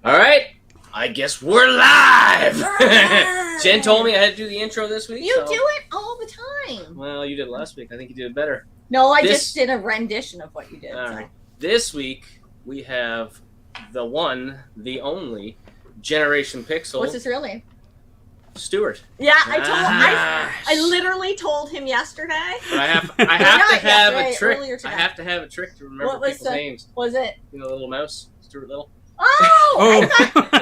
All right, I guess we're live. Jen told me I had to do the intro this week. You do it all the time. Well, you did last week. I think you did it better. No, I just did a rendition of what you did. All right. This week we have the one, the only Generation Pixel. What's his real name? Stuart. Yeah, I literally told him yesterday. But I have to have a trick. I have to have a trick to remember people's names. What was it? You know, the little mouse, Stuart Little. Oh!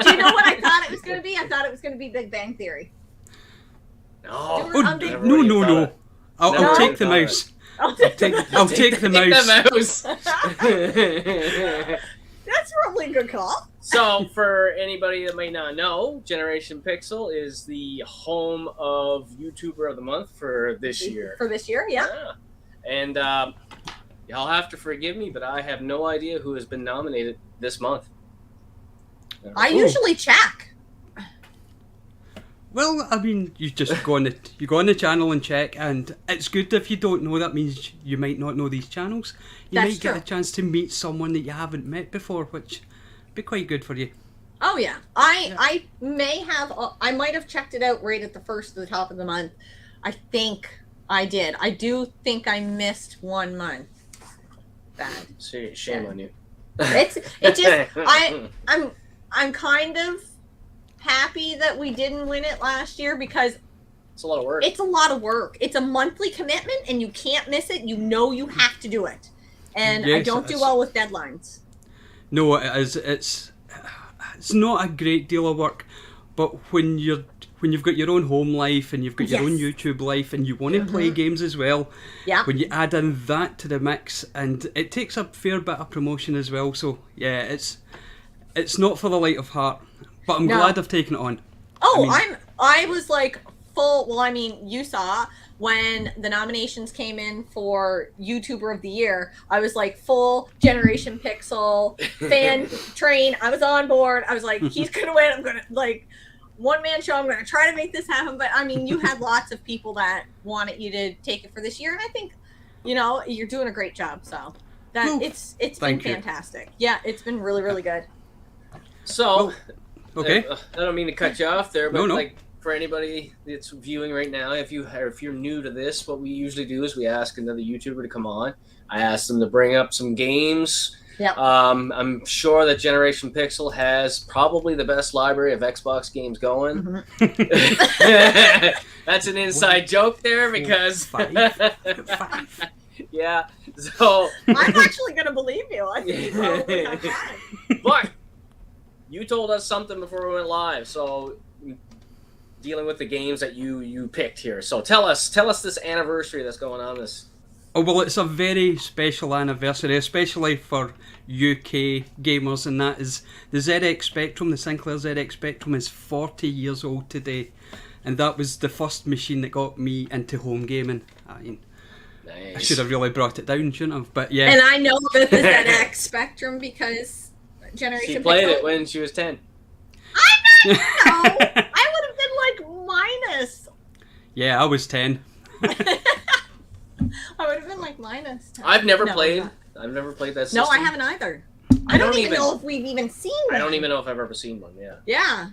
Do you know what I thought it was going to be? I thought it was going to be Big Bang Theory. No. No. I'll take the mouse. I'll take the mouse. That's probably a good call. So, for anybody that may not know, Generation Pixel is the home of YouTuber of the Month for this year. For this year, yeah. And y'all have to forgive me, but I have no idea who has been nominated this month. I usually check. Well, I mean, you just go on the channel and check, and it's good if you don't know. That means you might not know these channels. You might get a chance to meet someone that you haven't met before, which would be quite good for you. Oh yeah, I might have checked it out right at the top of the month. I think I did. I do think I missed 1 month. Bad. Shame on you. I'm kind of happy that we didn't win it last year because it's a lot of work. It's a lot of work. It's a monthly commitment and you can't miss it. You know you have to do it. And yes, I don't do well with deadlines. No, it is. It's not a great deal of work, but when you've got your own home life and you've got your own YouTube life and you want to play games as well, when you add in that to the mix, and it takes a fair bit of promotion as well. So yeah, it's not for the light of heart, but I'm glad I've taken it on. Oh, I was like full. Well, I mean, you saw when the nominations came in for YouTuber of the Year, I was like full Generation Pixel fan train. I was on board. I was like, he's gonna win. I'm gonna one-man show. I'm gonna try to make this happen. But I mean, you had lots of people that wanted you to take it for this year, and I think, you're doing a great job. So it's been fantastic. Yeah, it's been really, really good. So, okay. I don't mean to cut you off there, but for anybody that's viewing right now, if you're new to this, what we usually do is we ask another YouTuber to come on. I ask them to bring up some games. Yep. I'm sure that Generation Pixel has probably the best library of Xbox games going. That's an inside joke there because Five. Yeah. So I'm actually gonna believe you. I think you probably have five. But you told us something before we went live, so dealing with the games that you picked here. So tell us this anniversary that's going on this. Oh, well, it's a very special anniversary, especially for UK gamers, and that is the ZX Spectrum. The Sinclair ZX Spectrum is 40 years old today, and that was the first machine that got me into home gaming. Nice. I should have really brought it down, shouldn't I? But yeah. And I know about the ZX Spectrum because Generation She played Pixel. it when she was 10. I would have been minus. Yeah, I was 10. I would have been minus 10. I've never played that system. No, I haven't either. I don't even know if we've even seen one. I don't even know if I've ever seen one, Yeah.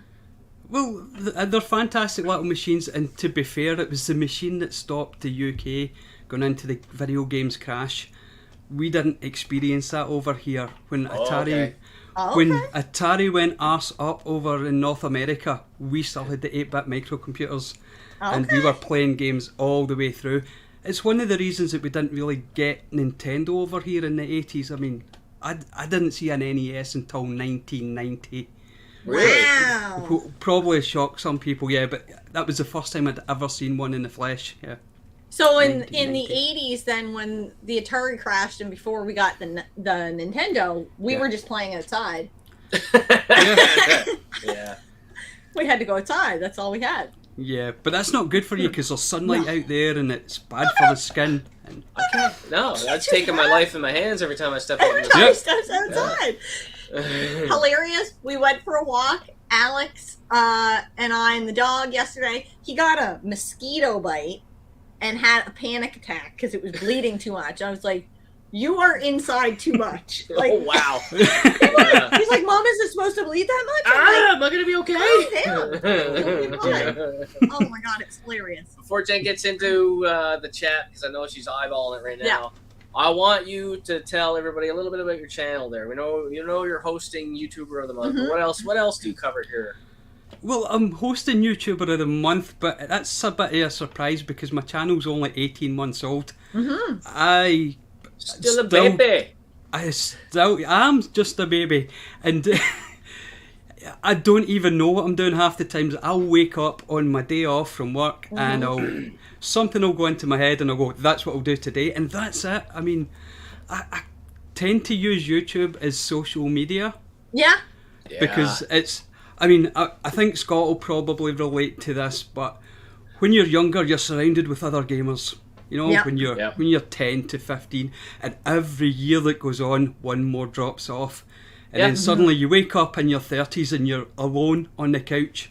Well, they're fantastic little machines, and to be fair, it was the machine that stopped the UK going into the video games crash. We didn't experience that over here when Atari... When Atari went arse up over in North America, we still had the 8-bit microcomputers, and we were playing games all the way through. It's one of the reasons that we didn't really get Nintendo over here in the 80s. I mean, I didn't see an NES until 1990. Really? Wow. Probably shocked some people, yeah, but that was the first time I'd ever seen one in the flesh, yeah. So in the 80s, then, when the Atari crashed and before we got the Nintendo, we were just playing outside. Yeah. We had to go outside. That's all we had. Yeah, but that's not good for you because there's sunlight out there and it's bad for the skin. And I can't. No, that's taking my life in my hands every time I step out. Every time I step outside. Hilarious. We went for a walk. Alex and I and the dog yesterday. He got a mosquito bite and had a panic attack because it was bleeding too much. I was like, you are inside too much. Like, oh, wow. He's like, Mom, is it supposed to bleed that much? gonna be okay? Oh, oh my god, it's hilarious. Before Jen gets into the chat, because I know she's eyeballing it right now, I want you to tell everybody a little bit about your channel there. We know you're hosting YouTuber of the Month, but what else do you cover here? Well, I'm hosting YouTuber of the Month, but that's a bit of a surprise because my channel's only 18 months old. I Still a baby. I'm just a baby, and I don't even know what I'm doing half the times. I'll wake up on my day off from work and something will go into my head and I'll go, that's what I'll do today, and that's it. I mean, I tend to use YouTube as social media. Yeah. Because it's, I mean, I think Scott will probably relate to this, but when you're younger, you're surrounded with other gamers. You know, when you're 10 to 15, and every year that goes on, one more drops off. And then suddenly you wake up in your 30s and you're alone on the couch.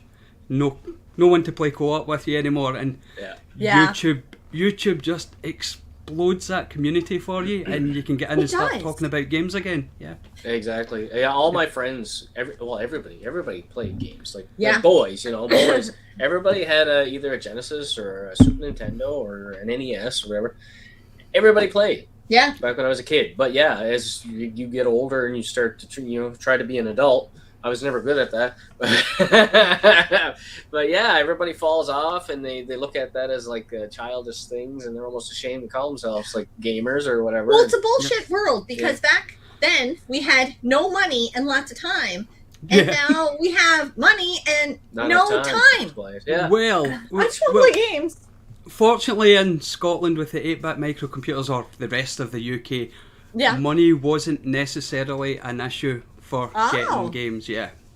No one to play co-op with you anymore. And YouTube just explodes that community for you, and you can get in and start talking about games again. Yeah. Exactly. Yeah, all my friends, everybody played games. Like boys, boys. Everybody had either a Genesis or a Super Nintendo or an NES or whatever. Everybody played. Yeah. Back when I was a kid. But yeah, as you get older and you start to try to be an adult, I was never good at that. But yeah, everybody falls off and they look at that as like childish things, and they're almost ashamed to call themselves like gamers or whatever. Well, it's a bullshit world because back then we had no money and lots of time. And now we have money and no time. Yeah. Well, I just want to play games. Fortunately, in Scotland with the 8-bit microcomputers, or the rest of the UK, money wasn't necessarily an issue for getting games.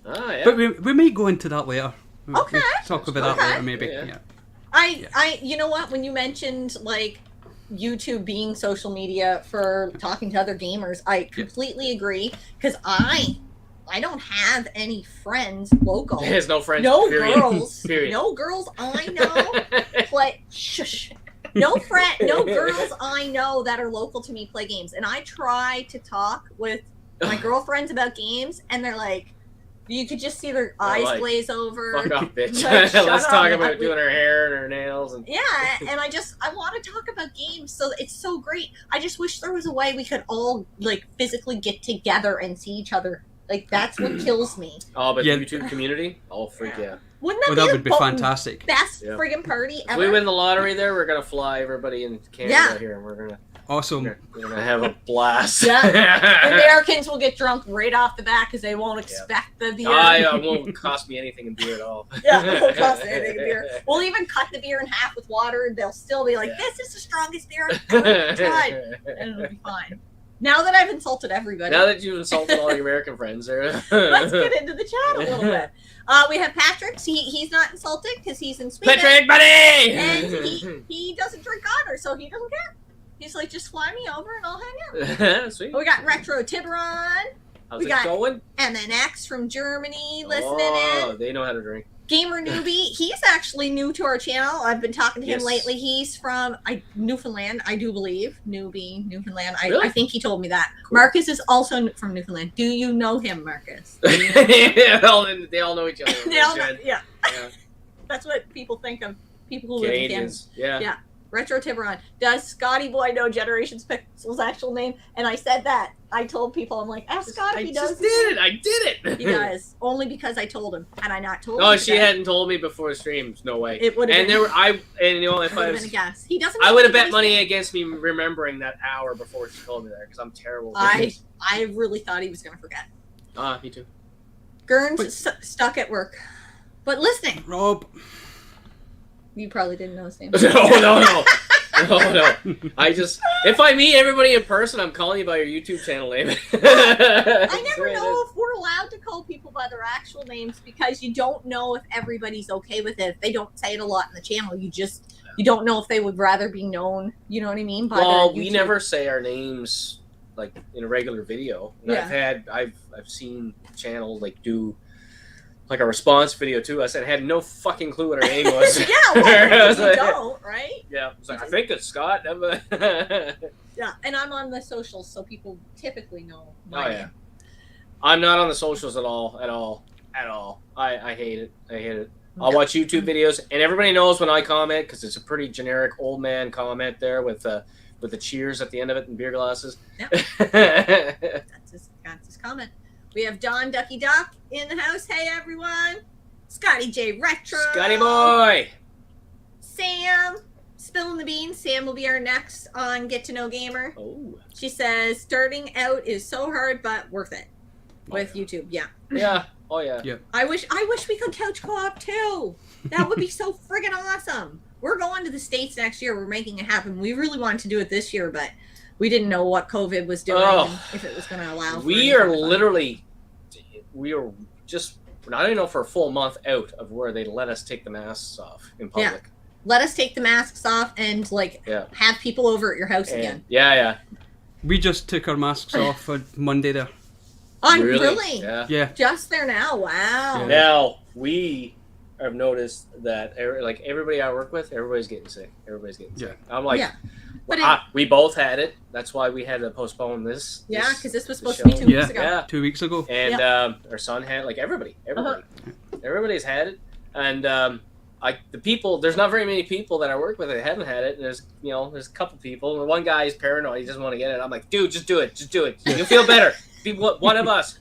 But we might go into that later. Okay. We'll talk about that later, maybe. Yeah. I you know what? When you mentioned like YouTube being social media for talking to other gamers, I completely agree because I don't have any friends local. There's no friends. No period. girls. Period. No girls I know play. Shush. No girls I know that are local to me play games, and I try to talk with my girlfriends about games, and they're like, you could just see their eyes glaze over. Fuck off, bitch. Let's talk about doing our hair and our nails. And and I want to talk about games, so it's so great. I just wish there was a way we could all like physically get together and see each other. Like, that's what kills me. Oh, but the YouTube community? Oh, freak yeah. Wouldn't that would be fantastic. Best friggin' party ever? If we win the lottery there, we're going to fly everybody in Canada here, and we're going to... Awesome. We're going to have a blast. Americans will get drunk right off the bat because they won't expect the beer. It won't cost me anything in beer at all. It won't cost anything in beer. We'll even cut the beer in half with water, and they'll still be like, this is the strongest beer I've ever tried. And it'll be fine. Now that I've insulted everybody. Now that you've insulted all your American friends there. Let's get into the chat a little bit. We have Patrick. He's not insulted because he's in Sweden. Patrick, buddy! And he doesn't drink otter, so he doesn't care. He's like, just fly me over and I'll hang out. Sweet. We got Retro Tiburon. How's it going? MNX from Germany listening in. They know how to drink. Gamer Newbie, he's actually new to our channel. I've been talking to him lately. He's from Newfoundland, I do believe. Newbie, Newfoundland. I think he told me that. Cool. Marcus is also from Newfoundland. Do you know him, Marcus? They all know each other. They all know, yeah. That's what people think of people who live in Canada. Yeah. Retro Tiburon. Does Scotty Boy know Generations Pixel's actual name? And I said that. I told people, I'm like, ask Scott if he does. I did it. He does. Only because I told him. Had I not told him. No, she hadn't told me before the stream. No way. It would have been. If I was, been a guess. He doesn't. I would have bet money against me remembering that hour before she told me that because I'm terrible. I really thought he was going to forget. Me too. Gern's stuck at work. But listening. Rob. You probably didn't know his name. No. If I meet everybody in person, I'm calling you by your YouTube channel name. I never know if we're allowed to call people by their actual names because you don't know if everybody's okay with it. If they don't say it a lot in the channel, you don't know if they would rather be known. You know what I mean? We never say our names like in a regular video. And I've seen channel like do like a response video too. I said I had no fucking clue what her name was. You don't, right? Yeah, I was like, I think it's Scott. Yeah, and I'm on the socials, so people typically know my name. I'm not on the socials at all. at all. I hate it. I hate it. I'll watch YouTube videos, and everybody knows when I comment because it's a pretty generic old man comment there with the cheers at the end of it and beer glasses. Yep. That's his comment. We have Don Ducky Duck in the house. Hey everyone. Scotty J Retro. Scotty boy. Sam. Spilling the beans. Sam will be our next on Get to Know Gamer. Oh. She says starting out is so hard but worth it with YouTube. Yeah. Yeah. Oh yeah. Yep. I wish we could couch co-op too. That would be so friggin' awesome. We're going to the States next year. We're making it happen. We really wanted to do it this year, but we didn't know what COVID was doing and if it was going to allow. We are just not even know for a full month out of where they let us take the masks off in public. Yeah. Let us take the masks off and have people over at your house again. Yeah. We just took our masks off on Monday there. Really? Yeah. Just there now. Wow. Yeah. Now we have noticed that everybody I work with, everybody's getting sick. I'm like, but we both had it. That's why we had to postpone this. Yeah, because this was supposed to be 2 weeks ago. Yeah, 2 weeks ago. And our son had everybody's had it, and there's not very many people that I work with that haven't had it. And there's a couple people. And one guy is paranoid. He doesn't want to get it. I'm like, dude, just do it. You'll feel better. One of us.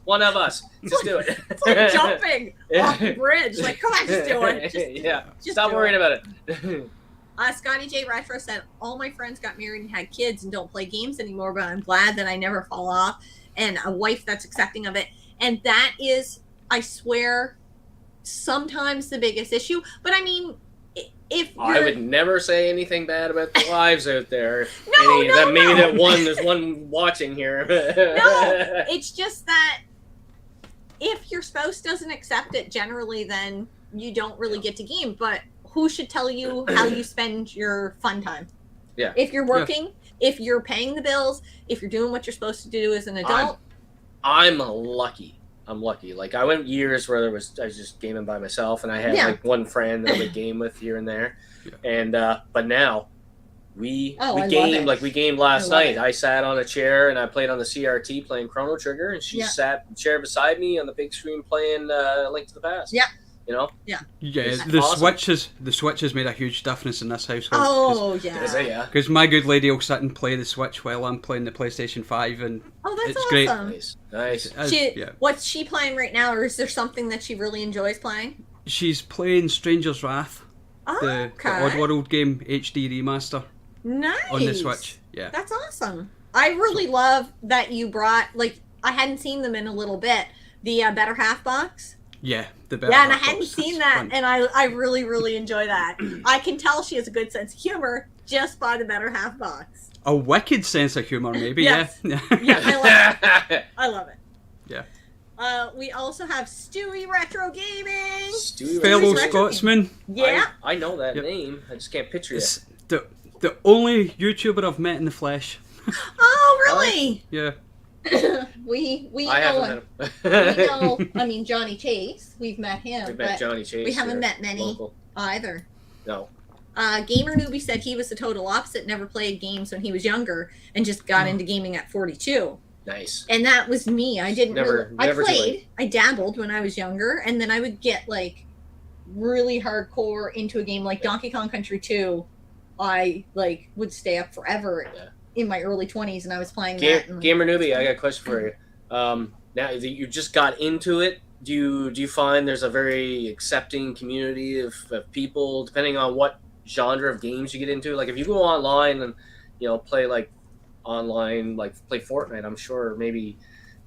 Just do it. It's like jumping off the bridge. Like, come on, just do it. Just stop worrying about it. Scotty J Retro said, all my friends got married and had kids and don't play games anymore, but I'm glad that I never fall off, and a wife that's accepting of it. And that is, I swear, sometimes the biggest issue. But I mean, I would never say anything bad about the wives out there. No. There's one watching here. No, it's just that if your spouse doesn't accept it, generally, then you don't really get to game. But who should tell you how you spend your fun time? Yeah. If you're working, if you're paying the bills, if you're doing what you're supposed to do as an adult. I'm lucky. Like, I went years where I was just gaming by myself, and I had like one friend that I would game with here and there. Yeah. And but now we gamed last night. I sat on a chair and I played on the CRT playing Chrono Trigger, and she sat in the chair beside me on the big screen playing Link to the Past. Yeah. Yeah, the awesome. Switch has made a huge difference in this household. Oh, yeah. Because my good lady will sit and play the Switch while I'm playing the PlayStation 5, and that's it's awesome. Great. Nice. What's she playing right now, or is there something that she really enjoys playing? She's playing Stranger's Wrath, the Oddworld game HD remaster. Nice. On the Switch, yeah. That's awesome. I really love that you brought, I hadn't seen them in a little bit, the Better Half box. Yeah, and I hadn't seen that, fun. And I really, really enjoy that. I can tell she has a good sense of humor just by the Better Half box. A wicked sense of humor, maybe. Yes. Yeah, I love it. Yeah. We also have Stewie Retro Gaming. Fellow Scotsman. Yeah. I know that name. I just can't picture it. The only YouTuber I've met in the flesh. Oh, really? Yeah. we I haven't met him. We know, I mean, Johnny Chase. We've met him. We've met Johnny Chase. We haven't met many local. either. No. Gamer Newbie said he was the total opposite, never played games when he was younger, and just got into gaming at 42. Nice. And that was me. I didn't I played. I dabbled when I was younger, and then I would get really hardcore into a game like Donkey Kong Country 2. I would stay up forever in my early 20s, and I was playing that. And, Gamer Newbie, I got a question for you. Now that you just got into it, do you find there's a very accepting community of people, depending on what genre of games you get into? Like, if you go online and play play Fortnite, I'm sure maybe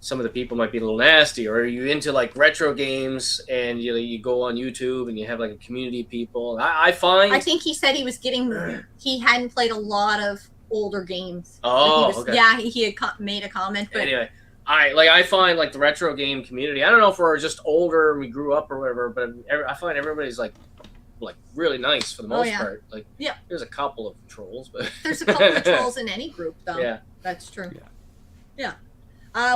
some of the people might be a little nasty. Or are you into retro games and you go on YouTube and you have a community of people? I think he said he hadn't played a lot of older games. Oh, okay. Yeah, he had made a comment. But anyway, I find the retro game community. I don't know if we're just older and we grew up or whatever, but I find everybody's really nice for the most part. There's a couple of trolls, but there's a couple of trolls in any group, though. Yeah, that's true. Yeah.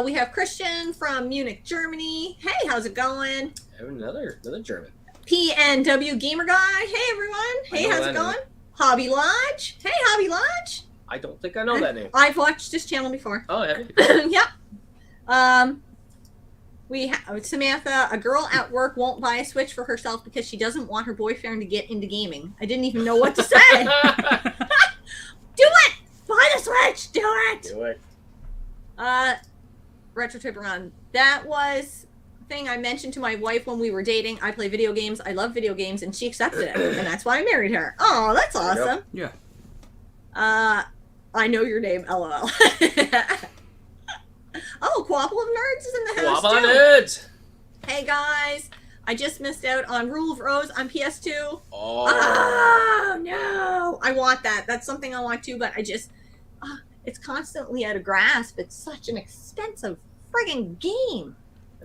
We have Christian from Munich, Germany. Hey, how's it going? Another German. PNW Gamer Guy. Hey, everyone. Hey, how's it going? Hobby Lodge. Hey, Hobby Lodge. I don't think I know that name. I've watched this channel before. Oh, have you? Yep. Samantha, a girl at work won't buy a Switch for herself because she doesn't want her boyfriend to get into gaming. I didn't even know what to say. Do it! Buy the Switch! Do it! Do it. Retro Trip Around. That was the thing I mentioned to my wife when we were dating. I play video games. I love video games, and she accepted it. And that's why I married her. Oh, that's awesome. Yeah. I know your name, LOL. Oh, Quapple of Nerds is in the house Quapple of too. Nerds! Hey guys, I just missed out on Rule of Rose on PS2. Oh. No! I want that. That's something I want too, but I just... it's constantly out of grasp. It's such an expensive friggin' game.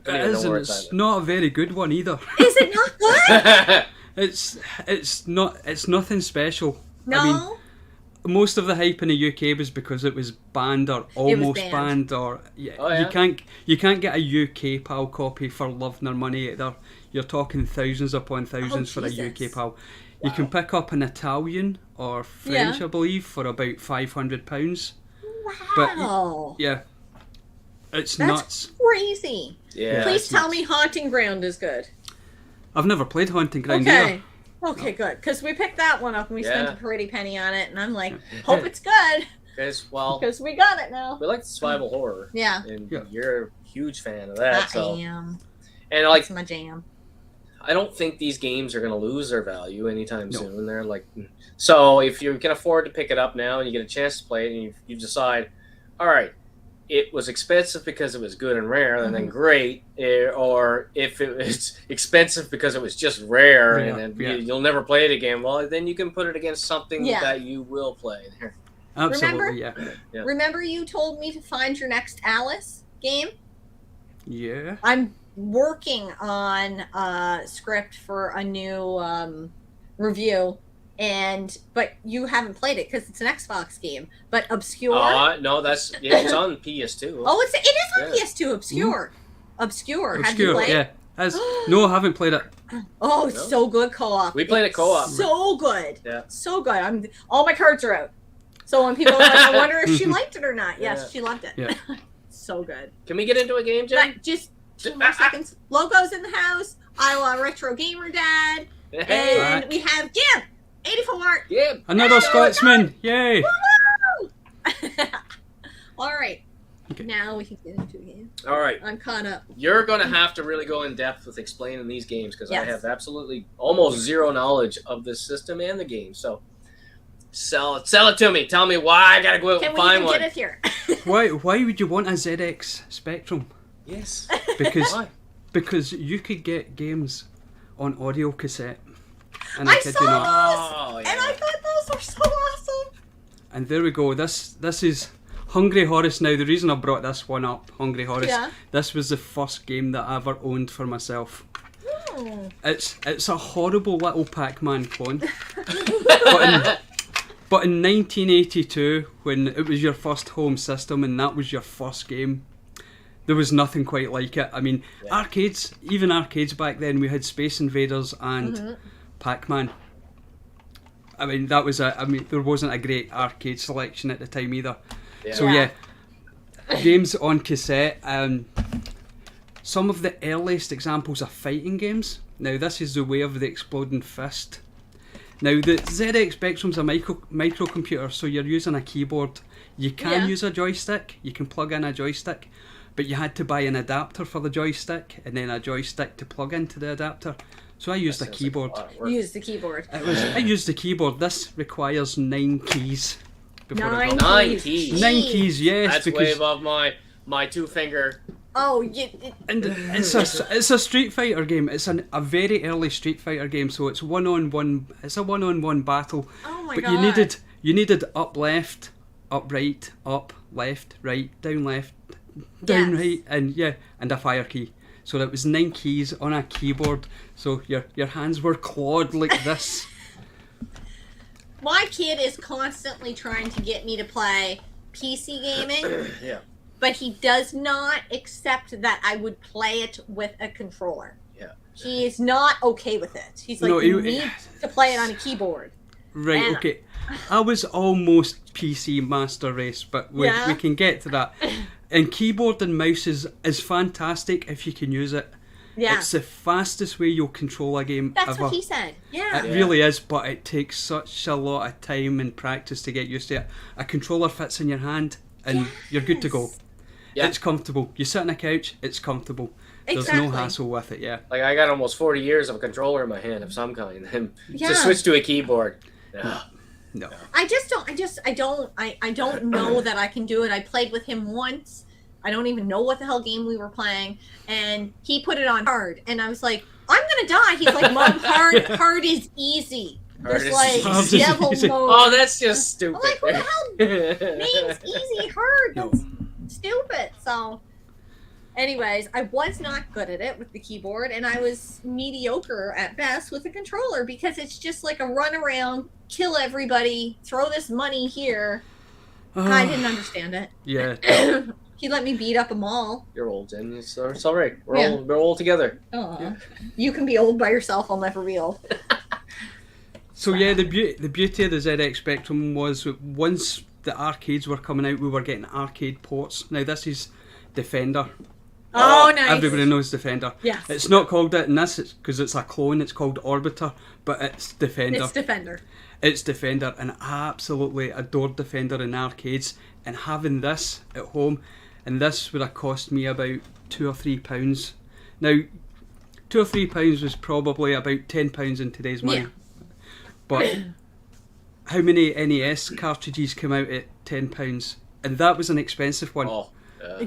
It's not a very good one either. Is it not good? It's nothing special. No? I mean, most of the hype in the UK was because it was banned or almost banned, or you can't get a UK PAL copy for love nor money either. You're talking thousands upon thousands for a UK PAL. You can pick up an Italian or French, I believe, for about £500. Wow. But it's That's nuts. Crazy. Yeah. Please tell me Haunting Ground is good. I've never played Haunting Ground either. Okay, good. Because we picked that one up and we spent a pretty penny on it, and I'm like, hope it's good. Because we got it now. We like the survival horror. Yeah. And you're a huge fan of that. I am. And like, it's my jam. I don't think these games are going to lose their value anytime soon. They're like, so if you can afford to pick it up now and you get a chance to play it and you decide, all right, it was expensive because it was good and rare, and then great. Or if it was expensive because it was just rare and then you'll never play it again, well, then you can put it against something that you will play. Absolutely, Remember you told me to find your next Alice game? Yeah. I'm working on a script for a new review. But you haven't played it because it's an Xbox game. But Obscure. No, it's on PS2. Oh, it is on PS2. Obscure. Obscure. Have you played it? No, I haven't played it. Oh, it's so good co-op. We played it co-op. So good. Yeah. So good. All my cards are out. So when people are like, I wonder if she liked it or not. Yes, she loved it. Yeah. So good. Can we get into a game, Jen? But just 2 more seconds. Logo's in the house. Iowa Retro Gamer Dad. Hey. And we have Gib. 84. Yeah. Another Scotsman. Yay. All right. Okay. Now we can get into a game. All right. I'm caught up. You're going to have to really go in depth with explaining these games because I have absolutely almost zero knowledge of this system and the game. So sell it to me. Tell me why I got to go out and find one. Can we even get it here? Why would you want a ZX Spectrum? Yes. Because you could get games on audio cassette. And I saw those, and I thought those were so awesome. And there we go. This is Hungry Horace. Now, the reason I brought this one up, Hungry Horace, this was the first game that I ever owned for myself. It's a horrible little Pac-Man clone. But in 1982, when it was your first home system and that was your first game, there was nothing quite like it. I mean, arcades back then, we had Space Invaders and Pac-Man. I mean, there wasn't a great arcade selection at the time either. So games on cassette. Some of the earliest examples of fighting games. Now, this is the Way of the Exploding Fist. Now, the ZX Spectrum's a microcomputer, so you're using a keyboard. You can use a joystick. You can plug in a joystick. But you had to buy an adapter for the joystick and then a joystick to plug into the adapter. So I used a keyboard. You used the keyboard. I used the keyboard. This requires 9 keys. 9 keys. 9 keys, yes. That's way above my 2-finger. Oh, and it's a Street Fighter game. It's a very early Street Fighter game, so it's one-on-one. It's a one-on-one battle. Oh my god! But you needed up left, up right, up left, right, down left, down right, and a fire key. So it was 9 keys on a keyboard. So your hands were clawed like this. My kid is constantly trying to get me to play PC gaming. But he does not accept that I would play it with a controller. Yeah. He is not okay with it. He's like, you need to play it on a keyboard. Right, okay. I was almost PC Master Race, but we can get to that. And keyboard and mouse is fantastic if you can use it. Yeah. It's the fastest way you'll control a game That's ever. what he said. Yeah. It really is, but it takes such a lot of time and practice to get used to it. A controller fits in your hand and you're good to go. Yeah. It's comfortable. You sit on a couch, it's comfortable. There's no hassle with it, yeah. Like, I got almost 40 years of a controller in my hand of some kind, and to switch to a keyboard. No. I don't know that I can do it. I played with him once. I don't even know what the hell game we were playing, and he put it on hard, and I was like, I'm gonna die. He's like, Mom, hard is easy. There's like devil mode. Oh, that's just stupid. I'm like, what the hell name's easy hard? That's stupid. So anyways, I was not good at it with the keyboard, and I was mediocre at best with the controller because it's just like a run around, kill everybody, throw this money here. I didn't understand it. Yeah. He let me beat up a mall. You're old, and it's all right. We're all together. Yeah. You can be old by yourself. I'll never be old. So yeah, the beauty of the ZX Spectrum was that once the arcades were coming out, we were getting arcade ports. Now this is Defender. Oh, nice. Everybody knows Defender. Yes. It's not called it in this because it's a clone. It's called Orbiter, but it's Defender. It's Defender. It's Defender, and I absolutely adored Defender in arcades. And having this at home, and this would have cost me about £2 or £3. Now, £2 or £3 was probably about £10 in today's money. Yeah. But how many NES cartridges come out at £10? And that was an expensive one. Oh,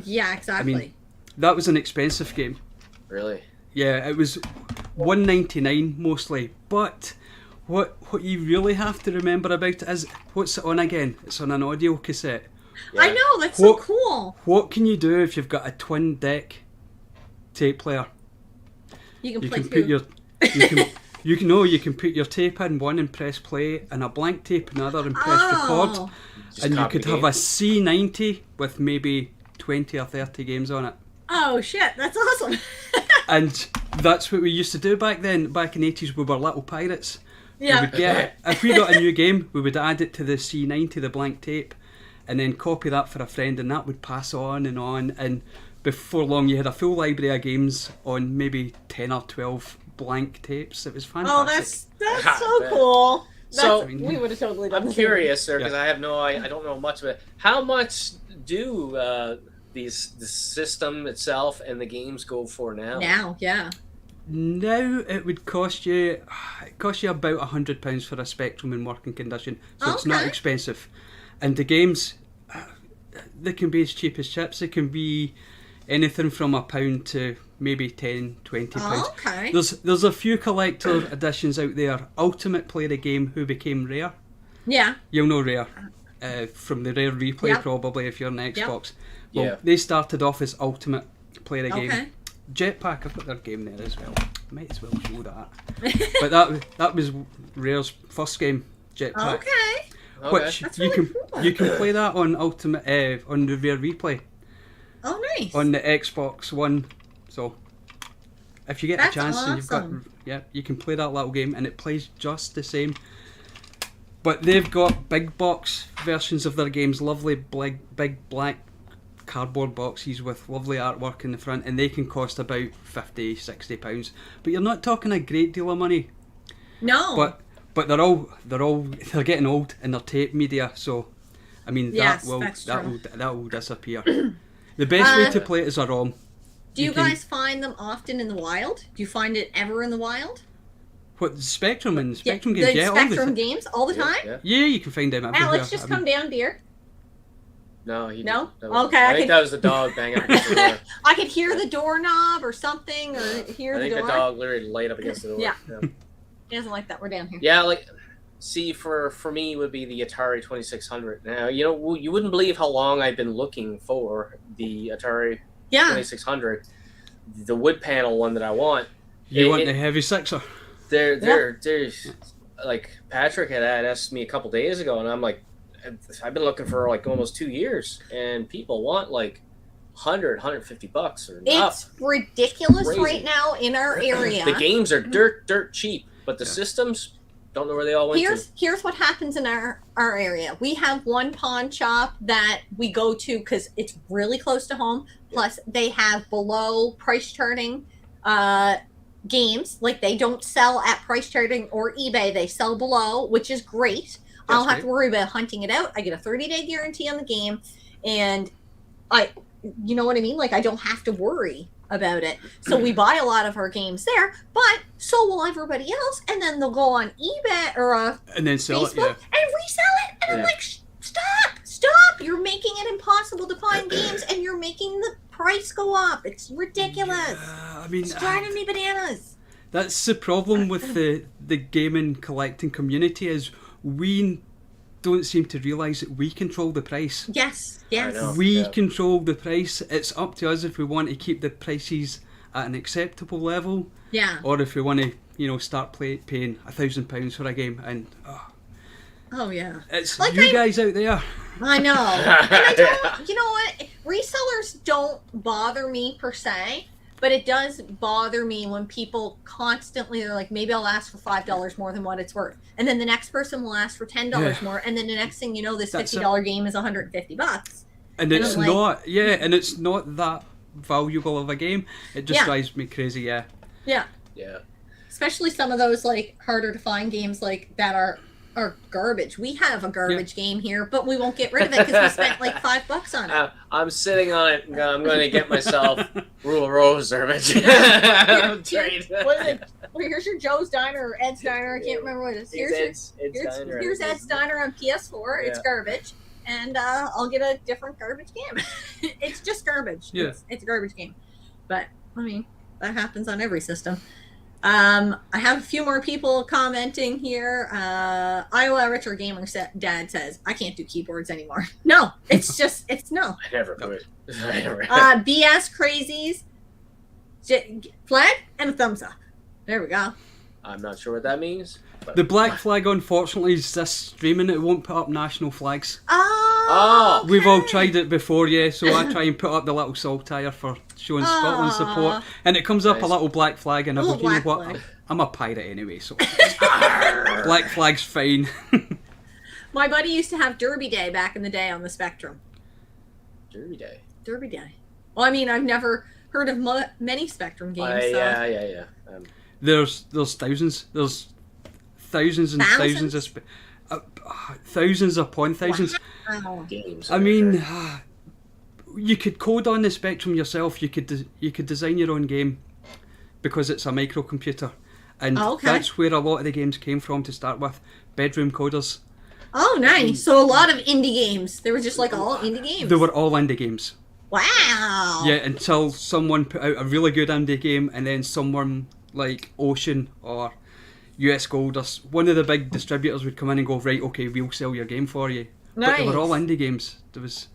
yeah, exactly. I mean, that was an expensive game. Really? Yeah, it was $1.99 mostly. But what you really have to remember about it is, what's it on again? It's on an audio cassette. Yeah. I know, that's so cool. What can you do if you've got a twin deck tape player? You can put your you can put your tape in one and press play, and a blank tape in another and press record, and you could have a C90 with maybe 20 or 30 games on it. Oh shit, that's awesome. And that's what we used to do back then. Back in the 80s, we were little pirates. Yeah. We would if we got a new game, we would add it to the C90, the blank tape, and then copy that for a friend, and that would pass on, and before long you had a full library of games on maybe 10 or 12 blank tapes. It was fantastic. Oh, that's so cool. So we would have totally done. I'm curious, sir, because I don't know much of it. How much do the system itself and the games go for now? Now it would cost you about £100 for a Spectrum in working condition, so it's not expensive. And the games, they can be as cheap as chips. They can be anything from £1 to maybe £10, £20. Oh, okay. There's a few collector editions out there. Ultimate played a game who became Rare. Yeah. You'll know Rare from the Rare Replay probably if you're on Xbox. Yep. Well, they started off as Ultimate played a game. Okay. Jetpack, I've got their game there as well. Might as well show that. But that was Rare's first game, Jetpack. Okay. Which That's you really can cool. you can play that on Ultimate on the Rare Replay. Oh, nice. On the Xbox One. So if you get a chance and you've got you can play that little game and it plays just the same. But they've got big box versions of their games, lovely big black cardboard boxes with lovely artwork in the front, and they can cost about £50-60. But you're not talking a great deal of money. No. But they're getting old in their tape media, so I mean that will disappear. The best way to play it is a ROM. Do you guys find them often in the wild? Do you find it ever in the wild? What, the Spectrum and Spectrum games? The Spectrum games all the time? Yeah, you can find them everywhere. Alex, just come down, dear. No, he no. Didn't. Okay, I think that was the dog banging up against the door. I could hear the doorknob or something, or hear the door. I think the dog literally laid up against the door. Yeah. He doesn't like that. We're down here. Yeah, see, for me would be the Atari 2600. Now, you wouldn't believe how long I've been looking for the Atari 2600, the wood panel one that I want. You want the heavy sixer? There's like Patrick had asked me a couple days ago, and I'm like, I've been looking for like almost 2 years, and people want like $100, $150 or It's ridiculous right now in our area. The games are dirt cheap, but the systems Don't know where they all went to. Here's what happens in our area. We have one pawn shop that we go to because it's really close to home. Plus, they have below price charting games. Like, they don't sell at price charting or eBay. They sell below, which is great. I don't have to worry about hunting it out. I get a 30-day guarantee on the game, and you know what I mean? Like, I don't have to worry about it. So we buy a lot of our games there, but so will everybody else, and then they'll go on eBay or and then sell Facebook and resell it. And I'm like, stop! You're making it impossible to find games, and you're making the price go up. It's ridiculous. I mean, it's driving me bananas. That's the problem with the gaming collecting community, is we don't seem to realise that we control the price. Yes. We control the price. It's up to us if we want to keep the prices at an acceptable level. Yeah. Or if we want to, start paying £1,000 for a game. And oh yeah, it's like you guys out there. I know. And I don't. You know what? Resellers don't bother me per se. But it does bother me when people constantly are like, maybe I'll ask for $5 more than what it's worth. And then the next person will ask for $10 more. And then the next thing you know, this $50 game is $150. And it's not, and it's not that valuable of a game. It just drives me crazy, Yeah. Especially some of those, like, harder to find games, like, that are garbage. We have a garbage game here, but we won't get rid of it because we spent like $5 on it. I'm sitting on it. I'm going to get myself Rule of Rose garbage. Here's your Joe's Diner or Ed's Diner. I can't remember what it is. Here's Ed's Diner on PS4. It's garbage. And I'll get a different garbage game. It's just garbage. Yeah. It's a garbage game. But, I mean, that happens on every system. I have a few more people commenting here. Iowa Retro Gamer Dad says, I can't do keyboards anymore. No, it's no. I never would. BS Crazies, flag and a thumbs up. There we go. I'm not sure what that means. The black flag, unfortunately, is this streaming. It won't put up national flags. Oh, okay. We've all tried it before, so I try and put up the little saltire for showing Scotland support, and it comes up a little black flag, and I'm like, you know what? I'm a pirate anyway, so black flag's fine. My buddy used to have Derby Day back in the day on the Spectrum. Derby Day. Well, I mean, I've never heard of many Spectrum games. Yeah. There's thousands. There's thousands and thousands of thousands upon thousands. Wow. Games. I mean, you could code on the Spectrum yourself. You could design your own game because it's a microcomputer, and that's where a lot of the games came from to start with. Bedroom coders. Oh, nice. So a lot of indie games. They were just like all indie games. They were all indie games. Wow. Yeah, until someone put out a really good indie game, and then someone like Ocean or US Gold or one of the big distributors would come in and go, right, okay, we'll sell your game for you. Nice. But they were all indie games. There was,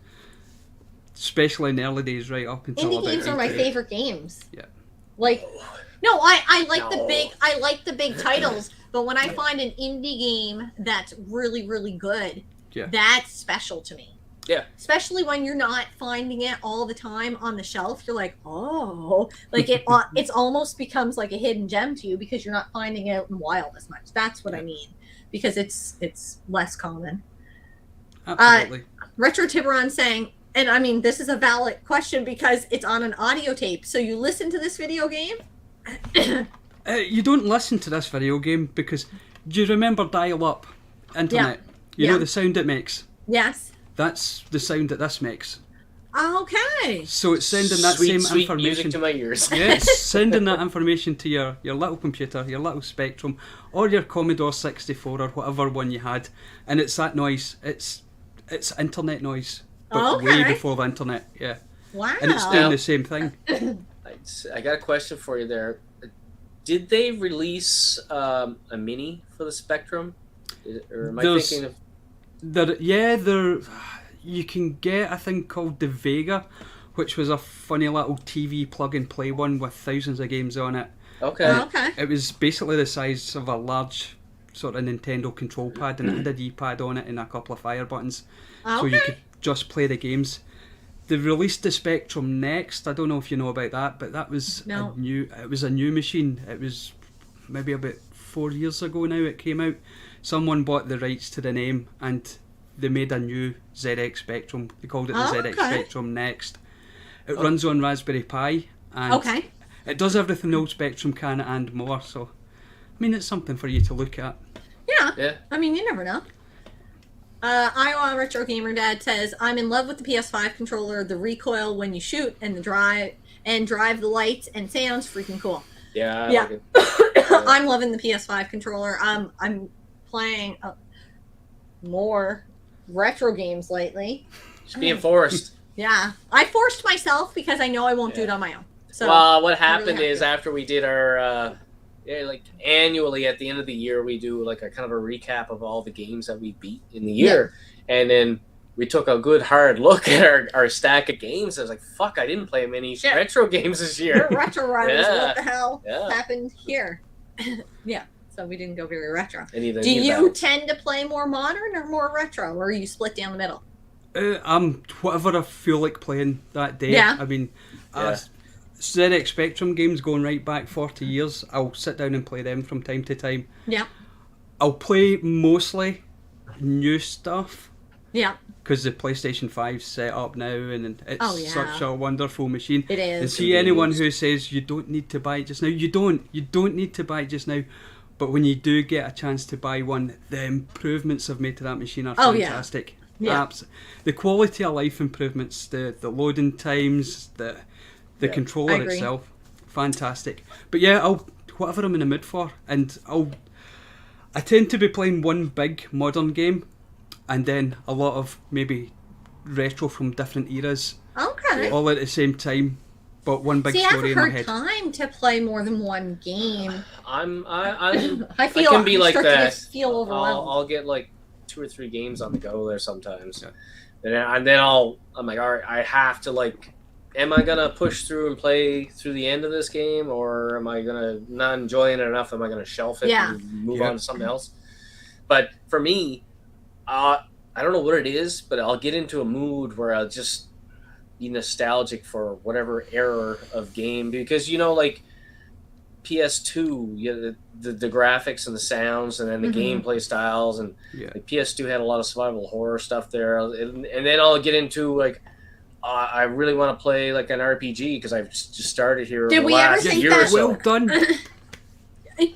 especially in the early days, right up until indie games are my favorite games. Yeah. Like, no, I like the big titles, but when I find an indie game that's really, really good, that's special to me. Yeah. Especially when you're not finding it all the time on the shelf. You're like, oh, like it's almost becomes like a hidden gem to you because you're not finding it out in wild as much. That's what I mean, because it's less common. Absolutely. Retro Tiburon saying, and I mean, this is a valid question because it's on an audio tape. So you listen to this video game? You don't listen to this video game because do you remember dial-up internet? You know the sound it makes? Yes. That's the sound that this makes. Okay. So it's sending that same information music to my ears. Yes, sending that information to your little computer, your little Spectrum, or your Commodore 64 or whatever one you had, and it's that noise. It's internet noise, but way before the internet. Yeah. Wow. And it's doing the same thing. I got a question for you there. Did they release a mini for the Spectrum? Or am I thinking of? You can get a thing called the Vega, which was a funny little TV plug and play one with thousands of games on it. Okay. It was basically the size of a large sort of Nintendo control pad, and it had a D-pad on it and a couple of fire buttons, so you could just play the games. They released the Spectrum Next. I don't know if you know about that, but that was a new machine. It was maybe about 4 years ago now it came out. Someone bought the rights to the name and they made a new ZX Spectrum. They called it the ZX Spectrum Next. It runs on Raspberry Pi, and it does everything the old Spectrum can and more. So, I mean, it's something for you to look at. Yeah. I mean, you never know. Iowa Retro Gamer Dad says, I'm in love with the PS5 controller, the recoil when you shoot, and the drive the lights and sounds freaking cool. Yeah, I like it. I'm loving the PS5 controller. I'm playing more retro games lately. Just being forced. Yeah. I forced myself because I know I won't do it on my own. So well, what happened is after we did our like annually at the end of the year, we do like a kind of a recap of all the games that we beat in the year. And then we took a good hard look at our stack of games. I was like, fuck, I didn't play many retro games this year. We're retro riders. What the hell happened here? So we didn't go very retro. Do you tend to play more modern or more retro, or are you split down the middle? I'm whatever I feel like playing that day. I mean, ZX Spectrum games going right back 40 years, I'll sit down and play them from time to time. Yeah. I'll play mostly new stuff. Yeah. Because the PlayStation 5's set up now and it's such a wonderful machine. It is. And see anyone who says you don't need to buy it just now, you don't need to buy it just now. But when you do get a chance to buy one, the improvements I've made to that machine are fantastic. Yeah. The quality of life improvements, the loading times, the controller itself, fantastic. But whatever I'm in the mood for, and I tend to be playing one big modern game, and then a lot of maybe retro from different eras. Okay. All at the same time, but one big story in my head. I have a hard time to play more than one game. I can be like that. Feel overwhelmed. I'll get like 2 or 3 games on the go there sometimes. Yeah. And then I'm like, all right, I have to like, am I gonna push through and play through the end of this game, or am I gonna not enjoying it enough? Am I gonna shelf it and move on to something else? But for me, I don't know what it is, but I'll get into a mood where I'll just be nostalgic for whatever era of game, because like PS2, the graphics and the sounds, and then the gameplay styles, and like PS2 had a lot of survival horror stuff there, and then I'll get into like, I really want to play like an RPG because I've just started here. Did we ever think that? Well done.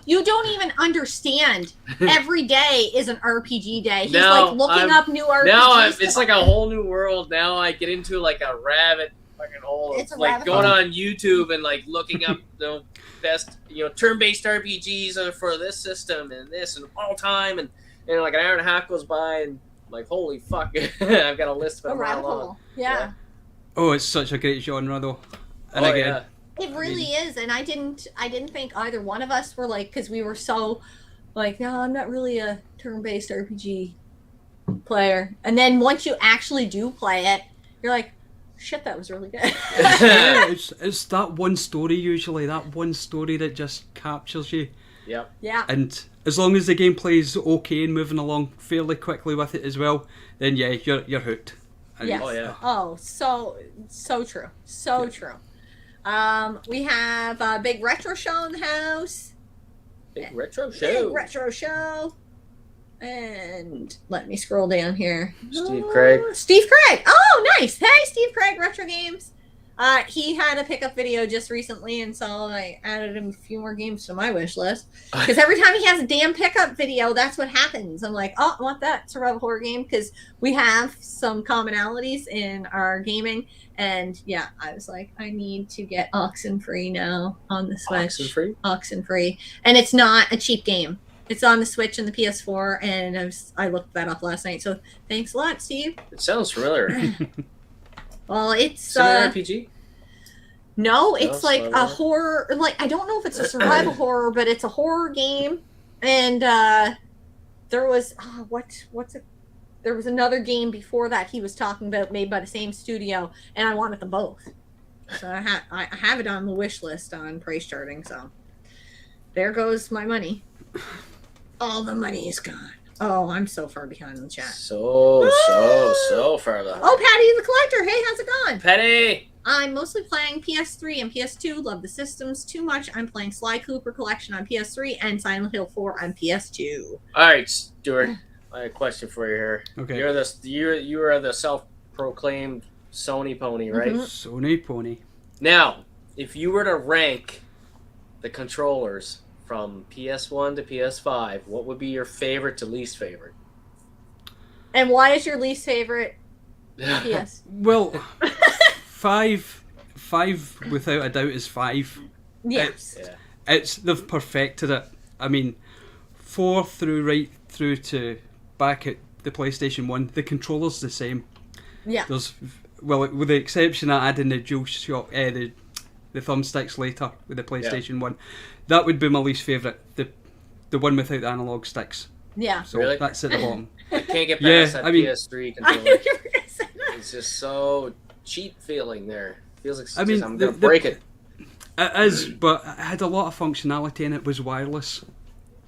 You don't even understand. Every day is an RPG day. He's like looking up new RPGs. Now it's like a whole new world. Now I get into like a rabbit fucking hole. It's like going on YouTube and like looking up the best turn-based RPGs for this system and this and all time, and like an hour and a half goes by and I'm like, holy fuck, I've got a list of it. A rabbit hole. Yeah. Oh, it's such a great genre though. And again, it really is, and I didn't think either one of us were like, because we were so like, no, I'm not really a turn-based RPG player. And then once you actually do play it, you're like, shit, that was really good. It's that one story usually, that one story that just captures you. Yep. Yeah. And as long as the gameplay is okay and moving along fairly quickly with it as well, then you're hooked. Yes. Oh yeah. Oh, so true. So true. We have a big retro show in the house. Big retro show. And let me scroll down here. Steve Craig. Oh, nice. Hey, Steve Craig, Retro Games. He had a pickup video just recently, and so I added him a few more games to my wish list. Because every time he has a damn pickup video, that's what happens. I'm like, oh, I want that survival horror game, because we have some commonalities in our gaming. And yeah, I was like, I need to get Oxenfree now on the Switch. Oxenfree. And it's not a cheap game. It's on the Switch and the PS4, and I looked that up last night. So thanks a lot, Steve. It sounds familiar. Well, it's an RPG. No, it's like a horror. Like, I don't know if it's a survival horror, but it's a horror game. And there was what's it? There was another game before that he was talking about, made by the same studio, and I wanted them both. So I have it on the wish list on price charting. So there goes my money. All the money is gone. Oh, I'm so far behind in the chat. So far behind. Oh, Patty the Collector. Hey, how's it going? Patty! I'm mostly playing PS3 and PS2. Love the systems too much. I'm playing Sly Cooper Collection on PS3 and Silent Hill 4 on PS2. All right, Stuart. I have a question for you here. Okay. You are the self-proclaimed Sony pony, right? Sony pony. Now, if you were to rank the controllers from PS1 to PS5, what would be your favorite to least favorite? And why is your least favorite PS? Well, five without a doubt is 5. Yes. They've perfected it. I mean, 4 right through to back at the PlayStation 1, the controller's the same. Yeah. With the exception of adding the DualShock, the thumbsticks later with the PlayStation 1, that would be my least favourite. The one without the analog sticks. Yeah. So really? That's at the bottom. I can't get past that PS3 I controller. knew you were going to say that. It's just so cheap feeling there. Feels like I'm the- gonna break it. It is, but it had a lot of functionality and it was wireless.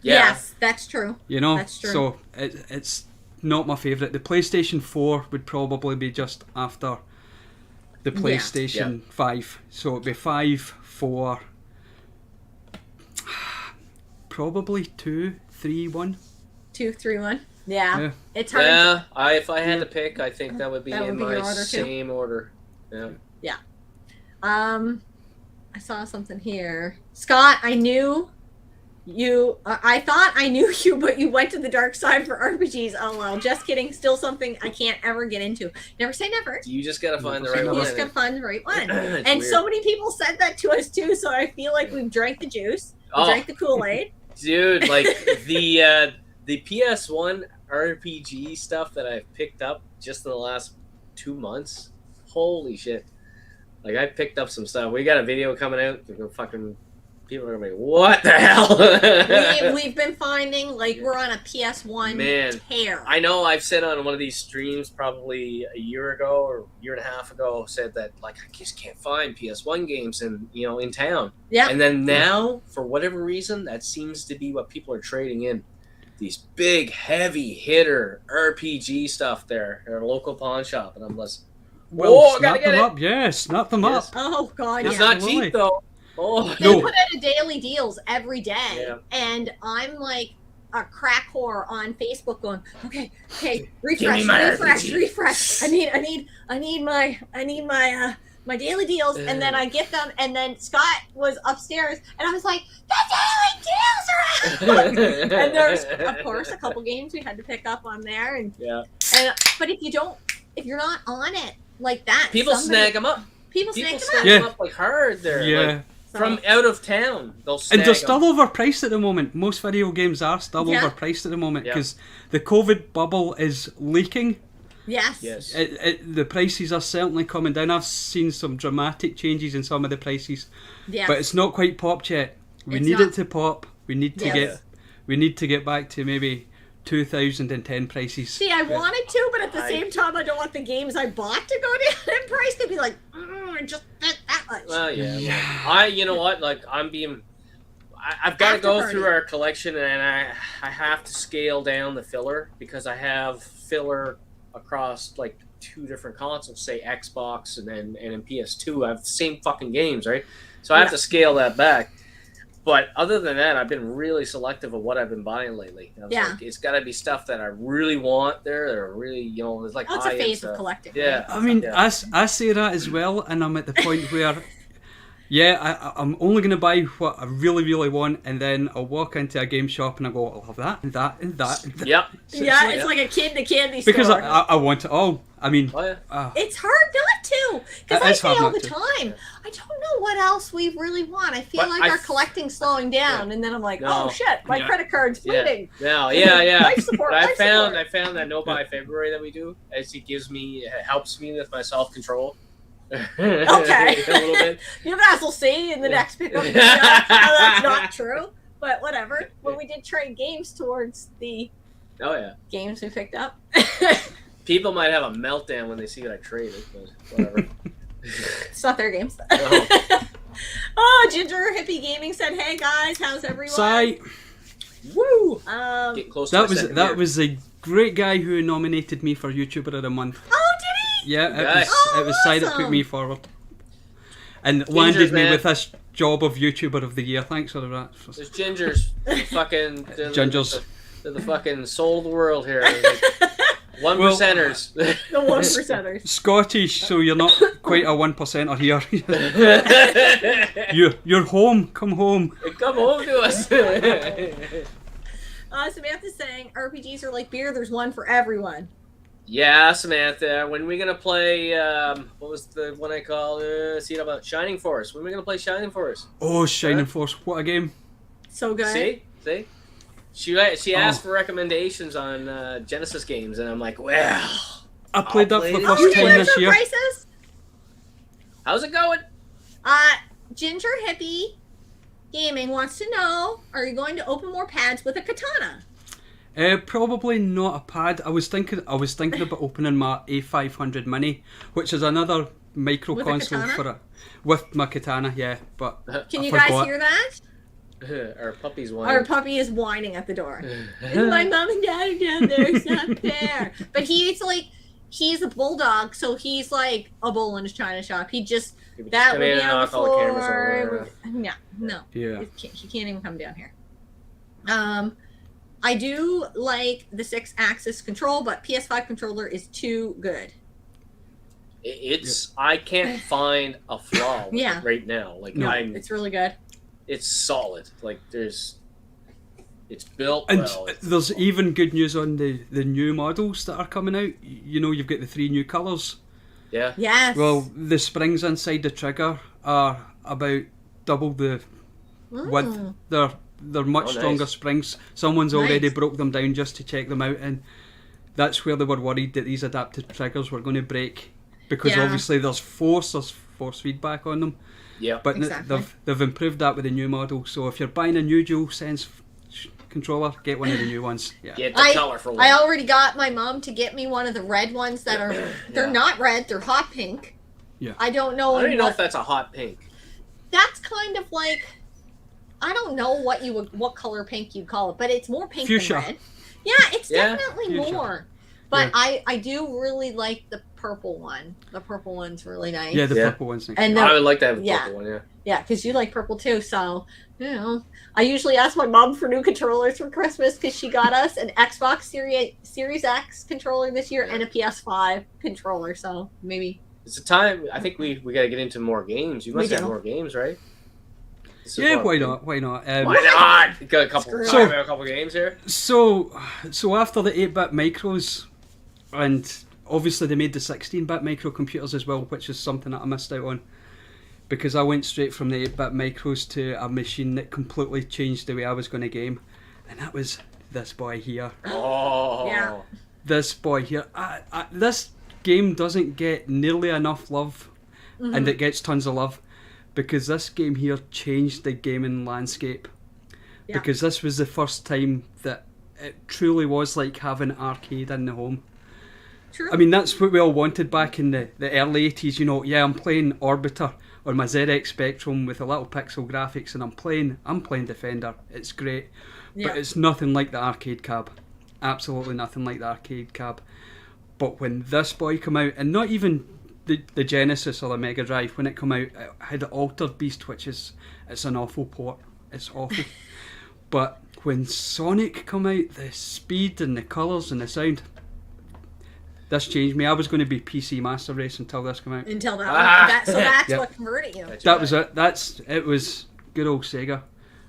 Yeah. Yes, that's true. You know, That's true. so it's not my favourite. The PlayStation 4 would probably be just after the PlayStation 5. So it'd be 5, 4, probably 2, 3, 1. 2, 3, 1. Yeah. It's hard. Yeah, if I had to pick, I think that would be in my your order, too. same order. Yeah. I saw something here. Scott, I knew you. I thought I knew you, but you went to the dark side for RPGs. Oh well, just kidding. Still something I can't ever get into. Never say never. You just gotta find the right You one. just gotta find the right one. It's And weird. so many people said that to us too. So I feel like we've drank the juice, we drank the Kool-Aid. Dude, like the PS1 RPG stuff that I've picked up just in the last 2 months. Holy shit! Like I picked up some stuff. We got a video coming out. Fucking people are gonna be, what the hell? We've been finding like we're on a PS1 tear. I know I've said on one of these streams probably a year ago or year and a half ago, said that like I just can't find PS1 games in town. Yeah. And then now, for whatever reason, that seems to be what people are trading in. These big, heavy hitter RPG stuff there at a local pawn shop, and I'm like, Well, gotta snap get them it. up. Yeah, snap them Yes. up. Oh god, It's yeah. not Absolutely. cheap though. Oh. They No. put out a daily deals every day, Yeah. and I'm like a crack whore on Facebook going, okay, Give refresh, me my refresh, RPG. refresh. I need my daily deals, and then I get them, and then Scott was upstairs, and I was like, the daily deals are out. And there's of course a couple games we had to pick up on there, and but if you're not on it like that, People snag them up. People People snag snag them up. them up like hard there. Yeah. Like, from out of town, they'll snag And they're them. still overpriced at the moment. Most video games are still Yeah. overpriced at the moment Yeah. because the COVID bubble is leaking. Yes. Yes. The prices are certainly coming down. I've seen some dramatic changes in some of the prices, Yeah. but it's not quite popped yet. We It's need not. it to pop. We need to Yes. get back to maybe 2010 prices. See, I wanted to, but at the I- same time, I don't want the games I bought to go down in price. To be like, I just spent that much. Well, yeah. You know what? Like, I've got to After go party. through our collection, and I have to scale down the filler because I have filler across like 2 different consoles, say Xbox and in PS2. I have the same fucking games, right? So I have to scale that back. But other than that, I've been really selective of what I've been buying lately. I was like, it's got to be stuff that I really want there. That are really, there's like It's a high-end phase stuff. of collecting. Yeah. I mean, Yeah. I say that as well, and I'm at the point where, I'm only going to buy what I really, really want, and then I'll walk into a game shop and I go, I'll have that, and that, and that. And that. Yep. Yeah, it's like a kid in a candy store. Because I want it all. I mean, Oh, yeah. It's hard not to, because It I is say hard all not the to. time, I don't know what else we really want. I feel But like our collecting's slowing down, and then I'm like, No. oh shit, my Yeah. credit card's Yeah. bleeding. No, yeah. Life support, But life support. I found that no buy February that we do, as it helps me with my self control. Okay. A little bit. You guys will see in the next pickup video how that's not true, but whatever. When we did trade games towards the Oh yeah. games we picked up. People might have a meltdown when they see that I traded, but whatever. It's not their games. Oh. Oh, Ginger Hippie Gaming said, "Hey guys, how's everyone?" Sai, Woo! Um, Get close to that my was second that beer. was the great guy who nominated me for YouTuber of the Month. oh, did he? Yeah, Nice. it was Sai that put awesome. me forward. and landed me with this job of YouTuber of the Year. Thanks for that. There's gingers. Fucking Gingers. They're the fucking soul of the world here. Like, 1%ers. The 1%ers. Scottish, so you're not quite a 1%er here. You're home. Come home. Come home to us. Samantha's saying RPGs are like beer. There's one for everyone. Yeah, Samantha. When are we gonna play? What was the one I called? See about Shining Force. When are we gonna play Shining Force? Oh, Shining Force! What a game! So good. See. She asked for recommendations on Genesis games, and I'm like, well, I played that for the Oh, first you time went this for year. prices? How's it going? Ginger Hippie Gaming wants to know: are you going to open more pads with a katana? Probably not a pad. I was thinking about opening my A500 Mini, which is another micro With a console katana? for it. With my katana, yeah. But Can I you forgot. guys hear that? Our puppy's one. Our puppy is whining at the door. My mom and dad are down there. It's not fair. But he's a bulldog, so he's like a bull in a china shop. He just that would be on the floor. No. Yeah. He can't even come down here. I do like the 6-axis control, but PS5 controller is too good. I can't find a flaw with it right now. Like it's really good. It's solid. Like it's built and well. There's even good news on the new models that are coming out. You know, you've got the 3 new colours. Yeah. Yes. Well, the springs inside the trigger are about double the width. They're much stronger springs. Someone's already broke them down just to check them out, and that's where they were worried that these adaptive triggers were going to break, because obviously there's force feedback on them. Yeah, but they've improved that with the new model. So if you're buying a new DualSense controller, get one of the new ones. Yeah. Get the colorful one. I already got my mom to get me one of the red ones that are they're not red, they're hot pink. Yeah. I don't know. I don't even know if that's a hot pink. That's kind of like, I don't know what color pink you'd call it, but it's more pink Fuchsia. than red. Yeah, it's definitely Fuchsia. more. But I do really like the purple one. The purple one's really nice. Yeah, the purple one's nice. And I would like to have a purple one, yeah. Yeah, because you like purple too, so, you know. I usually ask my mom for new controllers for Christmas because she got us an Xbox Series X controller this year and a PS5 controller, so maybe. It's a time, I think we got to get into more games. You must have more games, right? Yeah, why not? Why not? Why not? Got a couple games here. So after the 8-bit micros, and obviously they made the 16-bit microcomputers as well, which is something that I missed out on, because I went straight from the 8-bit micros to a machine that completely changed the way I was going to game, and that was this boy here. Oh, yeah. This boy here. This game doesn't get nearly enough love, and it gets tons of love, because this game here changed the gaming landscape. Yeah. Because this was the first time that it truly was like having an arcade in the home. True. I mean, that's what we all wanted back in the early 80s, you know. Yeah, I'm playing Orbiter on my ZX Spectrum with a little pixel graphics, and I'm playing Defender. It's great. Yeah. But it's nothing like the arcade cab. Absolutely nothing like the arcade cab. But when this boy came out, and not even the Genesis or the Mega Drive, when it came out, it had Altered Beast, which it's an awful port. It's awful. But when Sonic come out, the speed and the colours and the sound, this changed me. I was going to be PC Master Race until this came out. Until that so that's what converted you. That was it. It was good old Sega.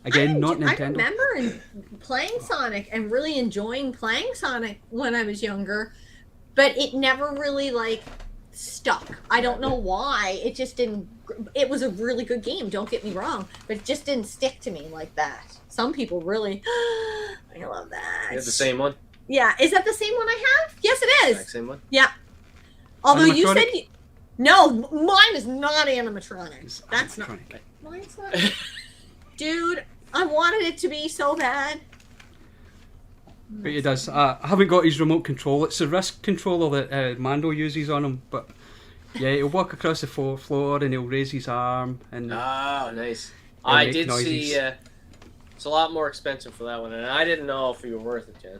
Again, not Nintendo. I remember playing Sonic and really enjoying playing Sonic when I was younger, but it never really stuck. I don't know why. It just didn't. It was a really good game, don't get me wrong, but it just didn't stick to me like that. Some people really, I love that. You have the same one? Yeah. Is that the same one I have? Yes, it is. Exact same one? Yeah. Although you said no, mine is not animatronics. That's not. Mine's not. Dude, I wanted it to be so bad. But it does. I haven't got his remote control. It's a wrist controller that Mando uses on him. But yeah, he'll walk across the floor and he'll raise his arm. And oh, nice. I did noises. See. It's a lot more expensive for that one, and I didn't know if you were worth it, Jen.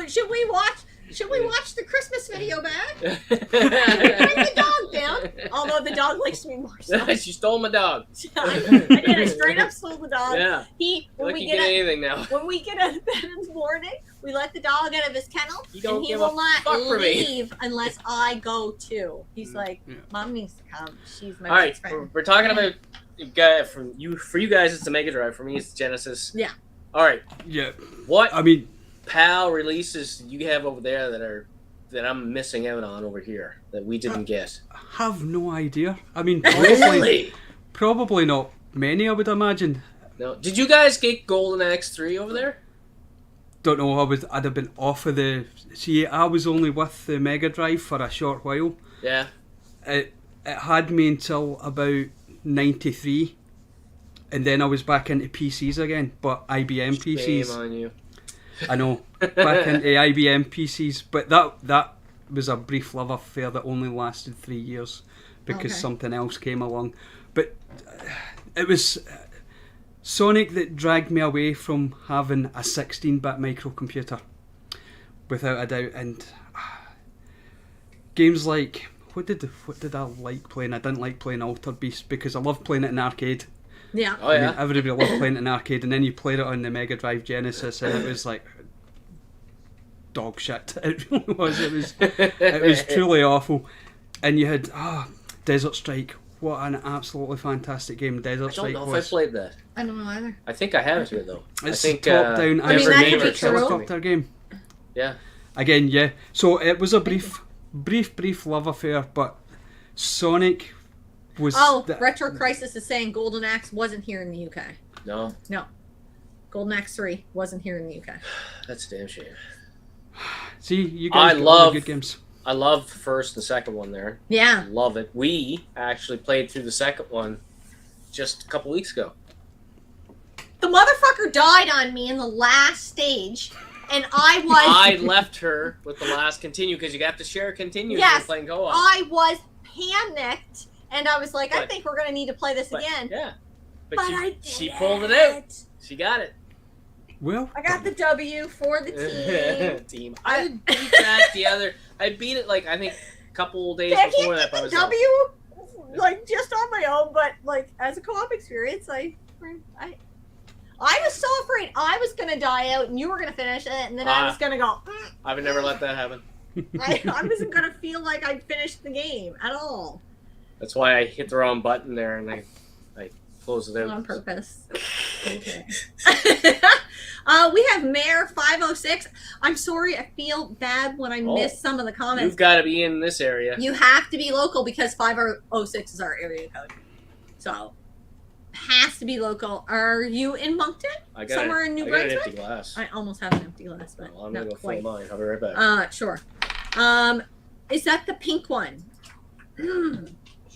Should we watch? Should we watch the Christmas video back? Should we bring the dog down? Although the dog likes me more. So. She stole my dog. I did. I straight up stole the dog. Yeah. When we get out of bed in the morning, we let the dog out of his kennel, and he will not leave unless I go too. He's like, Mom needs to come. She's my best friend. We're talking about for you guys. It's the Mega Drive. For me, it's the Genesis. Yeah. All right. Yeah. What? I mean, PAL releases you have over there that I'm missing out on over here that we didn't get? I have no idea. I mean, probably not many, I would imagine. No. Did you guys get Golden Axe 3 over there? Don't know. I'd have been off of the. See, I was only with the Mega Drive for a short while. Yeah. It had me until about 93, and then I was back into PCs again, but IBM PCs. Shame on you. I know, back into IBM PCs, but that was a brief love affair that only lasted 3 years because something else came along. But it was Sonic that dragged me away from having a 16-bit microcomputer, without a doubt. And games like what did I like playing? I didn't like playing Altered Beast because I loved playing it in arcade. Yeah. Oh yeah. I mean, everybody loved playing it in arcade, and then you played it on the Mega Drive Genesis, and it was like dog shit. It really was. It was truly awful. And you had Desert Strike. What an absolutely fantastic game Desert Strike was. I don't know if I played that. I don't know either. I think I have it here though. It's I think top-down helicopter game. Yeah. Again, yeah. So it was a brief love affair, but Sonic was... Retro Crisis is saying Golden Axe wasn't here in the UK. No. Golden Axe 3 wasn't here in the UK. That's a damn shame. See, you guys got all the good games. I love the first and second one there. Yeah. Love it. We actually played through the second one just a couple weeks ago. The motherfucker died on me in the last stage, and I left her with the last continue because you have to share continue. Yes. Playing co-op. I was panicked, and I was like, I think we're going to need to play this again. Yeah. But I did. She pulled it out. She got it. Well, I got the W for the team. I beat that I beat it like I think a couple days before that. I was W like just on my own, but like as a co-op experience, I was so afraid I was gonna die out and you were gonna finish it, and then I was gonna go. I would never let that happen. I wasn't gonna feel like I finished the game at all. That's why I hit the wrong button there and I closed it out On purpose. Okay. We have Mayor 506. I'm sorry, I feel bad when I miss some of the comments. You've got to be in this area. You have to be local because 506 is our area code. So, has to be local. Are you in Moncton? Somewhere in New Brunswick? I got an empty glass. I almost have an empty glass, but I'm not going to go quite. fill mine. I'll be right back. Sure. Is that the pink one?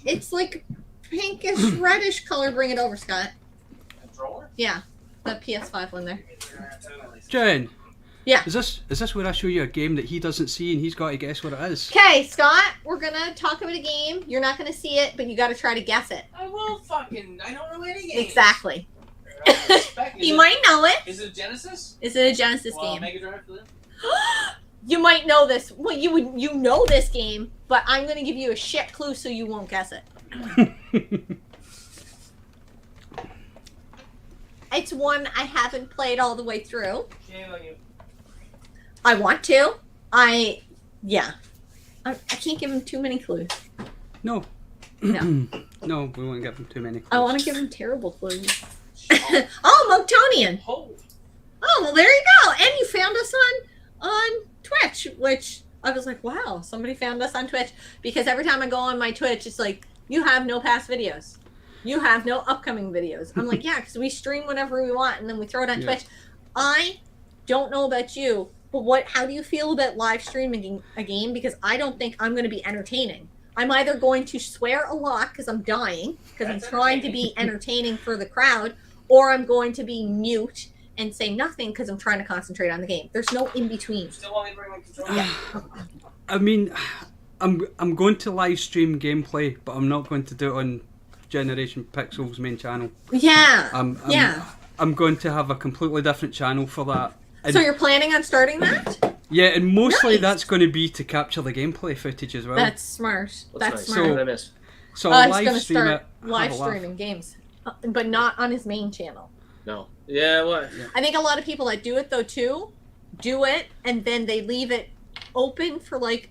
It's like pinkish reddish color. Bring it over, Scott. Controller? Yeah, the PS5 one there. Jen. Yeah. Is this where I show you a game that he doesn't see and he's got to guess what it is? Okay, Scott, we're gonna talk about a game. You're not gonna see it, but you got to try to guess it. I don't know any games. Exactly. You might know it. Is it a Genesis? Is it a Genesis game? Mega Drive for them? You might know this. Well, you know this game, but I'm gonna give you a shit clue so you won't guess it. It's one I haven't played all the way through. Shame on you. I want to. I can't give him too many clues. No. No. No, we won't give him too many clues. I want to give him terrible clues. Oh, Mugtonian. Oh, well, there you go. And you found us on Twitch, which I was like, wow, somebody found us on Twitch. Because every time I go on my Twitch, it's like, you have no past videos. You have no upcoming videos. I'm like, yeah, because we stream whenever we want, and then we throw it on Twitch. I don't know about you, but how do you feel about live streaming a game? Because I don't think I'm going to be entertaining. I'm either going to swear a lot because I'm dying, because I'm trying to be entertaining for the crowd, or I'm going to be mute and say nothing because I'm trying to concentrate on the game. There's no in between. still want me to bring my controller? Yeah. I mean, I'm going to live stream gameplay, but I'm not going to do it on Generation Pixel's main channel. Yeah. I'm going to have a completely different channel for that. So you're planning on starting that? Yeah, and mostly Nice. that's going to be to capture the gameplay footage as well. That's smart. What's That's nice? smart. What did I miss? So I'll He's live gonna stream it. start have live a laugh. streaming games, but not on his main channel. No. Yeah, what? I think a lot of people that do it though too, do it and then they leave it open for like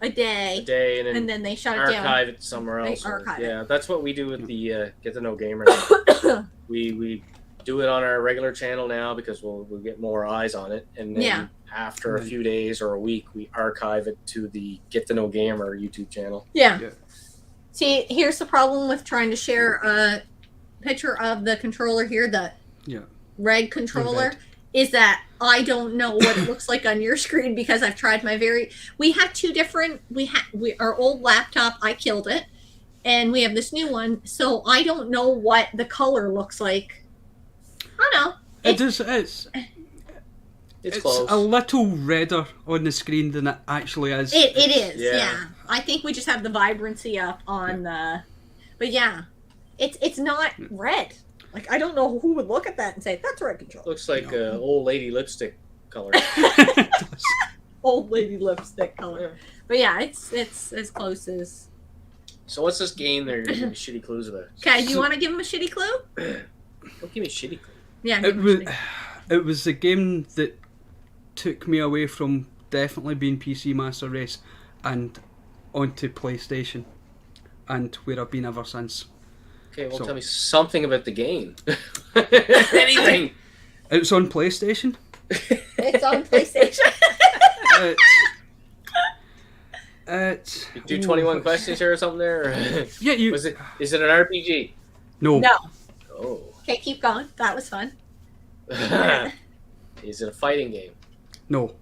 a day, And then they shut it down. archive it somewhere They else. archive it. Yeah, that's what we do with the Get to Know Gamers. we do it on our regular channel now because we'll get more eyes on it, and then after a few days or a week, we archive it to the Get to Know Gamer YouTube channel. Yeah. See, here's the problem with trying to share a picture of the controller here, the red controller, is that I don't know what it looks like on your screen because I've tried we have two different, our old laptop, I killed it, and we have this new one, so I don't know what the color looks like. I don't know. It's close. a little redder on the screen than it actually is. It is, yeah. I think we just have the vibrancy up on the... But yeah, it's not red. Like, I don't know who would look at that and say, that's red control. Looks like old lady lipstick color. Old lady lipstick color. But yeah, it's as close as... So what's this game that you're giving me shitty clues about? Okay, do you want to give him a shitty clue? Don't give me shitty clues. Yeah, it was a game that took me away from definitely being PC Master Race and onto PlayStation, and where I've been ever since. Okay, well, tell me something about the game. Anything. It's on PlayStation. It's on PlayStation. You do 21 questions here or something there? Or? Yeah, you. Is it an RPG? No. No. Oh. Okay, keep going. That was fun. Is it a fighting game? No.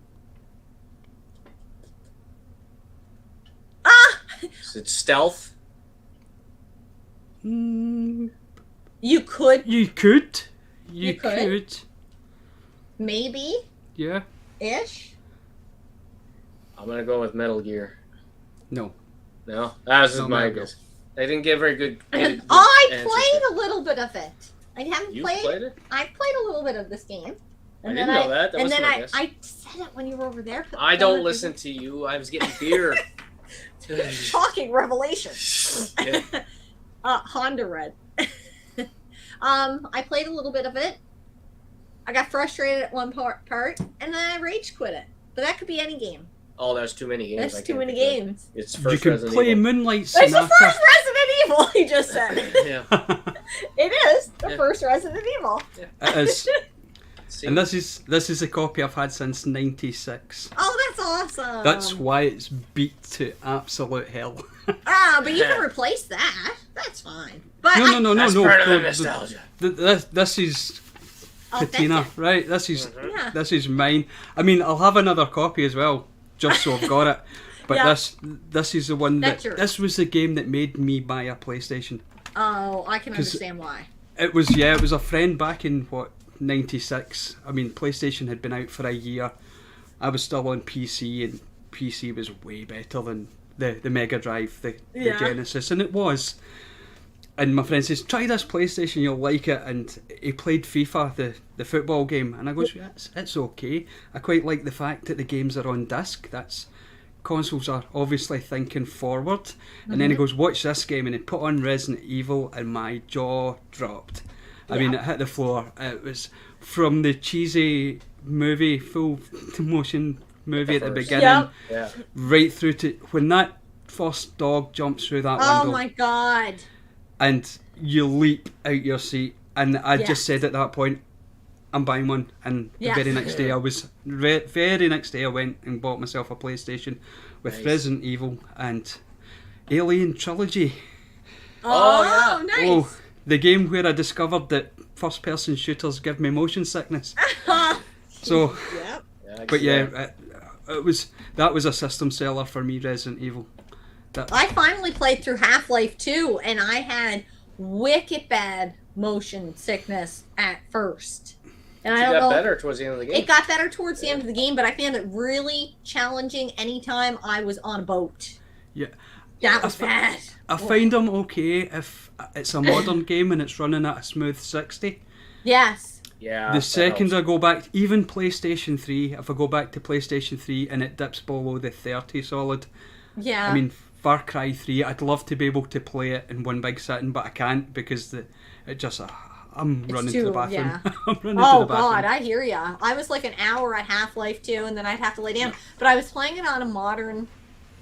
Ah! Is it stealth? You could. You could. You could. Maybe. Yeah. Ish. I'm gonna go with Metal Gear. No. No? That was No, my Metal Gear. guess. They didn't give very good answers. I played a little bit of it. I haven't You played. played it? I played a little bit of this game. I didn't know that. That and was then my guess. I said it when you were over there. I don't listen to you. I was getting beer. Shocking revelation. Yeah. Honda Red. I played a little bit of it. I got frustrated at one part, and then I rage quit it. But that could be any game. Oh, there's too many games. There's too many games. It's You first can Resident play Evil. Moonlight It's Sonata. the first Resident Evil, he just said. Yeah. It is the first Resident Evil. It is. See? And this is a copy I've had since '96. Oh, that's awesome. That's why it's beat to absolute hell. But you can replace that. That's fine. But No. That's part of the nostalgia. This is Patina, right? This is Yeah. this is mine. I mean, I'll have another copy as well, just so I've got it. But Yeah. this is the one That's that yours. this was the game that made me buy a PlayStation. Oh, I can understand why. It was a friend back in '96. I mean, PlayStation had been out for a year. I was still on PC, and PC was way better than the Mega Drive, the Genesis, and it was. And my friend says, try this PlayStation, you'll like it. And he played FIFA, the football game, and I goes, it's okay. I quite like the fact that the games are on disc. Consoles are obviously thinking forward. And then he goes, watch this game, and he put on Resident Evil, and my jaw dropped. I mean, it hit the floor. It was from the cheesy movie, full motion movie at the beginning, right through to when that first dog jumps through that window. Oh my god. And you leap out your seat. And I just said at that point, I'm buying one. And the very next day, I went and bought myself a PlayStation with Resident Evil and Alien Trilogy. Oh, nice. Oh, the game where I discovered that first-person shooters give me motion sickness. So, but that was a system seller for me, Resident Evil. I finally played through Half-Life 2, and I had wicked bad motion sickness at first. And I don't know. It got better towards the end of the game. It got better towards the end of the game, but I found it really challenging anytime I was on a boat. Yeah. That was bad. I find them okay if it's a modern game and it's running at a smooth 60. Yes. Yeah. The second I go back, even PlayStation 3, if I go back to PlayStation 3 and it dips below the 30 solid, Yeah. I mean, Far Cry 3, I'd love to be able to play it in one big sitting, but I can't because it just... I'm running to the bathroom. Yeah. I'm running Oh, to the bathroom. God, I hear ya. I was like an hour at Half-Life 2, and then I'd have to lay down. But I was playing it on a modern...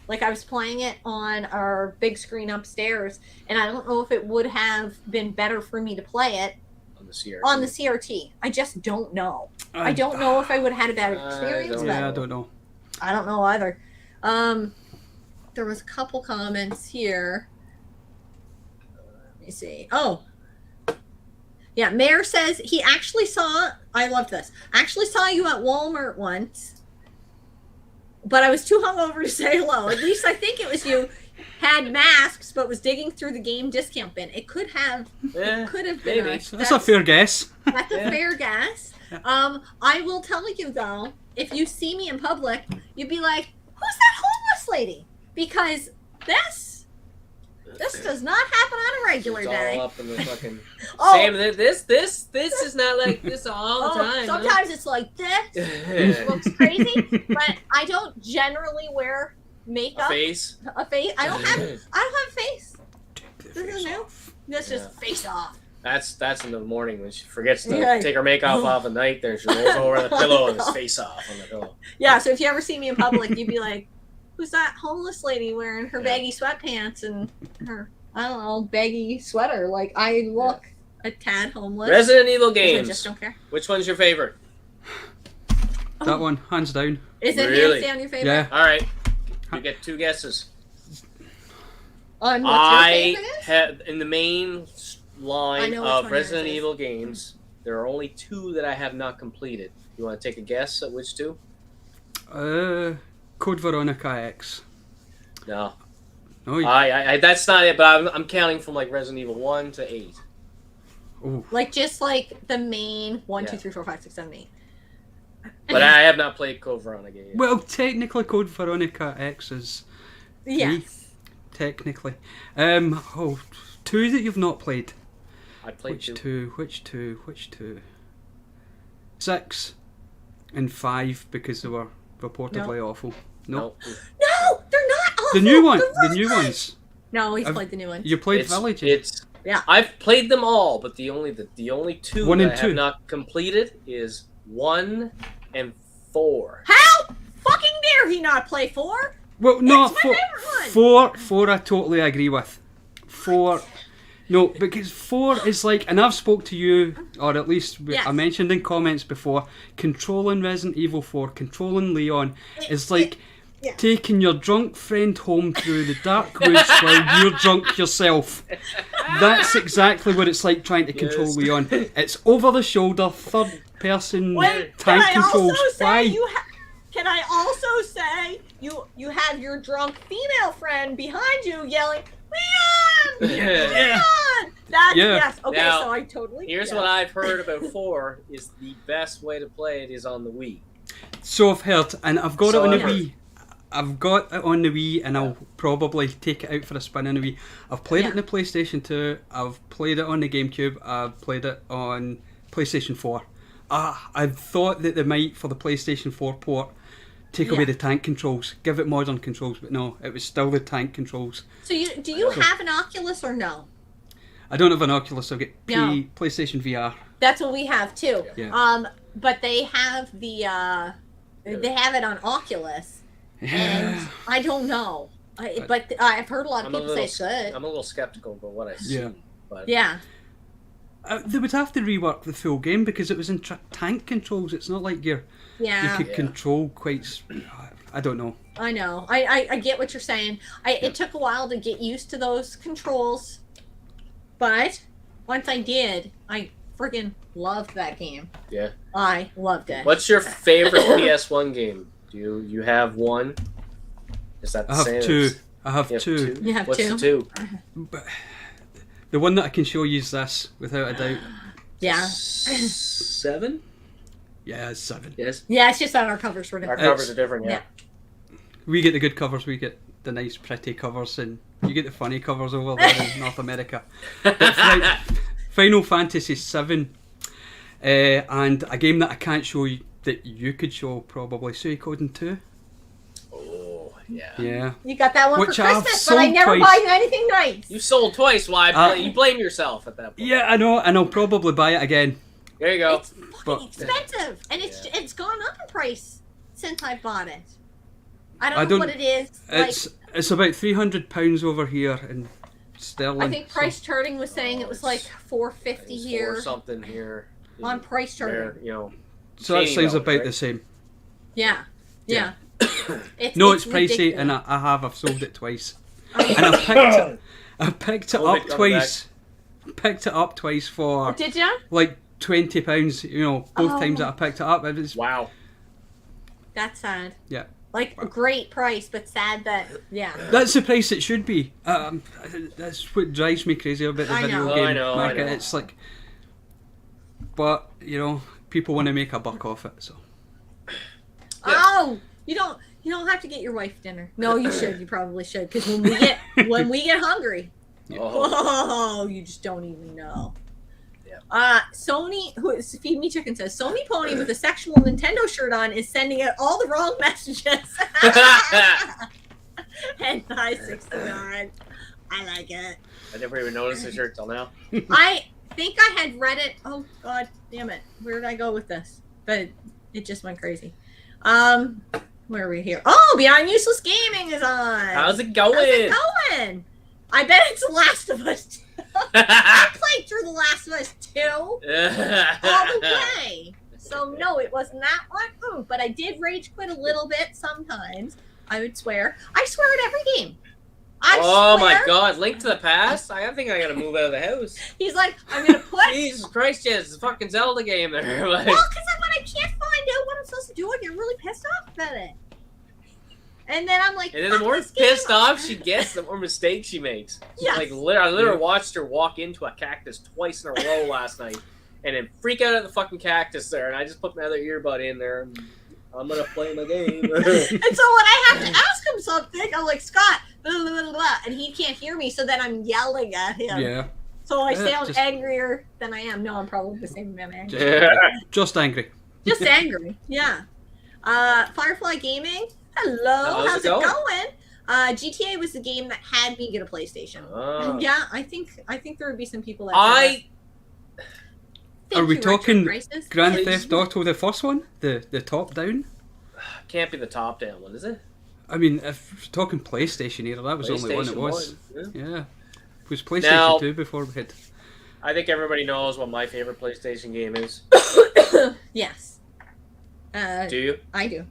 Like, I was playing it on our big screen upstairs, and I don't know if it would have been better for me to play it on the CRT. I just don't know. I don't know if I would have had a better experience. I don't know. I don't know either. There was a couple comments here. Let me see. Oh. Yeah, Mayor says he actually saw, I love this, actually saw you at Walmart once, but I was too hungover to say hello. At least I think it was you. Had masks, but was digging through the game discount bin. It could have been maybe. us. That's a fair guess. That's a fair guess. I will tell you though, if you see me in public, you'd be like, "Who's that homeless lady?" Because this does not happen on a regular day. All up in the fucking... Sam, this is not like this all the time. Sometimes it's like this. Which looks crazy, but I don't generally wear makeup. A face. I don't have a face. This is new. That's just face off. That's in the morning when she forgets to take her makeup off at night. There she rolls over the pillow and his face off on the pillow. Yeah, so if you ever see me in public, you'd be like, "Who's that homeless lady wearing her baggy sweatpants and her, I don't know, baggy sweater?" Like, I look a tad homeless. Resident Evil games. I just don't care. Which one's your favorite? That one, hands down. Is it Really? hands down your favorite? Yeah. All right. You get 2 guesses. On what your favorite is? have in the main line of one Resident yours is. Evil games. There are only 2 that I have not completed. You want to take a guess at which 2? Code Veronica X. No. No, I that's not it. But I'm counting from like Resident Evil 1 to 8. oh. Like, just like the main 1, Yeah. 2, 3, 4, 5, 6, 7, 8. But I have not played Code Veronica yet. Well, technically, Code Veronica X is Yes. technically. 2 that you've not played. I played Which 2. Which two? 6 and 5 because they were reportedly awful. No. No, they're not awful. The new one, They're the really new good. ones. No, he's played the new one. You played It's, Village. Yeah. I've played them all, but the only 2 1 that and I 2. have not completed is 1 and 4. How fucking dare he not play 4? Well, no, It's my favorite one. 4 I totally agree with. 4, no, because 4 is like, and I've spoke to you, or at least Yes. I mentioned in comments before, controlling Resident Evil 4, controlling Leon, is like yeah. taking your drunk friend home through the dark woods while you're drunk yourself. That's exactly what it's like trying to control Yes. Leon. It's over the shoulder, third person Wait, tank can I controls. also say Why? can I also say you have your drunk female friend behind you yelling, "Leon! Yeah. Leon!" That's Yeah. yes. Okay, Now, so I totally. Here's what I've heard about 4 is the best way to play it is on the Wii. So I've heard, and I've got So it on the I've heard. Wii. I've got it on the Wii, and I'll probably take it out for a spin on the Wii. I've played it on the PlayStation 2. I've played it on the GameCube. I've played it on PlayStation 4. I thought that they might, for the PlayStation 4 port, take away the tank controls, give it modern controls, but no, it was still the tank controls. So do you have an Oculus or no? I don't have an Oculus. I'll get No. PlayStation VR. That's what we have too. Yeah. But they have they have it on Oculus. And I don't know. But I've heard a lot of people say it's good. I'm a little skeptical about what I see. Yeah. But Yeah. They would have to rework the full game because it was in tank controls. It's not like you Yeah. could control quite. I don't know. I know. I get what you're saying. It took a while to get used to those controls. But once I did, I friggin' loved that game. Yeah. I loved it. What's your favorite PS1 game? Do you have one? Is that the I same? have 2. I You have have 2. You have What's 2? the 2? But the one that I can show you is this, without a doubt. Yeah. 7? Yeah, it's 7. Yes. Yeah, it's just that our covers were Our different. covers are different, yeah. We get the good covers, we get the nice pretty covers, and you get the funny covers over there in North America. But right, Final Fantasy VII. And a game that I can't show you, that you could show probably, Suikoden 2. Oh, yeah. Yeah. You got that one Which for I've Christmas, but I sold never twice. buy you anything nice. You sold twice. Why? You blame yourself at that point. Yeah, I know, and I'll probably buy it again. There you go. It's fucking expensive, and it's gone up in price since I bought it. I don't know what it is. It's about £300 over here in sterling. I think Price Charting was saying it was like $4.50 here. Or something here. On Price Charting. So that sounds about the same. Yeah. It's pricey, ridiculous. and I've sold it twice. And I picked it up twice. Picked it up twice for Did you? like £20. Both times that I picked it up, it was wow. That's sad. Yeah. Like a great price, but sad that That's the price it should be. That's what drives me crazy about the video game market. It's like, but people want to make a buck off it, so. Oh, you don't have to get your wife dinner. No, you should. You probably should, because when we get hungry, you just don't even know. Yeah. Sony, Feed Me Chicken says, Sony Pony with a sexual Nintendo shirt on is sending out all the wrong messages. And 569. I like it. I never even noticed the shirt till now. I think I had read it. Oh God damn it! Where did I go with this? But it just went crazy. Where are we here? Oh, Beyond Useless Gaming is on. How's it going? I bet it's The Last of Us 2. I played through The Last of Us 2 all the way. So no, it wasn't that one. But I did rage quit a little bit sometimes. I would swear. I swear at every game. Oh my God! Link to the Past. I think I gotta move out of the house. He's like, I'm gonna put. Jesus Christ, yes, it's a fucking Zelda game there. Well, because when I can't find out what I'm supposed to do, I get really pissed off about it. And then I'm like, and then the more pissed off she gets, the more mistakes she makes. Yes. Like, I literally watched her walk into a cactus twice in a row last night, and then freak out at the fucking cactus there. And I just put my other earbud in there. And I'm gonna play my game. And so when I have to ask him something, I'm like, Scott, blah, blah, blah, blah, and he can't hear me, so then I'm yelling at him. Yeah. So I sound angrier than I am. No, I'm probably the same amount of angry. Just angry. Just angry. Yeah. Firefly Gaming. Hello. How's it going? GTA was the game that had me get a PlayStation. And yeah, I think there would be some people that Are we talking Grand Theft Auto, the first one? The top down? Can't be the top down one, is it? I mean, if we're talking PlayStation era, that was the only one it was. Yeah. It was PlayStation now, 2 before we had... I think everybody knows what my favorite PlayStation game is. Yes. Do you? I do.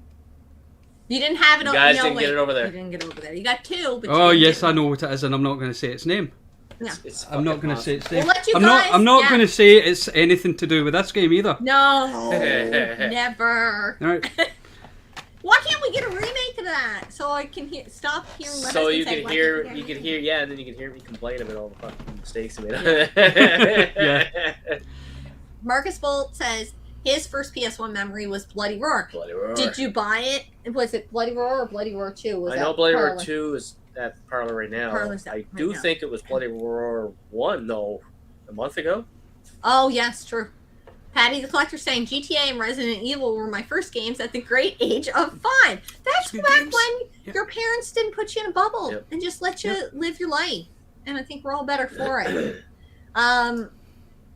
You didn't have it you guys didn't get it over there. You didn't get it over there. You got two, but oh, yes, I know what it is, and I'm not going to say its name. No. I'm not going to say its name. We'll let you I'm not going to say it's anything to do with this game either. No, never. All right. Why can't we get a remake of that so I can stop hearing my so you can hear, and then you can hear me complain about all the fucking mistakes I made. Yeah. Marcus Bolt says his first PS1 memory was Bloody Roar. Bloody Roar. Did you buy it? Was it Bloody Roar or Bloody Roar 2? I know Bloody Roar 2 is at the parlor right now. I do now. think it was Bloody Roar 1 though, a month ago. Oh yes, true. Patty the Collector saying GTA and Resident Evil were my first games at the great age of 5. That's back when your parents didn't put you in a bubble and just let you live your life. And I think we're all better for it.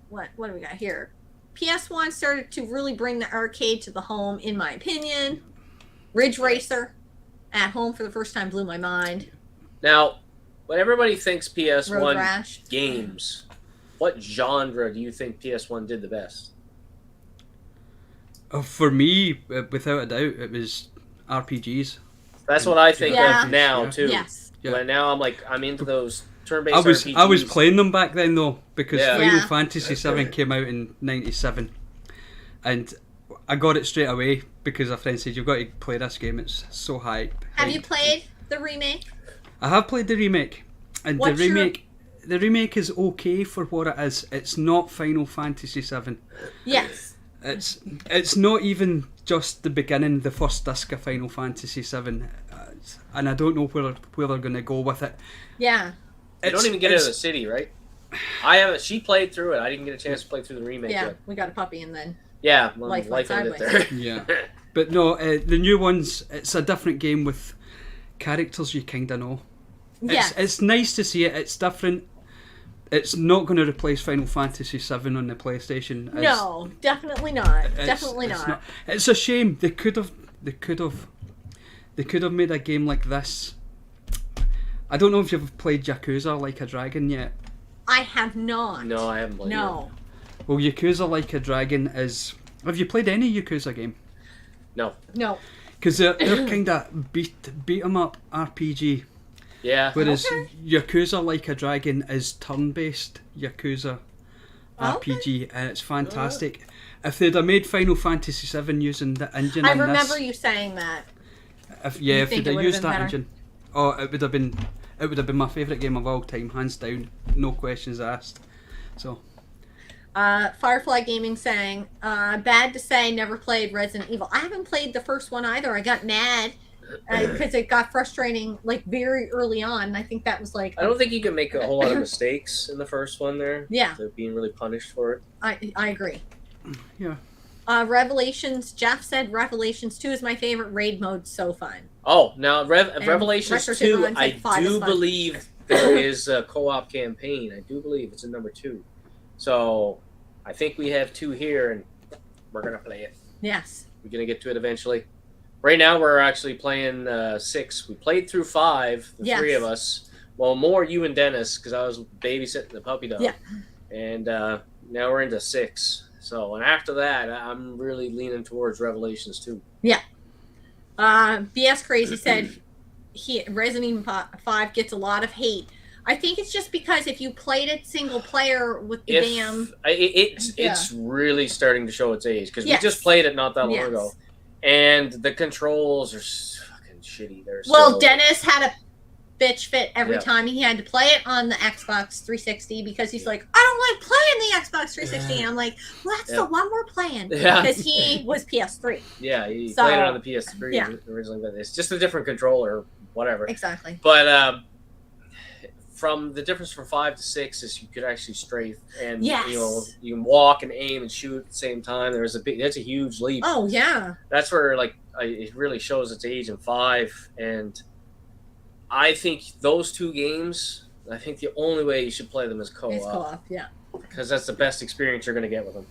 What do we got here? PS1 started to really bring the arcade to the home, in my opinion. Ridge Racer at home for the first time blew my mind. Now, when everybody thinks PS1 games, what genre do you think PS1 did the best? For me, without a doubt, it was RPGs. That's what I think of now, too. Yes. Yeah. But now I'm into those turn-based RPGs. I was playing them back then, though, because Final Fantasy VII came out in '97. And I got it straight away because a friend said, you've got to play this game, it's so hype. Have you played the remake? I have played the remake. And the remake is okay for what it is. It's not Final Fantasy VII. Yes. It's not even just the beginning, the first disc of Final Fantasy VII, and I don't know where they're going to go with it. Yeah. You don't even get out of the city, right? I haven't. She played through it. I didn't get a chance to play through the remake yet. We got a puppy and then Life ended there. Yeah. But no, the new ones, it's a different game with characters you kind of know. It's nice to see it. It's different. It's not going to replace Final Fantasy VII on the PlayStation. No, definitely not. Definitely not. It's a shame. They could have made a game like this. I don't know if you've played Yakuza Like a Dragon yet. I have not. No, I haven't played it. Well, Yakuza Like a Dragon is... Have you played any Yakuza game? No. Because they're kind of beat 'em up RPG. Yeah. Whereas Yakuza Like a Dragon is turn-based Yakuza RPG, and it's fantastic. If they'd have made Final Fantasy VII using the engine, I remember you saying that. If they'd have used that engine, it would have been my favourite game of all time, hands down, no questions asked. So. Firefly Gaming saying, bad to say, never played Resident Evil. I haven't played the first one either. I got mad because it got frustrating like very early on. And I think that was like... I don't think you can make a whole lot of mistakes in the first one there. Yeah. So being really punished for it. I agree. Yeah. Revelations, Jeff said Revelations 2 is my favorite raid mode. So fun. Oh, now Revelations 2, I do believe there is a co-op campaign. I do believe it's in number 2. So, I think we have 2 here, and we're going to play it. Yes. We're going to get to it eventually. Right now, we're actually playing 6. We played through 5, the 3 of us. Well, more you and Dennis, because I was babysitting the puppy dog. Yeah. And now we're into 6. So, and after that, I'm really leaning towards Revelations 2. Yeah. BS Crazy said Resident Evil 5 gets a lot of hate. I think it's just because if you played it single player with the it's really starting to show its age, because we just played it not that long ago, and the controls are fucking shitty. Dennis had a bitch fit every time he had to play it on the Xbox 360 because he's like, I don't like playing the Xbox 360. And I'm like, well, that's the one we're playing because he was PS3. Yeah, he played it on the PS3 originally, but it's just a different controller, whatever. Exactly. But from the difference from 5 to 6 is you could actually strafe, and you can walk and aim and shoot at the same time. That's a huge leap. Oh yeah. That's where it really shows its age in 5, and I think those 2 games, I think the only way you should play them is co-op. It's co-op, yeah. Because that's the best experience you're going to get with them.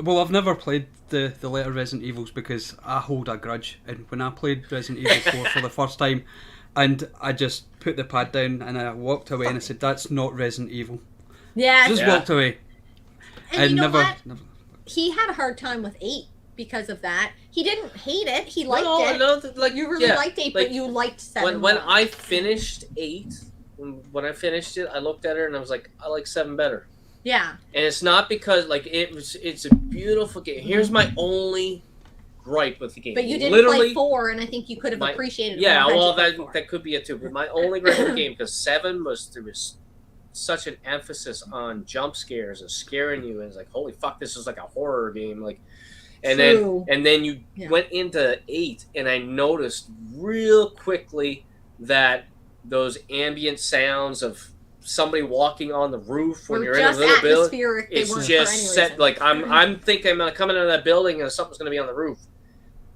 Well, I've never played the later Resident Evils because I hold a grudge. And when I played Resident Evil 4 for the first time, and I just put the pad down and I walked away and I said, that's not Resident Evil. Yeah. Just walked away. And you know what? He had a hard time with 8. Because of that, he didn't hate it. He liked it. No, you really liked 8, but you liked 7. When I finished 8, when I finished it, I looked at her and I was like, I like 7 better. Yeah. And it's not because it's a beautiful game. Here's my only gripe with the game. But you didn't play 4, and I think you could have appreciated it. Yeah, well, that could be it too. But my only gripe with the game, because 7 there was such an emphasis on jump scares and scaring you, and it's like, holy fuck, this is like a horror game, like. And then you went into 8, and I noticed real quickly that those ambient sounds of somebody walking on the roof when you're in a little building, it's just set like I'm thinking I'm coming out of that building and something's going to be on the roof.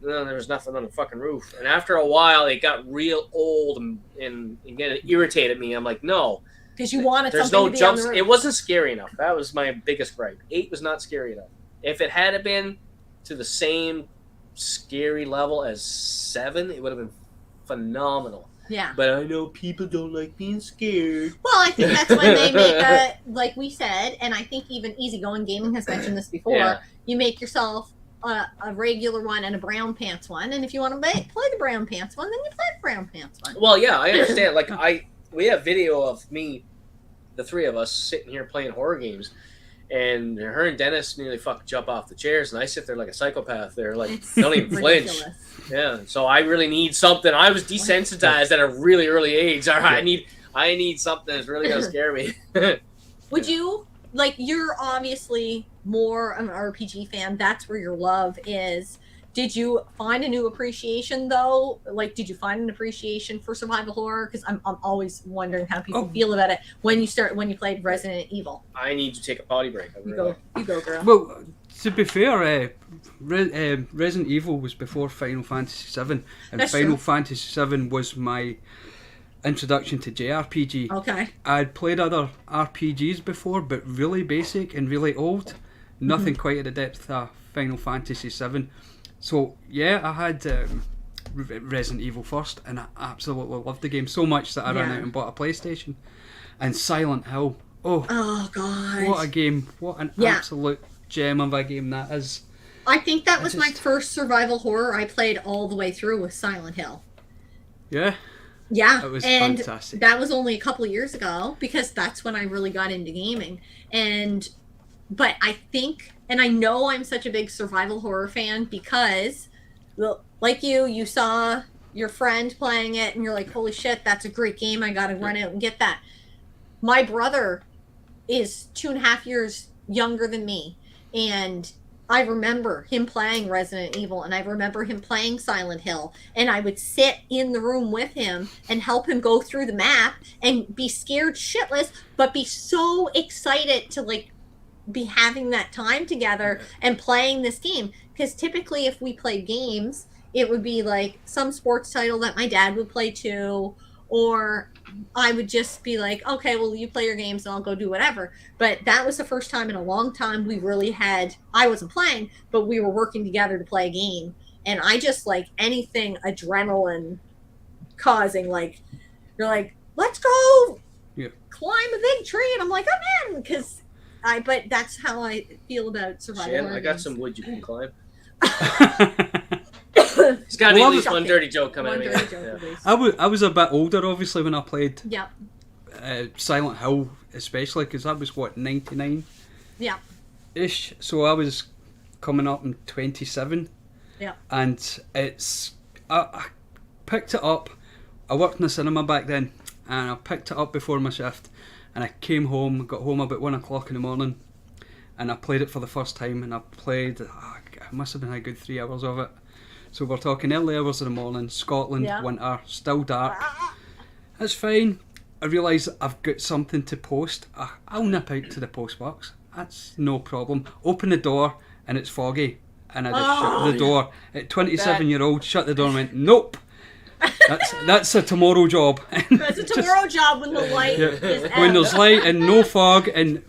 No, there was nothing on the fucking roof. And after a while, it got real old and again, it irritated me. I'm like, no. Because you wanted There's something no to be jumps. on the roof. It wasn't scary enough. That was my biggest gripe. 8 was not scary enough. If it had been to the same scary level as 7, it would have been phenomenal. Yeah. But I know people don't like being scared. Well, I think that's when they make like we said, and I think even Easygoing Gaming has mentioned this before, you make yourself a regular one and a brown pants one, and if you want to play the brown pants one, then you play the brown pants one. Well, yeah, I understand. Like, we have video of me, the 3 of us, sitting here playing horror games, and her and Dennis nearly fucking jump off the chairs, and I sit there like a psychopath. They're like, don't even flinch. Yeah, so I really need something. I was desensitized at a really early age. All right, I need something that's really gonna scare me. Would you you're obviously more an RPG fan? That's where your love is. Did you find a new appreciation though? Like, did you find an appreciation for survival horror? Because I'm always wondering how people feel about it when you played Resident Evil. I need to take a potty break. You go, girl. Well, to be fair, Resident Evil was before Final Fantasy VII, and That's Final true. Fantasy VII was my introduction to JRPG. Okay. I'd played other RPGs before, but really basic and really old. Nothing quite at the depth of Final Fantasy VII. So yeah, I had Resident Evil first, and I absolutely loved the game so much that I ran out and bought a PlayStation. And Silent Hill. Oh God. What a game. What an absolute gem of a game that is. I think that was my first survival horror I played all the way through with Silent Hill. Yeah. Yeah. It was and fantastic. That was only a couple of years ago, because that's when I really got into gaming. But I think, and I know I'm such a big survival horror fan because, well, like you saw your friend playing it and you're like, holy shit, that's a great game. I got to run out and get that. My brother is 2.5 years younger than me. And I remember him playing Resident Evil, and I remember him playing Silent Hill, and I would sit in the room with him and help him go through the map and be scared shitless, but be so excited to like be having that time together and playing this game. Because typically if we played games, it would be like some sports title that my dad would play too, or I would just be like, okay, well, you play your games and I'll go do whatever. But that was the first time in a long time we really had, I wasn't playing, but we were working together to play a game. And I just like anything adrenaline causing, like, you're like, let's go climb a big tree. And I'm like, I'm in, but that's how I feel about survival. Shannon, I got some wood you can climb. It's got to be at least one dirty joke coming at me. I was a bit older, obviously, when I played Silent Hill, especially, because that was, 99? Yeah. Ish. So I was coming up in 27. Yeah. And I picked it up. I worked in the cinema back then, and I picked it up before my shift. And I got home about 1 o'clock in the morning, and I played it for the first time, and I must have been a good 3 hours of it. So we're talking early hours in the morning, Scotland, winter, still dark. That's fine. I realise I've got something to post. I'll nip out to the post box. That's no problem. Open the door, and it's foggy. And I just shut the door. At 27-year-old, shut the door and went, nope. That's a tomorrow job. That's a tomorrow job when the light is out. When there's light and no fog, and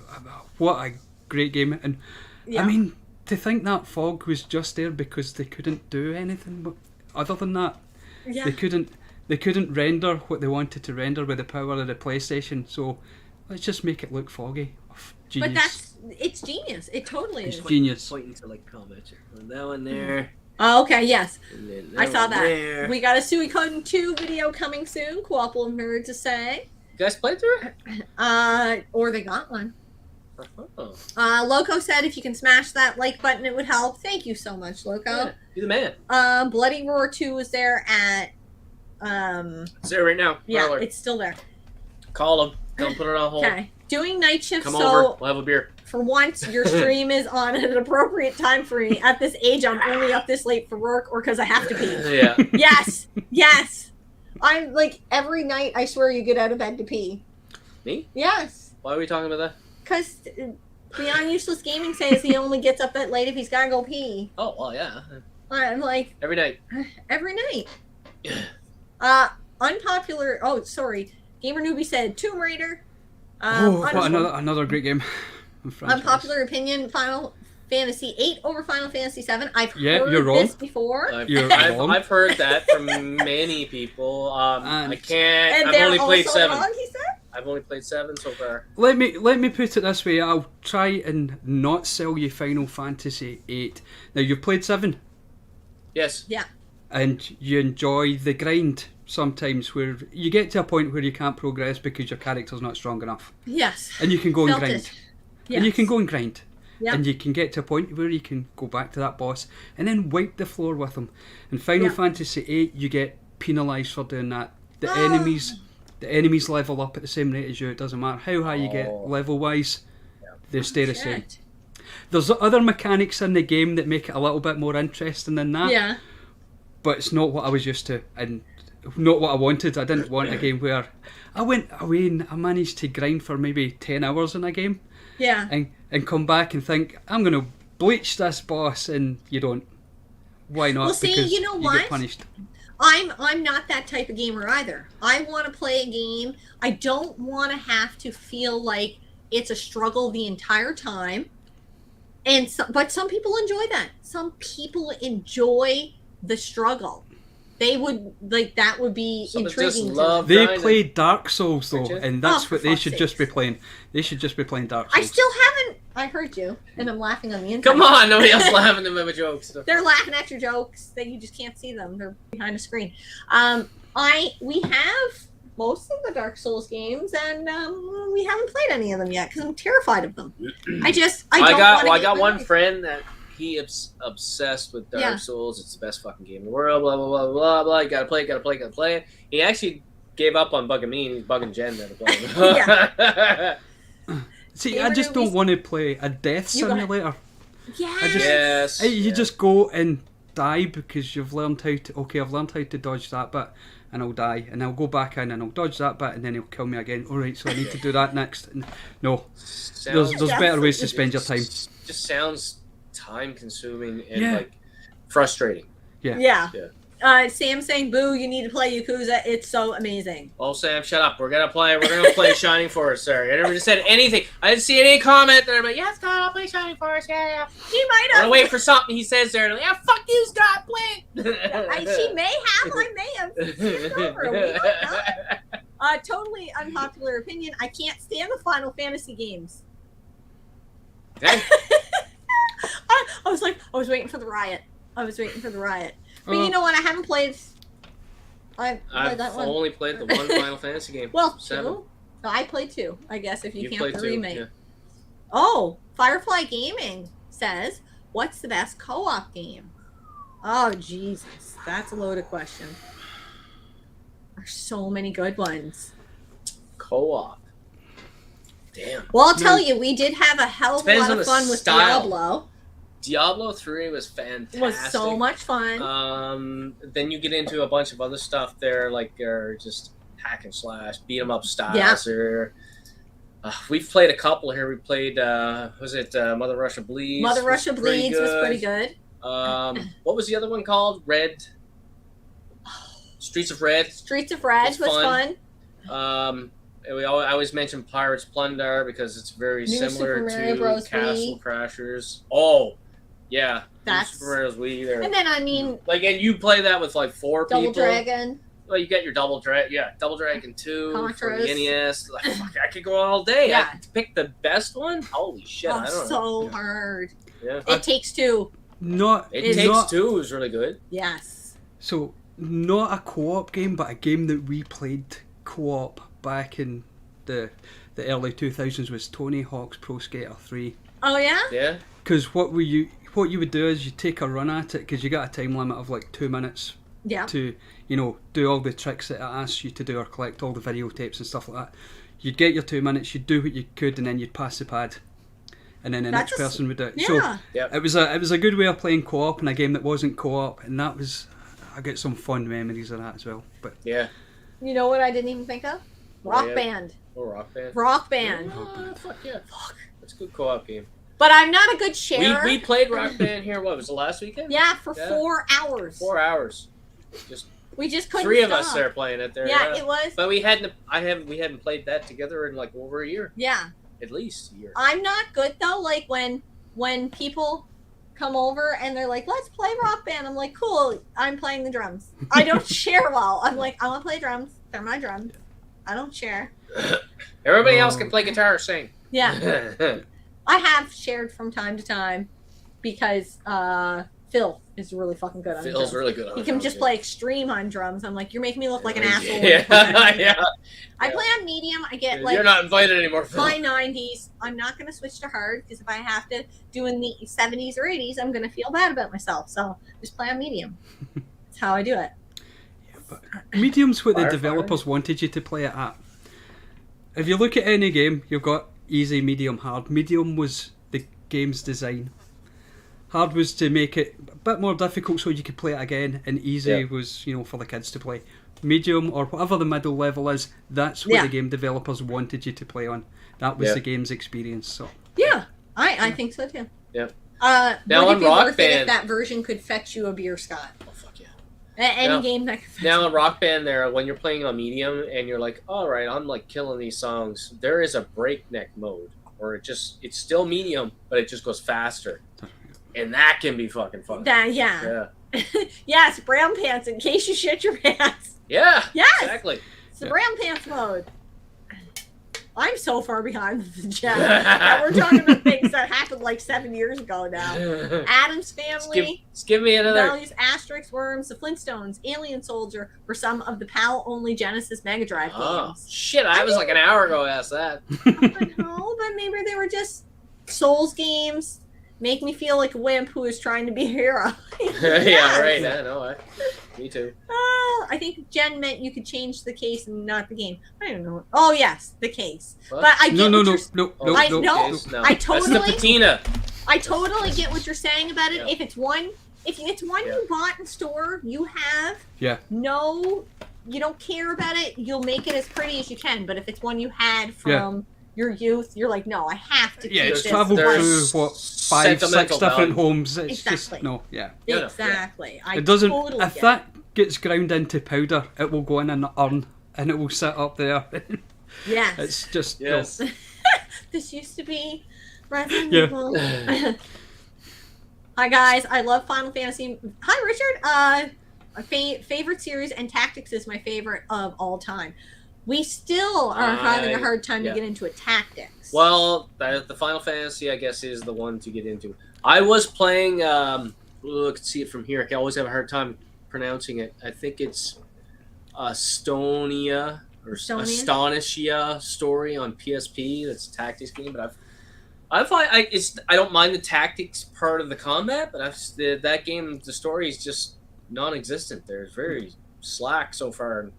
what a great game. And I mean, to think that fog was just there because they couldn't do anything other than that. Yeah. They couldn't render what they wanted to render with the power of the PlayStation, so let's just make it look foggy. Genius. But it's genius. It totally is. Genius. Pointing to like comments. Now and there. Oh, okay, yes. I saw that. There. We got a Suicune 2 video coming soon, Cooperative Nerd to say. You guys played through it? Or they got one. Oh. Loco said if you can smash that like button, it would help. Thank you so much, Loco. Yeah, you're the man. Bloody Roar 2 is there at... It's there right now. Yeah, Parlor. it's still there. Call them. Don't put it on hold. Okay. Doing night shift, Come over. We'll have a beer. For once, your stream is on at an appropriate time for me. At this age, I'm only up this late for work or because I have to pee. Yeah. Yes. I'm like, every night, I swear you get out of bed to pee. Me? Yes. Why are we talking about that? Because Beyond Useless Gaming says he only gets up that late if he's got to go pee. Oh, well, yeah. I'm like... Every night. Every night. Unpopular... Oh, sorry. Gamer Newbie said Tomb Raider. Another great game. Unpopular opinion, Final Fantasy VIII over Final Fantasy VII. I've heard you're wrong. this before. I've heard that from many people. I can't. And I've only played 7. Wrong, he said? I've only played 7 so far. Let me put it this way. I'll try and not sell you Final Fantasy VIII. Now, you've played 7. Yes. Yeah. And you enjoy the grind sometimes, where you get to a point where you can't progress because your character's not strong enough. Yes. And you can go and grind. Yes. And you can go and grind. Yep. And you can get to a point where you can go back to that boss and then wipe the floor with them. In Final Fantasy VIII, you get penalised for doing that. The enemies level up at the same rate as you. It doesn't matter how high you get level-wise, they stay the same. There's other mechanics in the game that make it a little bit more interesting than that. Yeah. But it's not what I was used to, and not what I wanted. I didn't want a game where I went away and I managed to grind for maybe 10 hours in a game. Yeah. And come back and think, I'm going to bleach this boss, and you don't. Why not? Well, see, because you know what? get punished. I'm not that type of gamer either. I want to play a game. I don't want to have to feel like it's a struggle the entire time. But some people enjoy that. Some people enjoy the struggle. They would that would be intriguing to them. They play Dark Souls though, and that's what they should sakes. just be playing. They should just be playing Dark Souls. I still haven't. I heard you, and I'm laughing on the inside. Come on, nobody else laughing at my jokes. They're laughing at your jokes that you just can't see them. They're behind a screen. We have most of the Dark Souls games, and we haven't played any of them yet because I'm terrified of them. I got one friend that he obsessed with Dark Souls. It's the best fucking game in the world. Blah blah blah blah blah. You gotta play it. He actually gave up on bugging me, and he's bugging Jen to play. See, I just don't want to play a death simulator. Yes. You just go and die because you've learned how to. Okay, I've learned how to dodge that bit, and I'll die, and I'll go back in and I'll dodge that bit, and then he'll kill me again. All right, so I need to do that next. No, there's better ways to spend your time. Just sounds time consuming and like frustrating. Yeah. Sam saying, "Boo! You need to play Yakuza. It's so amazing." Oh, Sam, shut up. We're gonna play Shining Force. Sorry, I never just said anything. I didn't see any comment there. But yes, God, I'll play Shining Force. Yeah. He might have. I'm gonna wait for something he says there. Like, yeah, fuck you, Scott. Play it. She may have. I may have. Skipped over it. We don't know. Totally unpopular opinion. I can't stand the Final Fantasy games. Okay. I was waiting for the riot. But you know what? I haven't played. I've only played the one Final Fantasy game. Well, 7. 2. No, I played 2. I guess if you count played the 2, remake. yeah. Oh, Firefly Gaming says, "What's the best co-op game?" Oh Jesus, that's a loaded question. There's so many good ones. Co-op. Damn. Well, I'll tell you, we did have a hell of a lot of fun with Diablo. Diablo 3 was fantastic. It was so much fun. Then you get into a bunch of other stuff there, like just hack and slash, beat 'em up styles. Or we've played a couple here. We played Mother Russia Bleeds. Mother Russia Bleeds was pretty good. What was the other one called? Streets of Red. Streets of Red was fun. I always mention Pirates Plunder because it's very similar to Castle Crashers. Oh, yeah. That's Super Mario's Wii there. And then and you play that with like 4 people. Double Dragon. Well, you got your Double Dragon 2 for the NES. Like, fuck, I could go all day. Yeah. I could pick the best one. Holy shit! I don't know. Hard. Yeah. It Takes Two. It Takes Two was really good. Yes. So not a co-op game, but a game that we played co-op back in the early 2000s was Tony Hawk's Pro Skater 3. Oh yeah? Yeah. Because what you would do is you take a run at it because you got a time limit of like 2 minutes to do all the tricks that it asks you to do or collect all the videotapes and stuff like that. You'd get your 2 minutes, you'd do what you could, and then you'd pass the pad, and then the next person would do it. Yeah. So it was a good way of playing co-op in a game that wasn't co-op, and I get some fun memories of that as well. But yeah. You know what I didn't even think of? Rock Band. Oh, Rock Band. Rock Band. Oh, fuck yeah. That's a good co-op game. But I'm not a good sharer. We played Rock Band here. What was it, last weekend? Yeah, for 4 hours. 4 hours. We just couldn't. 3 of us there playing it there. Yeah, it was. But we hadn't played that together in like over a year. Yeah. At least a year. I'm not good though. Like when people come over and they're like, "Let's play Rock Band." I'm like, "Cool." I'm playing the drums. I don't share well. I'm like, I want to play drums. They're my drums. I don't share. Everybody else can play guitar or sing. Yeah. I have shared from time to time because Phil is really fucking good on drums. Phil's really good on drums. He can just play extreme on drums. I'm like, you're making me look like an asshole. Yeah. I play on medium. I get You're not invited anymore, Phil. my 90s. I'm not going to switch to hard because if I have to do in the 70s or 80s, I'm going to feel bad about myself. So just play on medium. That's how I do it. But medium's what the developers wanted you to play it at. If you look at any game, you've got easy, medium, hard. Medium was games design. Hard was to make it a bit more difficult so you could play it again, and easy was, for the kids to play. Medium, or whatever the middle level is, that's what the game developers wanted you to play on. That was the game's experience. So yeah, I think so too. Yeah. Now would it be worth it if that version could fetch you a beer, Scott? Oh fuck yeah! Any game that could fetch now in Rock Band, there when you're playing on medium and you're like, all right, I'm like killing these songs. There is a breakneck mode, or it's still medium, but it just goes faster. And that can be fucking fun. Yes, brown pants in case you shit your pants. Yeah. Yes. Exactly. It's the brown pants mode. I'm so far behind the Jeff that we're talking about things that happened like 7 years ago now. Adam's Family. Just give me another. Values, Asterix, Worms, The Flintstones, Alien Soldier were some of the PAL-only Genesis Mega Drive games. Shit, I was like an hour ago I asked that. No, but maybe they were just Souls games. Make me feel like a wimp who is trying to be a hero. Yeah, right. I know. Me too. I think Jen meant you could change the case and not the game. I don't know. Oh yes, the case. What? But I get no. I totally. That's the patina. I totally get what you're saying about it. If it's one you bought in store, you have. Yeah. No, you don't care about it. You'll make it as pretty as you can. But if it's one you had from your youth, you're like, no, I have to. Yeah, keep it's this. traveled through 5, 6 different homes. It's exactly. just no, yeah. Exactly. It doesn't. Totally if that gets ground into powder, it will go in an urn and it will sit up there. Yes. It's just yes. No. This used to be Resident Evil. Hi guys, I love Final Fantasy. Hi Richard. Favorite series, and Tactics is my favorite of all time. We still are having a hard time to get into a Tactics. Well, the Final Fantasy, I guess, is the one to get into. I was playing. Look, see it from here. I always have a hard time pronouncing it. I think it's Estonia or Astonishia Story on PSP. That's a tactics game, but I don't mind the tactics part of the combat, but that game, the story is just non-existent. They're very slack so far. And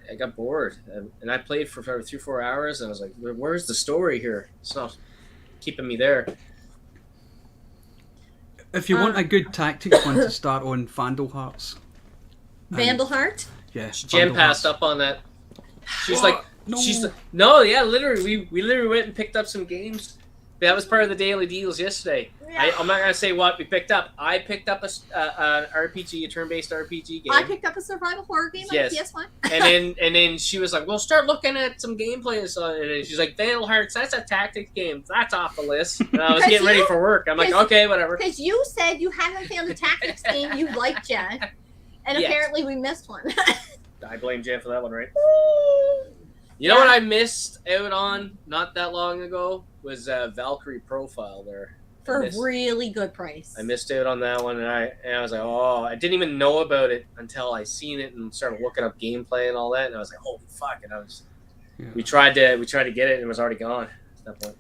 I got bored, and I played for 3-4 hours, and I was like, "Where's the story here? It's not keeping me there." If you want a good tactics one to start on, Vandal Hearts. Vandalheart? Yes. Jen passed up on that. She's no. Literally, we literally went and picked up some games. That was part of the daily deals yesterday. Yeah. I'm not gonna say what we picked up. I picked up an RPG, a turn-based RPG game. I picked up a survival horror game on PS1. and then she was like, "Well, start looking at some gameplay." And she's like, "Vandal Hearts, that's a tactics game. That's off the list." And I was getting ready for work. I'm like, "Okay, whatever." Because you said you haven't found a tactics game you like, Jen, and apparently we missed one. I blame Jen for that one, right? You know what I missed out on not that long ago was Valkyrie Profile there. For a really good price. I missed out on that one, and I was like, oh, I didn't even know about it until I seen it and started looking up gameplay and all that, and I was like, holy fuck! And we tried to get it, and it was already gone at that point.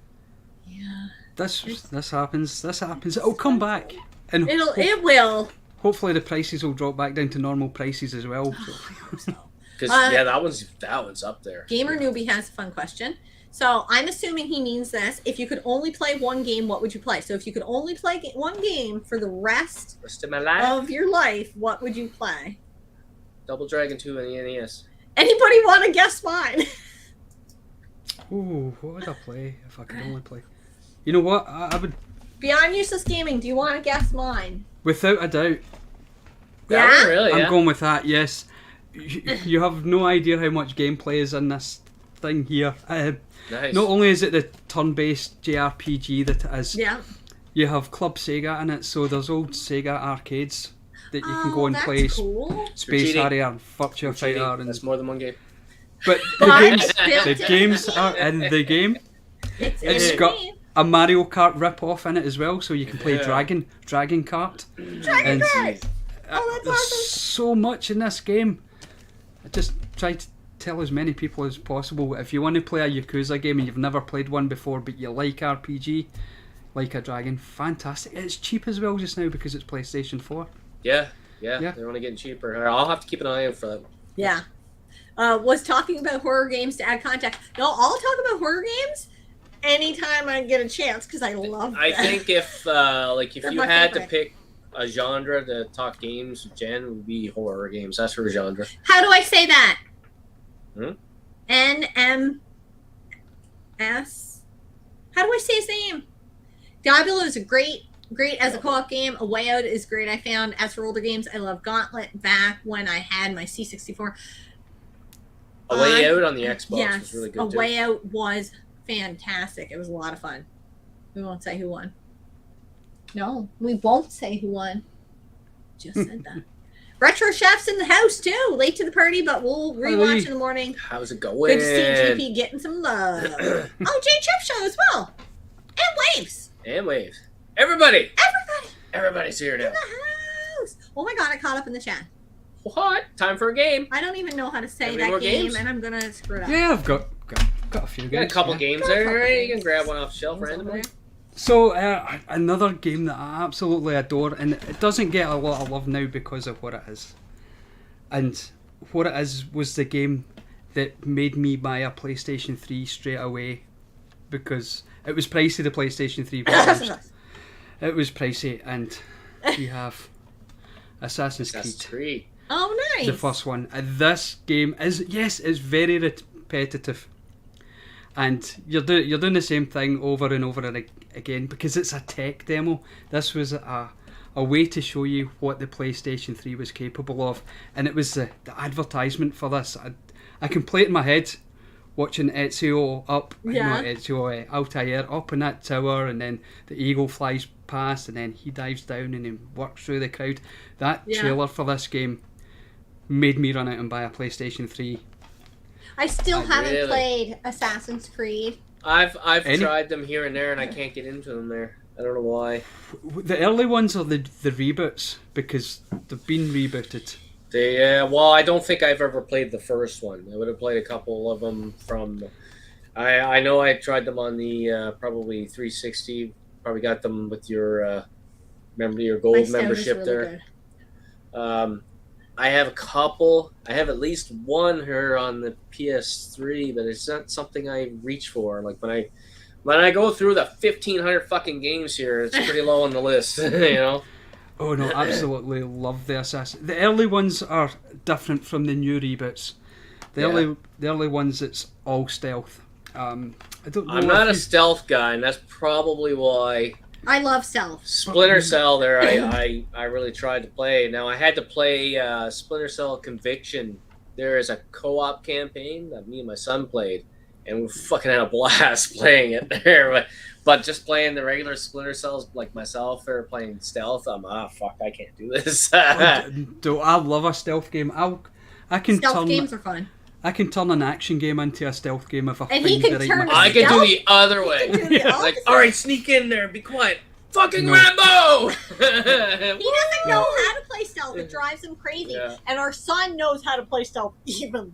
Yeah. This happens. It'll come back, and it will. Hopefully, the prices will drop back down to normal prices as well. So. I hope so. Because that one's up there. Gamer Newbie has a fun question. So I'm assuming he means this. If you could only play one game, what would you play? So if you could only play one game for the rest of my life of your life, what would you play? Double Dragon 2 and the NES. Anybody want to guess mine? Ooh, what would I play if I could only play? You know what? I would. Beyond Useless Gaming, do you want to guess mine? Without a doubt. Yeah? Really? I'm going with that, yes. You have no idea how much gameplay is in this thing here. Nice. Not only is it the turn-based JRPG that it is, you have Club Sega in it, so there's old Sega arcades that you can go and play. Cool. Space Harrier, Virtua Fighter, and that's more than one game. But the games are in the game. It's got a Mario Kart rip-off in it as well, so you can play Dragon Kart. Dragon Kart! Oh, that's there's awesome. so much in this game. I just try to tell as many people as possible, if you want to play a Yakuza game and you've never played one before but you like RPG, like a Dragon, fantastic. It's cheap as well just now because it's PlayStation 4. Yeah, they're only getting cheaper. I'll have to keep an eye out for that. Yeah. Was talking about horror games to add context. No, I'll talk about horror games anytime I get a chance because I love I them. think if They're you my had favorite. to pick a genre to talk games, Jen, would be horror games. That's her genre. How do I say that? Hmm? NMS. How do I say his name? Diablo is a great as a co-op game. A Way Out is great. I found as for older games, I love Gauntlet back when I had my C64. A Way Out on the Xbox was really good A too. Way Out was fantastic. It was a lot of fun. We won't say who won. No, we won't say who won. Just said that. Retro Chef's in the house too. Late to the party, but we'll rewatch in the morning. How's it going? Good to see GP getting some love. Oh, Jay Chip Show as well. And Waves. And Waves. Everybody's here now. In the house. Oh my god, I caught up in the chat. What? Time for a game. I don't even know how to say Any that more game, games? and I'm gonna screw it up. Yeah, I've got a few You got a games. couple yeah. games Got a there, couple right? You games. can grab one off the shelf randomly. So, another game that I absolutely adore, and it doesn't get a lot of love now because of what it is. And what it is was the game that made me buy a PlayStation 3 straight away, because it was pricey, the PlayStation 3 version. It was pricey, and we have Assassin's Creed. Oh, nice. The first one. And this game is, yes, it's very repetitive. And you're doing the same thing over and over and again because it's a tech demo. This was a way to show you what the PlayStation 3 was capable of. And it was the advertisement for this. I can play it in my head watching Ezio up, not Ezio, Altair up in that tower, and then the eagle flies past and then he dives down and then works through the crowd. That trailer for this game made me run out and buy a PlayStation 3. I still haven't really? played Assassin's Creed. I've tried them here and there, and I can't get into them there. I don't know why. The early ones are the reboots because they've been rebooted. Well, I don't think I've ever played the first one. I would have played a couple of them from. I know I tried them on the probably 360. Probably got them with your remember your gold membership really there. Good. I have a couple. I have at least one here on the PS3, but it's not something I reach for. Like when I go through the 1,500 fucking games here, it's pretty low on the list. You know. Oh no, absolutely love the Assassin. The early ones are different from the new reboots. The early ones, it's all stealth. I don't know. I'm not a stealth guy, and that's probably why. I love stealth. Splinter Cell there, I really tried to play. Now, I had to play Splinter Cell Conviction. There is a co-op campaign that me and my son played, and we fucking had a blast playing it there. But just playing the regular Splinter Cells, like myself, or playing stealth, fuck, I can't do this. I love a stealth game. Stealth games are fun. I can turn an action game into a stealth game if I And find he can the right turn mix. I can do the other way. He can do the Like, opposite. all right, sneak in there, be quiet. Fucking No. Rambo! He doesn't know how to play stealth. It drives him crazy. Yeah. And our son knows how to play stealth even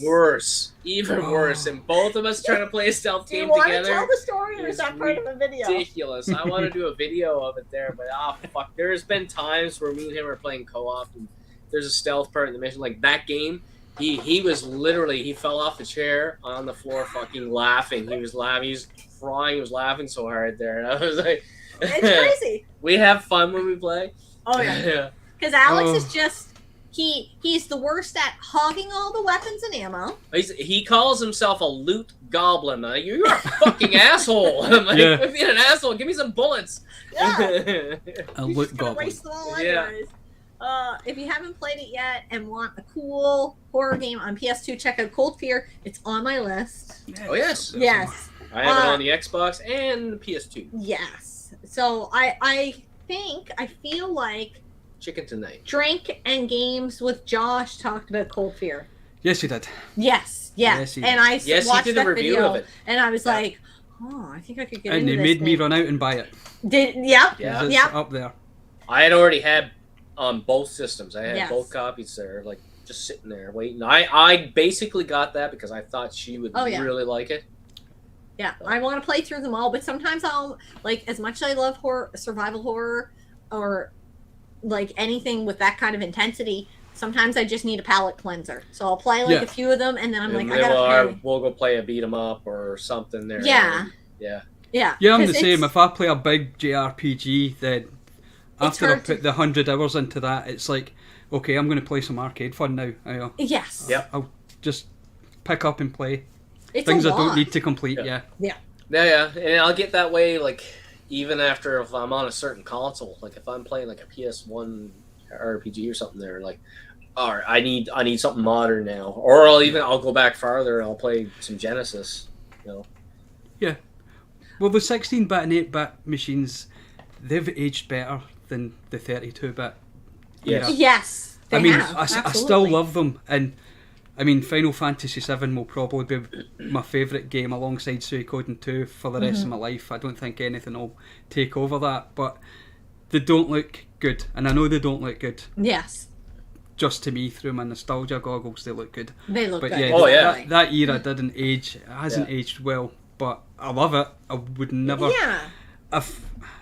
worse. Even Oh. worse. And both of us trying to play a stealth Do you game want to together. tell the story, or is is that part of a video? Ridiculous. I want to do a video of it there, but fuck. There's been times where me and him are playing co-op, and there's a stealth part in the mission. Like that game, he was literally, he fell off the chair on the floor, fucking laughing. He was laughing. He was crying. He was laughing so hard there, and I was like, It's crazy. We have fun when we play. Oh yeah. Yeah. Because Alex is just he's the worst at hogging all the weapons and ammo. He calls himself a loot goblin. You're a fucking asshole. I'm like, Yeah. Quit being an asshole. Give me some bullets. Yeah. A He's loot just gonna goblin. waste them all Yeah. anyways. If you haven't played it yet and want a cool horror game on PS2, check out Cold Fear. It's on my list. Oh, yes. Yes. I have it on the Xbox and the PS2. Yes. So I feel like Chicken tonight. Drink and Games with Josh talked about Cold Fear. Yes, you did. Yes. Yes, he And I Yes, he watched did a that review video of it. and I was Yeah. like, oh, I think I could get And into they this made me thing. run out and buy it. Yep. Yeah. It's Yep. up there. I had already had on both systems. I had Yes. both copies there, like just sitting there waiting. I basically got that because I thought she would Oh, yeah. really like it. Yeah, I want to play through them all, but sometimes I'll, like, as much as I love horror, survival horror, or like anything with that kind of intensity, sometimes I just need a palate cleanser. So I'll play like Yeah. a few of them, and then I'm And like, then I gotta play. we'll go play a beat 'em up or something there. Yeah. Yeah. Yeah. Yeah, I'm the same. If I play a big JRPG, then after I put the 100 hours into that, it's like, okay, I'm going to play some arcade fun now. Yes. Yep. I'll just pick up and play It's things a I don't lot. need to complete. Yeah. Yeah, and I'll get that way, like, even after if I'm on a certain console. Like, if I'm playing, like, a PS1 RPG or something there, like, all right, I need something modern now. Or I'll go back farther and I'll play some Genesis, you know. Yeah. Well, the 16-bit and 8-bit machines, they've aged better than the 32-bit. Yes. Yes. I mean, have. I still love them, and I mean, Final Fantasy VII will probably be my favourite game alongside Suikoden 2 for the rest of my life. I don't think anything will take over that, but they don't look good, and I know they don't look good. Yes. Just to me, through my nostalgia goggles, they look good. They look But good. yeah, that era didn't age. It hasn't aged well, but I love it. I would never. Yeah.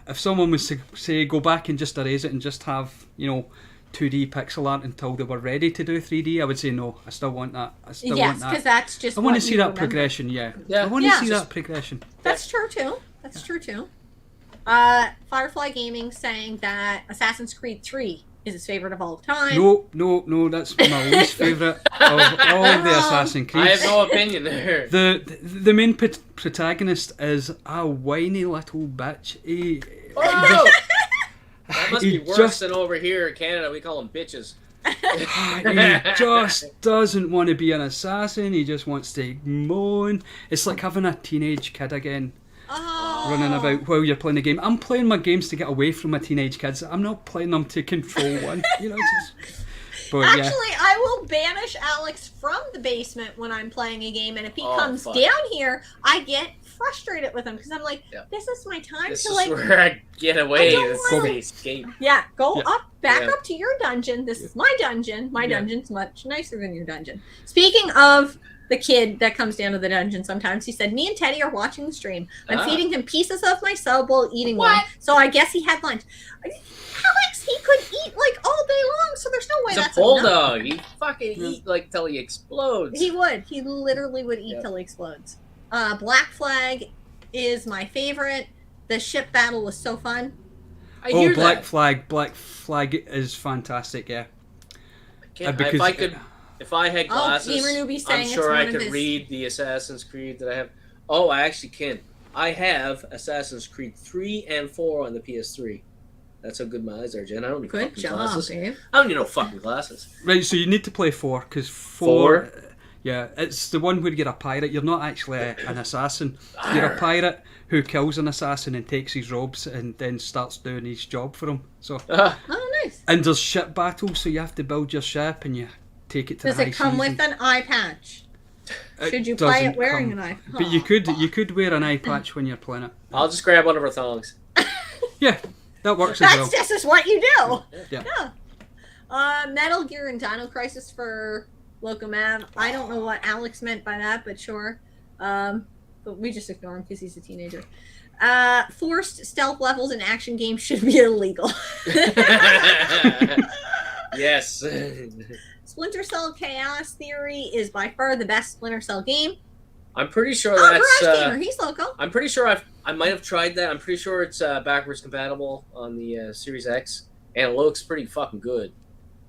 If someone was to say go back and just erase it and just have 2D pixel art until they were ready to do 3D, I would say no. I still want that. I still want that. Because that's just. I want to what see you that remember. progression. Yeah. Yeah. I want to Yeah. see that progression. That's true too. That's true too. Firefly Gaming saying that Assassin's Creed 3 is his favorite of all time. No, that's my least favourite of all the Assassin's Creed. I have no opinion there. The main protagonist is a whiny little bitch. Oh! That must He be worse just- than over here in Canada. We call them bitches. He just doesn't want to be an assassin. He just wants to moan. It's like having a teenage kid again. Running about while you're playing the game. I'm playing my games to get away from my teenage kids. I'm not playing them to control one. But Actually, I will banish Alex from the basement when I'm playing a game, and if he comes fuck. down here, I get frustrated with him because I'm like, Yeah. this is my time This to is like, where I get away. I don't This is wanna- the escape. go Yeah. up, back Yeah. up to your dungeon. This is my dungeon. My Yeah. dungeon's much nicer than your dungeon. Speaking of the kid that comes down to the dungeon sometimes, he said, me and Teddy are watching the stream. I'm Ah. feeding him pieces of my sub while eating one. What? So I guess he had lunch. Alex, he could eat like all day long, so there's no way He's a that's bulldog. He fucking eat like till he explodes. He would. He literally would eat Yep. till he explodes. Black Flag is my favorite. The ship battle was so fun. I hear Black that. Flag is fantastic. Yeah. Because if I had glasses, Gamer Newbie saying I'm it's sure one I of could his- read the Assassin's Creed that I have. Oh, I actually can. I have Assassin's Creed 3 and 4 on the PS3. That's how good my eyes are, Jen. I don't need Good fucking job, glasses. babe. I don't need no fucking glasses. Right. So you need to play 4 because 4. Yeah, it's the one where you're a pirate. You're not actually an assassin. You're a pirate who kills an assassin and takes his robes and then starts doing his job for him. So Oh, nice. and there's ship battles, so you have to build your ship and you take it to Does the high it come seas with an eye patch? Should you play doesn't it wearing come- an eye? But you could wear an eye patch when you're playing it. I'll just grab one of her thongs. Yeah, that works as well. That's just what you do. Yeah. Metal Gear and Dino Crisis for Locoman. I don't know what Alex meant by that, but sure. But we just ignore him because he's a teenager. Forced stealth levels in action games should be illegal. Yes. Splinter Cell Chaos Theory is by far the best Splinter Cell game. I'm pretty sure Oh, that's. Garage Gamer, he's local. I'm pretty sure I might have tried that. I'm pretty sure it's backwards compatible on the Series X, and it looks pretty fucking good,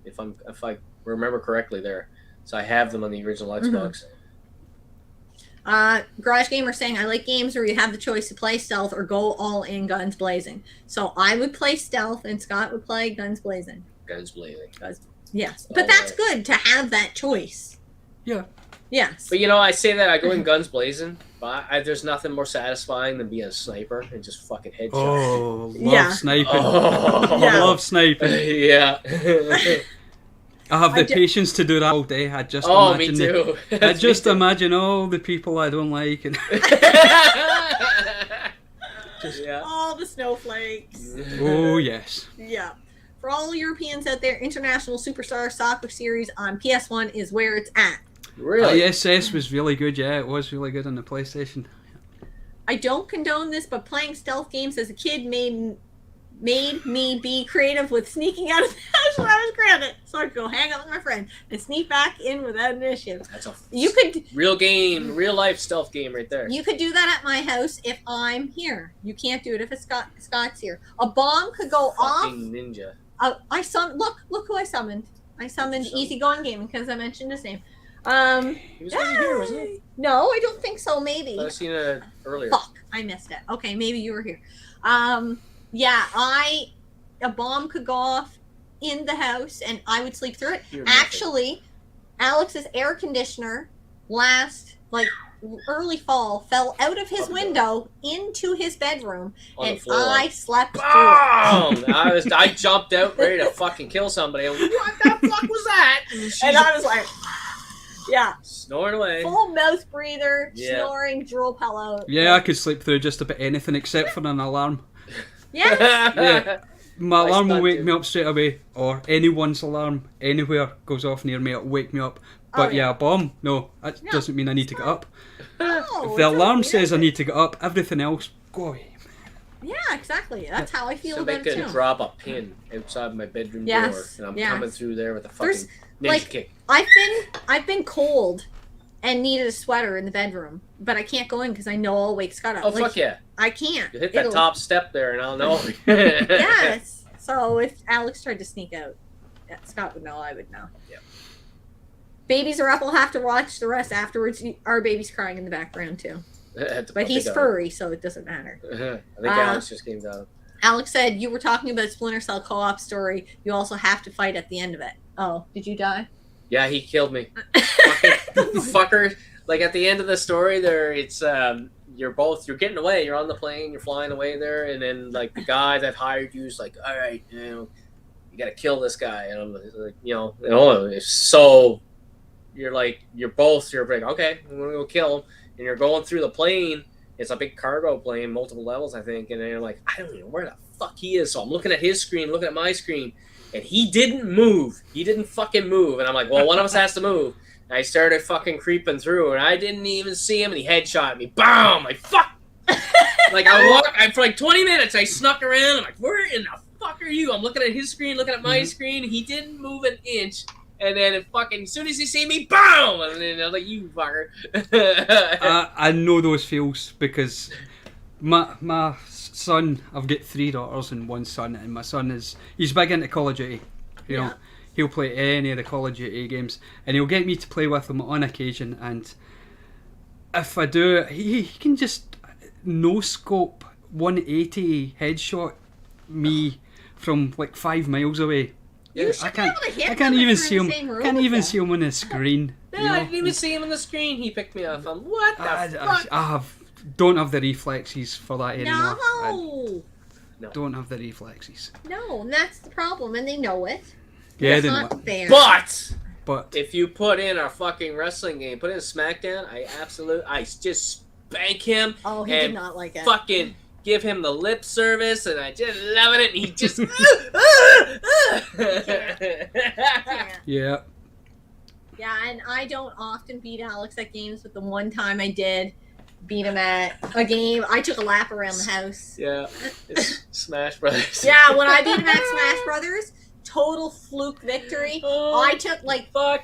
if I remember correctly there. So I have them on the original Xbox. Garage Gamer saying, I like games where you have the choice to play stealth or go all in guns blazing. So I would play stealth, and Scott would play guns blazing. Guns blazing. Yes, but that's good to have that choice. Yeah. Yes. But I say that I go in guns blazing, but there's nothing more satisfying than being a sniper and just fucking headshot. Oh, love Yeah. sniping. Oh. I love sniping. Yeah. I have I the ju- patience to do that all day. I just Oh, imagine me too. I just imagine all the people I don't like and Yeah. All the snowflakes. oh yes. Yeah. For all Europeans out there, International Superstar Soccer Series on PS1 is where it's at. Really? ISS was really good. Yeah, it was really good on the PlayStation. I don't condone this, but playing stealth games as a kid made made me be creative with sneaking out of the house when I was grounded, so I'd go hang out with my friend and sneak back in without initiative. That's a real real life stealth game right there. You could do that at my house if I'm here. You can't do it if Scott's here. A bomb could go off. Ninja. Look who I summoned. I summoned Easygoing Gaming because I mentioned his name. He was here, wasn't he? No, I don't think so. Maybe. I've seen it earlier. Fuck, I missed it. Okay, maybe you were here. A bomb could go off in the house and I would sleep through it. Actually, Alex's air conditioner early fall fell out of his window into his bedroom and I slept through it. I jumped out ready to fucking kill somebody. What the fuck was that? And I was like, yeah. Snoring away. Full mouth breather, snoring, drool pillow. Yeah, I could sleep through just about anything except for an alarm. Yes. Yeah. My alarm will wake me up straight away, or anyone's alarm anywhere goes off near me, it'll wake me up. But a bomb, no, that doesn't mean I need to get up. If the alarm says I need to get up, everything else, go away. Yeah, exactly. That's how I feel about it too. Somebody could drop a pin outside my bedroom door, and I'm coming through there with a fucking ninja kick. I've been cold and needed a sweater in the bedroom, but I can't go in because I know I'll wake Scott up. Oh, fuck yeah. I can't. You hit that top step there and I'll know. Yes. So if Alex tried to sneak out, Scott would know, I would know. Yep. Babies are up, we'll have to watch the rest afterwards. Our baby's crying in the background too. But he's furry, so it doesn't matter. I think Alex just came down. Alex said, you were talking about Splinter Cell co-op story. You also have to fight at the end of it. Oh, did you die? Yeah, he killed me. Fucking fucker. Like at the end of the story there, it's you're getting away, you're on the plane, you're flying away there, and then like the guy that hired you is like, all right, you gotta kill this guy. And I'm like, so you're like, okay, I'm gonna go kill him. And you're going through the plane. It's a big cargo plane, multiple levels, I think. And then you're like, I don't even know where the fuck he is. So I'm looking at his screen, looking at my screen, and he didn't move. He didn't fucking move. And I'm like, well, one of us has to move. And I started fucking creeping through, and I didn't even see him, and he headshot me. Boom! Like, fuck! Like, for like 20 minutes, I snuck around. I'm like, where in the fuck are you? I'm looking at his screen, looking at my screen. He didn't move an inch. And then as soon as he see me, boom! And then I'm like, you fucker. I know those feels because my son, I've got 3 daughters and 1 son, and my son he's big into Call of Duty. You know, he'll play any of the Call of Duty games, and he'll get me to play with him on occasion. And if I do, he can just no scope 180 headshot me from like 5 miles away. Yeah, I can't even see him. Can't even see him on the screen. No, I didn't even see him on the screen. He picked me up. What the fuck? I don't have the reflexes for that anymore. No. Don't have the reflexes. No, and that's the problem, and they know it. Yeah, they know it. But if you put in a fucking wrestling game, put in SmackDown, I just spank him. Oh, he did not like it. Fucking give him the lip service, and I just loving it. And he just Yeah. Yeah, and I don't often beat Alex at games, but the one time I did beat him at a game, I took a lap around the house. Yeah, it's Smash Brothers. Yeah, when I beat him at Smash Brothers, total fluke victory. I took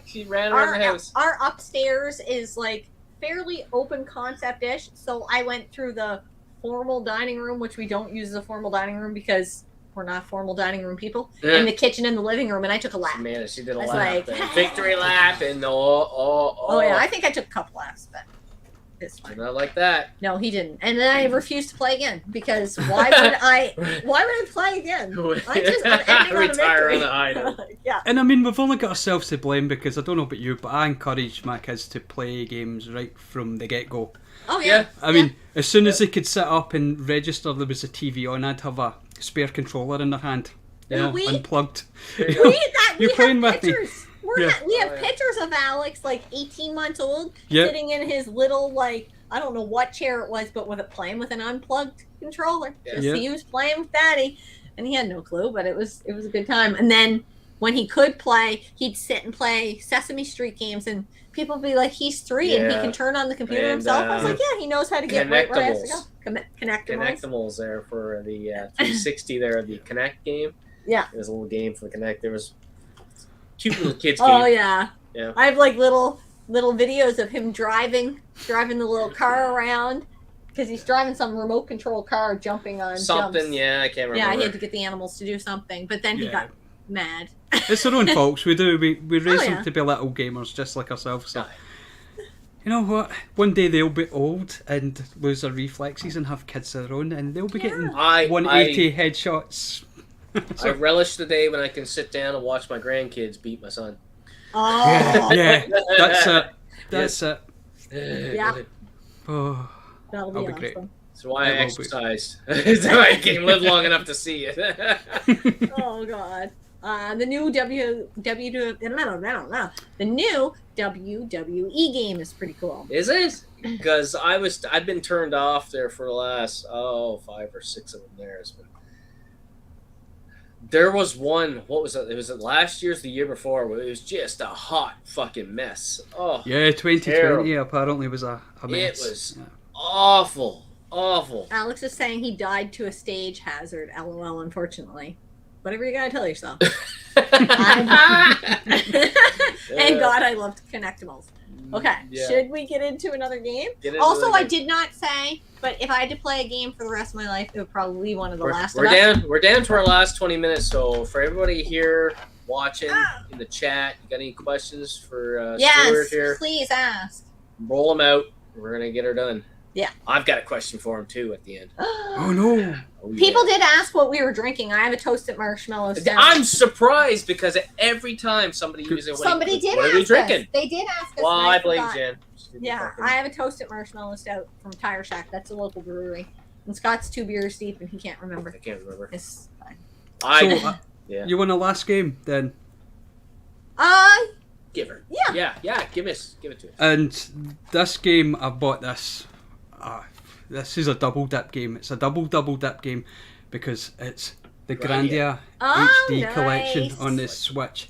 he ran around the house. Our upstairs is like fairly open concept-ish, so I went through the formal dining room, which we don't use as a formal dining room because we're not formal dining room people, in the kitchen and the living room, and I took a lap. Man, she did a lap. Victory lap, and oh yeah, I think I took a couple laps, but it's fine. Not like that. No, he didn't. And then I refused to play again because why would I play again? I'm ending on a victory. On the high note. Yeah. And I mean, we've only got ourselves to blame because I don't know about you, but I encourage my kids to play games right from the get-go. Oh, yeah. I mean, as soon as they could sit up and register there was a TV on, I'd have a spare controller in their hand. Unplugged. You're playing with me. We have pictures of Alex, like 18 months old, sitting in his little, like, I don't know what chair it was, but playing with an unplugged controller. He was playing with Daddy, and he had no clue, but it was a good time. And then when he could play, he'd sit and play Sesame Street games, and people would be like, he's 3 and he can turn on the computer himself. I was like, yeah, he knows how to get right where he has to go. Connectimals there for the 360 there, the Connect game. Yeah. There's a little game for the Connect. There was cute little kids game. Oh, yeah. Yeah. I have like little videos of him driving the little car around. Because he's driving some remote control car, jumping on something. Jumps. Yeah, I can't remember. Yeah, he had to get the animals to do something, but then he got mad. It's their own faults. We raise them to be little gamers, just like ourselves. So, you know what? One day they'll be old and lose their reflexes and have kids of their own, and they'll be getting 180 headshots. I relish the day when I can sit down and watch my grandkids beat my son. Oh, yeah, that's it. Yeah. Oh. That'll be awesome. Great. That's why I exercise. So I can live long enough to see it. Oh God. The new the new WWE game is pretty cool. Is it? Because I've been turned off there for the last 5 or 6 of them there. There was one. What was it? It was last year's, the year before. Where it was just a hot fucking mess. Oh yeah, 2020 apparently was a mess. It was awful. Alex is saying he died to a stage hazard. LOL. Unfortunately, whatever you gotta tell yourself. And God, I loved Connectimals. Okay, should we get into another game? I did not say, but if I had to play a game for the rest of my life, it would probably be one of the last. We're down to our last 20 minutes. So for everybody here watching in the chat, you got any questions for Stuart here? Yes, please ask. Roll them out. We're gonna get her done. Yeah. I've got a question for him too at the end. Oh no. People did ask what we were drinking. I have a toasted marshmallow stout. I'm surprised because every time somebody uses what are we drinking? They did ask us. Well, I blame Jen. Yeah, I have a toasted marshmallow stout from Tire Shack. That's a local brewery. And Scott's 2 beers deep and he can't remember. I can't remember. It's fine. You won the last game then? Give her. Yeah. Yeah, give it to us. And this game, I bought this. This is a double dip game. It's a double dip game because it's the Grandia HD collection on the Switch.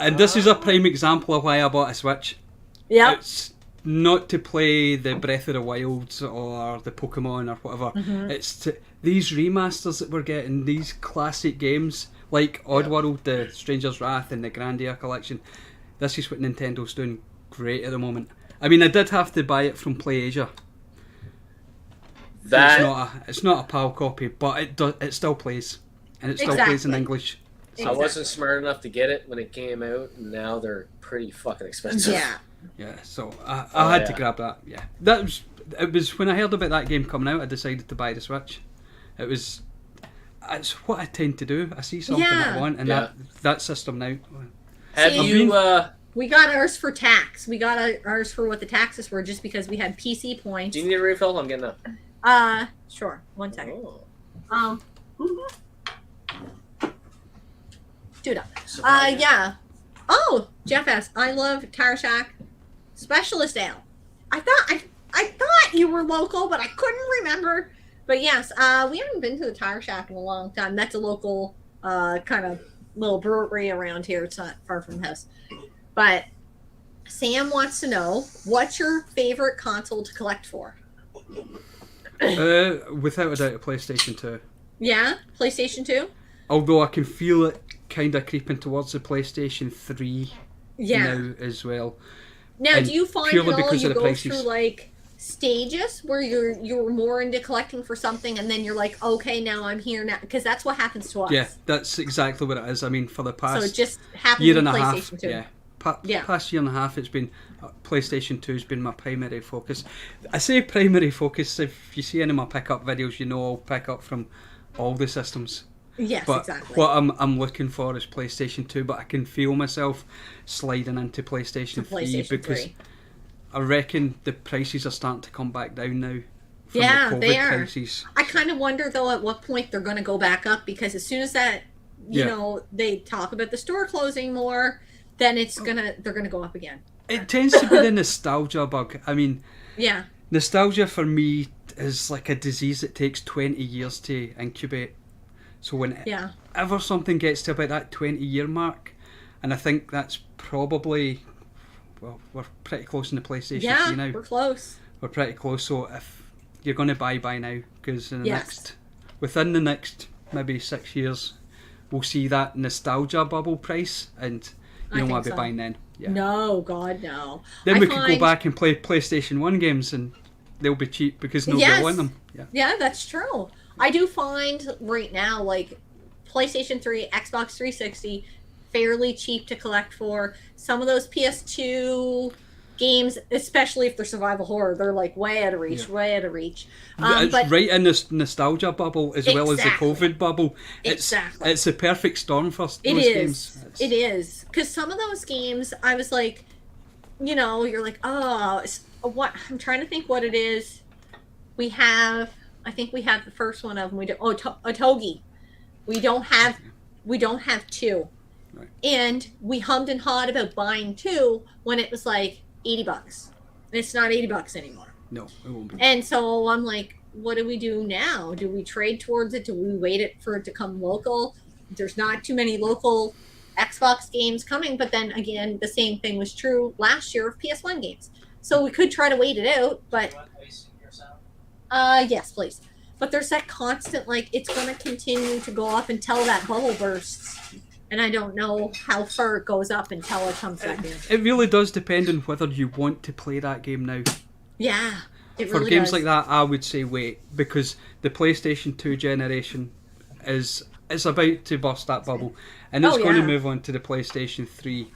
And this is a prime example of why I bought a Switch. Yeah. It's not to play the Breath of the Wilds or the Pokemon or whatever. Mm-hmm. It's these remasters that we're getting, these classic games like Oddworld, the Stranger's Wrath, and the Grandia collection. This is what Nintendo's doing great at the moment. I mean, I did have to buy it from PlayAsia. It's not a PAL copy, but it still plays, and it still plays in English. So. I wasn't smart enough to get it when it came out, and now they're pretty fucking expensive. Yeah. So I had to grab that. Yeah, it was when I heard about that game coming out, I decided to buy the Switch. It's what I tend to do. I see something I want, and that system now. We got ours for tax. We got ours for what the taxes were, just because we had PC points. Do you need a refill? I'm getting up. Sure. 1 second. Do that. Yeah. Oh, Jeff asks, I love Tire Shack Specialist Ale. I thought you were local, but I couldn't remember. But yes, we haven't been to the Tire Shack in a long time. That's a local kind of little brewery around here. It's not far from the house. But Sam wants to know, what's your favorite console to collect for? Without a doubt, a PlayStation 2. Yeah? PlayStation 2? Although I can feel it kind of creeping towards the PlayStation 3 now as well. Now, do you find that all you go through like stages where you're more into collecting for something and then you're like, okay, now I'm here now? Because that's what happens to us. Yeah, that's exactly what it is. I mean, for the past so it just happens year and with a PlayStation half, 2. Past year and a half, it's been PlayStation 2 has been my primary focus. I say primary focus. If you see any of my pickup videos, you know I'll pick up from all the systems. Yes, but exactly. What I'm looking for is PlayStation 2, but I can feel myself sliding into PlayStation 3 because I reckon the prices are starting to come back down now. From the COVID they are. Prices. I kind of wonder though at what point they're going to go back up, because as soon as that, you know, they talk about the store closing more, then they're gonna go up again. It tends to be the nostalgia bug. I mean, nostalgia for me is like a disease that takes 20 years to incubate. So whenever something gets to about that 20-year mark, and I think that's probably, well, we're pretty close in the PlayStation 3 now. Yeah, we're close. We're pretty close. So if you're going to buy now, because within the next maybe 6 years, we'll see that nostalgia bubble price, and you don't want to be buying then. Yeah. No, God, no. Then we could go back and play PlayStation 1 games, and they'll be cheap because nobody will want them. Yeah, that's true. I do find right now, like, PlayStation 3, Xbox 360, fairly cheap to collect for. Some of those PS2 games, especially if they're survival horror, they're like way out of reach. It's but right in this nostalgia bubble as well as the COVID bubble. It's a perfect storm for those games. It is. Because some of those games, I was like, you're like, oh, what? I'm trying to think what it is. I think we have the first one of them. Otogi. We don't have 2. Right. And we hummed and hawed about buying 2 when it was like $80. It's not $80 anymore. No, it won't be. And so I'm like, what do we do now? Do we trade towards it? Do we wait for it to come local? There's not too many local Xbox games coming, but then again, the same thing was true last year of PS1 games. So we could try to wait it out, but yes, please. But there's that constant, like, it's going to continue to go up until that bubble bursts. And I don't know how far it goes up until it comes back in. It really does depend on whether you want to play that game now. Yeah, it really does. For games does. like that, I would say wait, because the PlayStation 2 generation is about to burst that bubble, and it's going to move on to the PlayStation 3.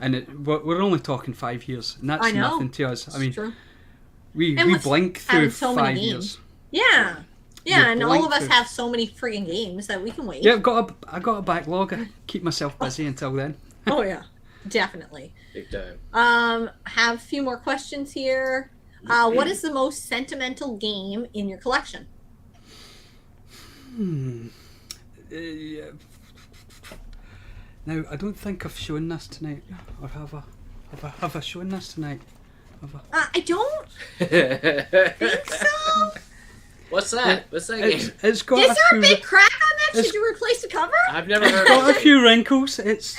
And we're only talking 5 years, and that's nothing to us. I mean, we blink through 5 years. Yeah. Yeah, and all of us have so many freaking games that we can wait. Yeah, I got a backlog. I keep myself busy until then. Oh yeah, definitely. Big time. Have a few more questions here. What is the most sentimental game in your collection? Now, I don't think I've shown this tonight, or have I shown this tonight? I don't think so. What's that? What's that game? It's got Is there a big crack on that? Should you replace the cover? I've never heard of it. It's got a few wrinkles. It's,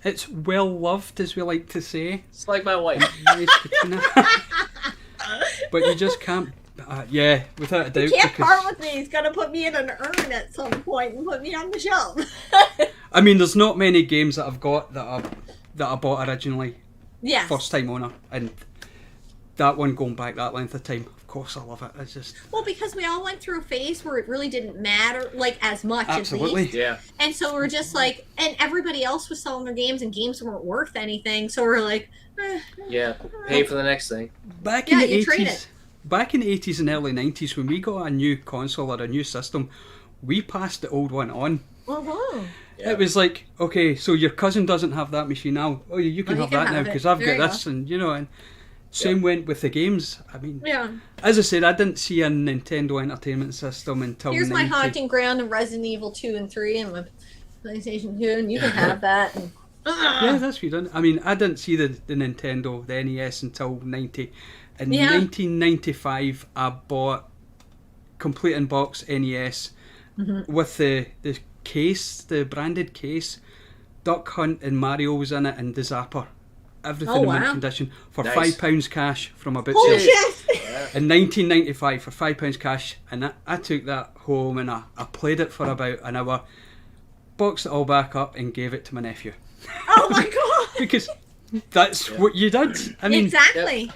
it's well loved, as we like to say. It's like my wife. But you just can't. Without a doubt. You can't part with me. He's gonna put me in an urn at some point and put me on the shelf. I mean, there's not many games that I've got that I bought originally. Yes. First time owner, and that one going back that length of time. Of course, I love it. It's just because we all went through a phase where it really didn't matter as much. Absolutely. At least. Yeah. And so we're just like, and everybody else was selling their games, and games weren't worth anything. So we're like, pay for the next thing. Back in the 80s and early 90s, when we got a new console or a new system, we passed the old one on. Uh-huh. Yeah. It was like, okay, so your cousin doesn't have that machine now. Oh, you can have that now because I've got this, and and same went with the games. I mean, as I said, I didn't see a Nintendo Entertainment System until Here's my haunting ground of Resident Evil 2 and 3 and my PlayStation 2, and you can have that. And, yeah, that's what you done. I mean, I didn't see the Nintendo, the NES until 90. In 1995, I bought complete in box NES with the case, the branded case. Duck Hunt and Mario was in it, and the Zapper. Everything in mint condition for £5 cash from a bookshop. In 1995 for £5 cash, and I took that home and I played it for about an hour, boxed it all back up and gave it to my nephew. Oh my god! Because that's what you did. I mean, exactly.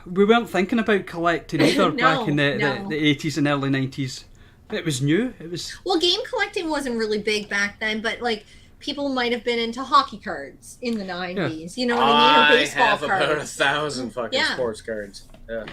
We weren't thinking about collecting either back in the 80s and early 90s. It was new. It was game collecting wasn't really big back then, but like people might have been into hockey cards in the 90s. You know what I mean? Or baseball have cards. about 1,000 fucking sports cards. Yeah.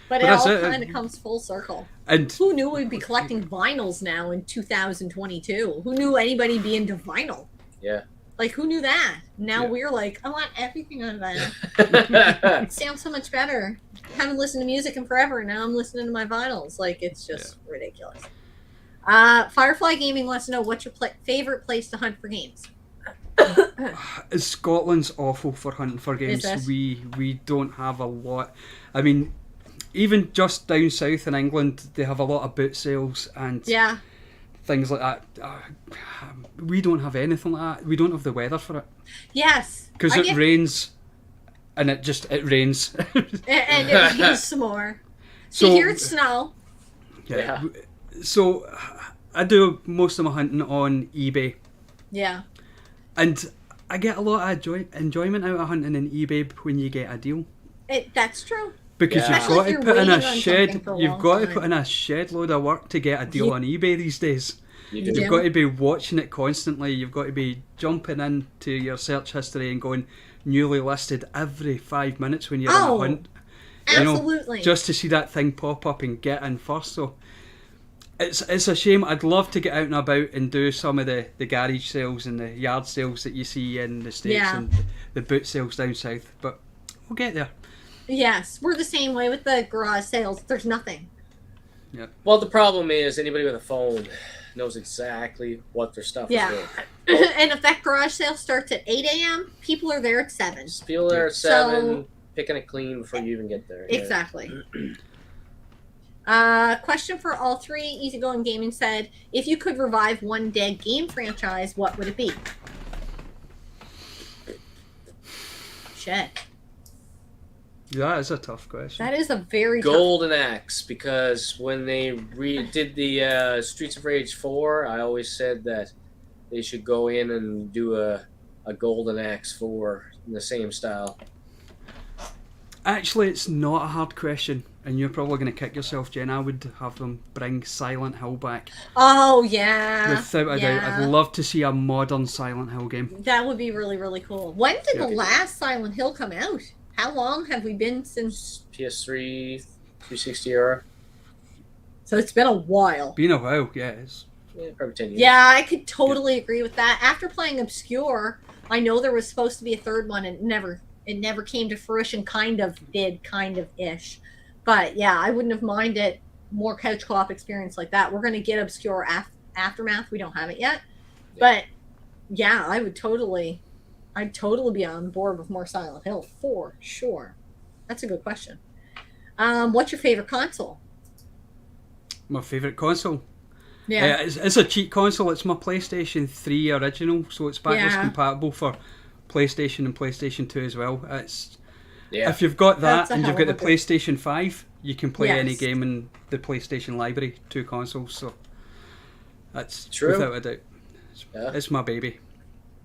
But it all kind of comes full circle. And who knew we'd be collecting vinyls now in 2022? Who knew anybody be into vinyl? Yeah. Like, who knew that? Now we're like, I want everything on that. It sounds so much better. I haven't listened to music in forever, and now I'm listening to my vinyls. Like, it's just ridiculous. Firefly Gaming wants to know, what's your favorite place to hunt for games? Scotland's awful for hunting for games. We don't have a lot. I mean, even just down south in England, they have a lot of boot sales and things like that. We don't have anything like that. We don't have the weather for it. Yes. Because it rains, and it rains. and it rains some more. So here it's snow. Yeah. So I do most of my hunting on eBay. Yeah. And I get a lot of enjoyment out of hunting in eBay when you get a deal. That's true. Because you've got to put in a shed. You've got to put in a shed load of work to get a deal on eBay these days. You've got to be watching it constantly. You've got to be jumping into your search history and going newly listed every 5 minutes when you're on a hunt. Absolutely. Just to see that thing pop up and get in first. So it's a shame. I'd love to get out and about and do some of the garage sales and the yard sales that you see in the States and the boot sales down south. But we'll get there. Yes, we're the same way with the garage sales. There's nothing. Yeah. Well, the problem is anybody with a phone knows exactly what their stuff is worth. And if that garage sale starts at 8 a.m., people are there at 7. People there at 7, picking it clean before you even get there. Exactly. Question for all three. Easygoing Gaming said, if you could revive one dead game franchise, what would it be? Shit. That is a tough question. That is a very Golden Axe, because when they did the Streets of Rage 4, I always said that they should go in and do a Golden Axe 4 in the same style. Actually, it's not a hard question, and you're probably going to kick yourself, Jen. I would have them bring Silent Hill back. Oh, yeah. Without a doubt. I'd love to see a modern Silent Hill game. That would be really, really cool. When did the last Silent Hill come out? How long have we been since... PS3, 360 era? So it's been a while. Been a while, yeah. Probably 10 years. Yeah, I could totally agree with that. After playing Obscure, I know there was supposed to be a third one, and it never came to fruition. Kind of-ish. But yeah, I wouldn't have minded more couch co-op experience like that. We're going to get Obscure Aftermath. We don't have it yet. Yeah. But yeah, I'd totally be on board with more Silent Hill for sure. That's a good question. What's your favorite console? My favorite console? Yeah. It's a cheap console. It's my PlayStation 3 original, so it's backwards compatible for PlayStation and PlayStation 2 as well. If you've got that and you've got the PlayStation 5, you can play any game in the PlayStation library, 2 consoles. So that's true, without a doubt. It's my baby.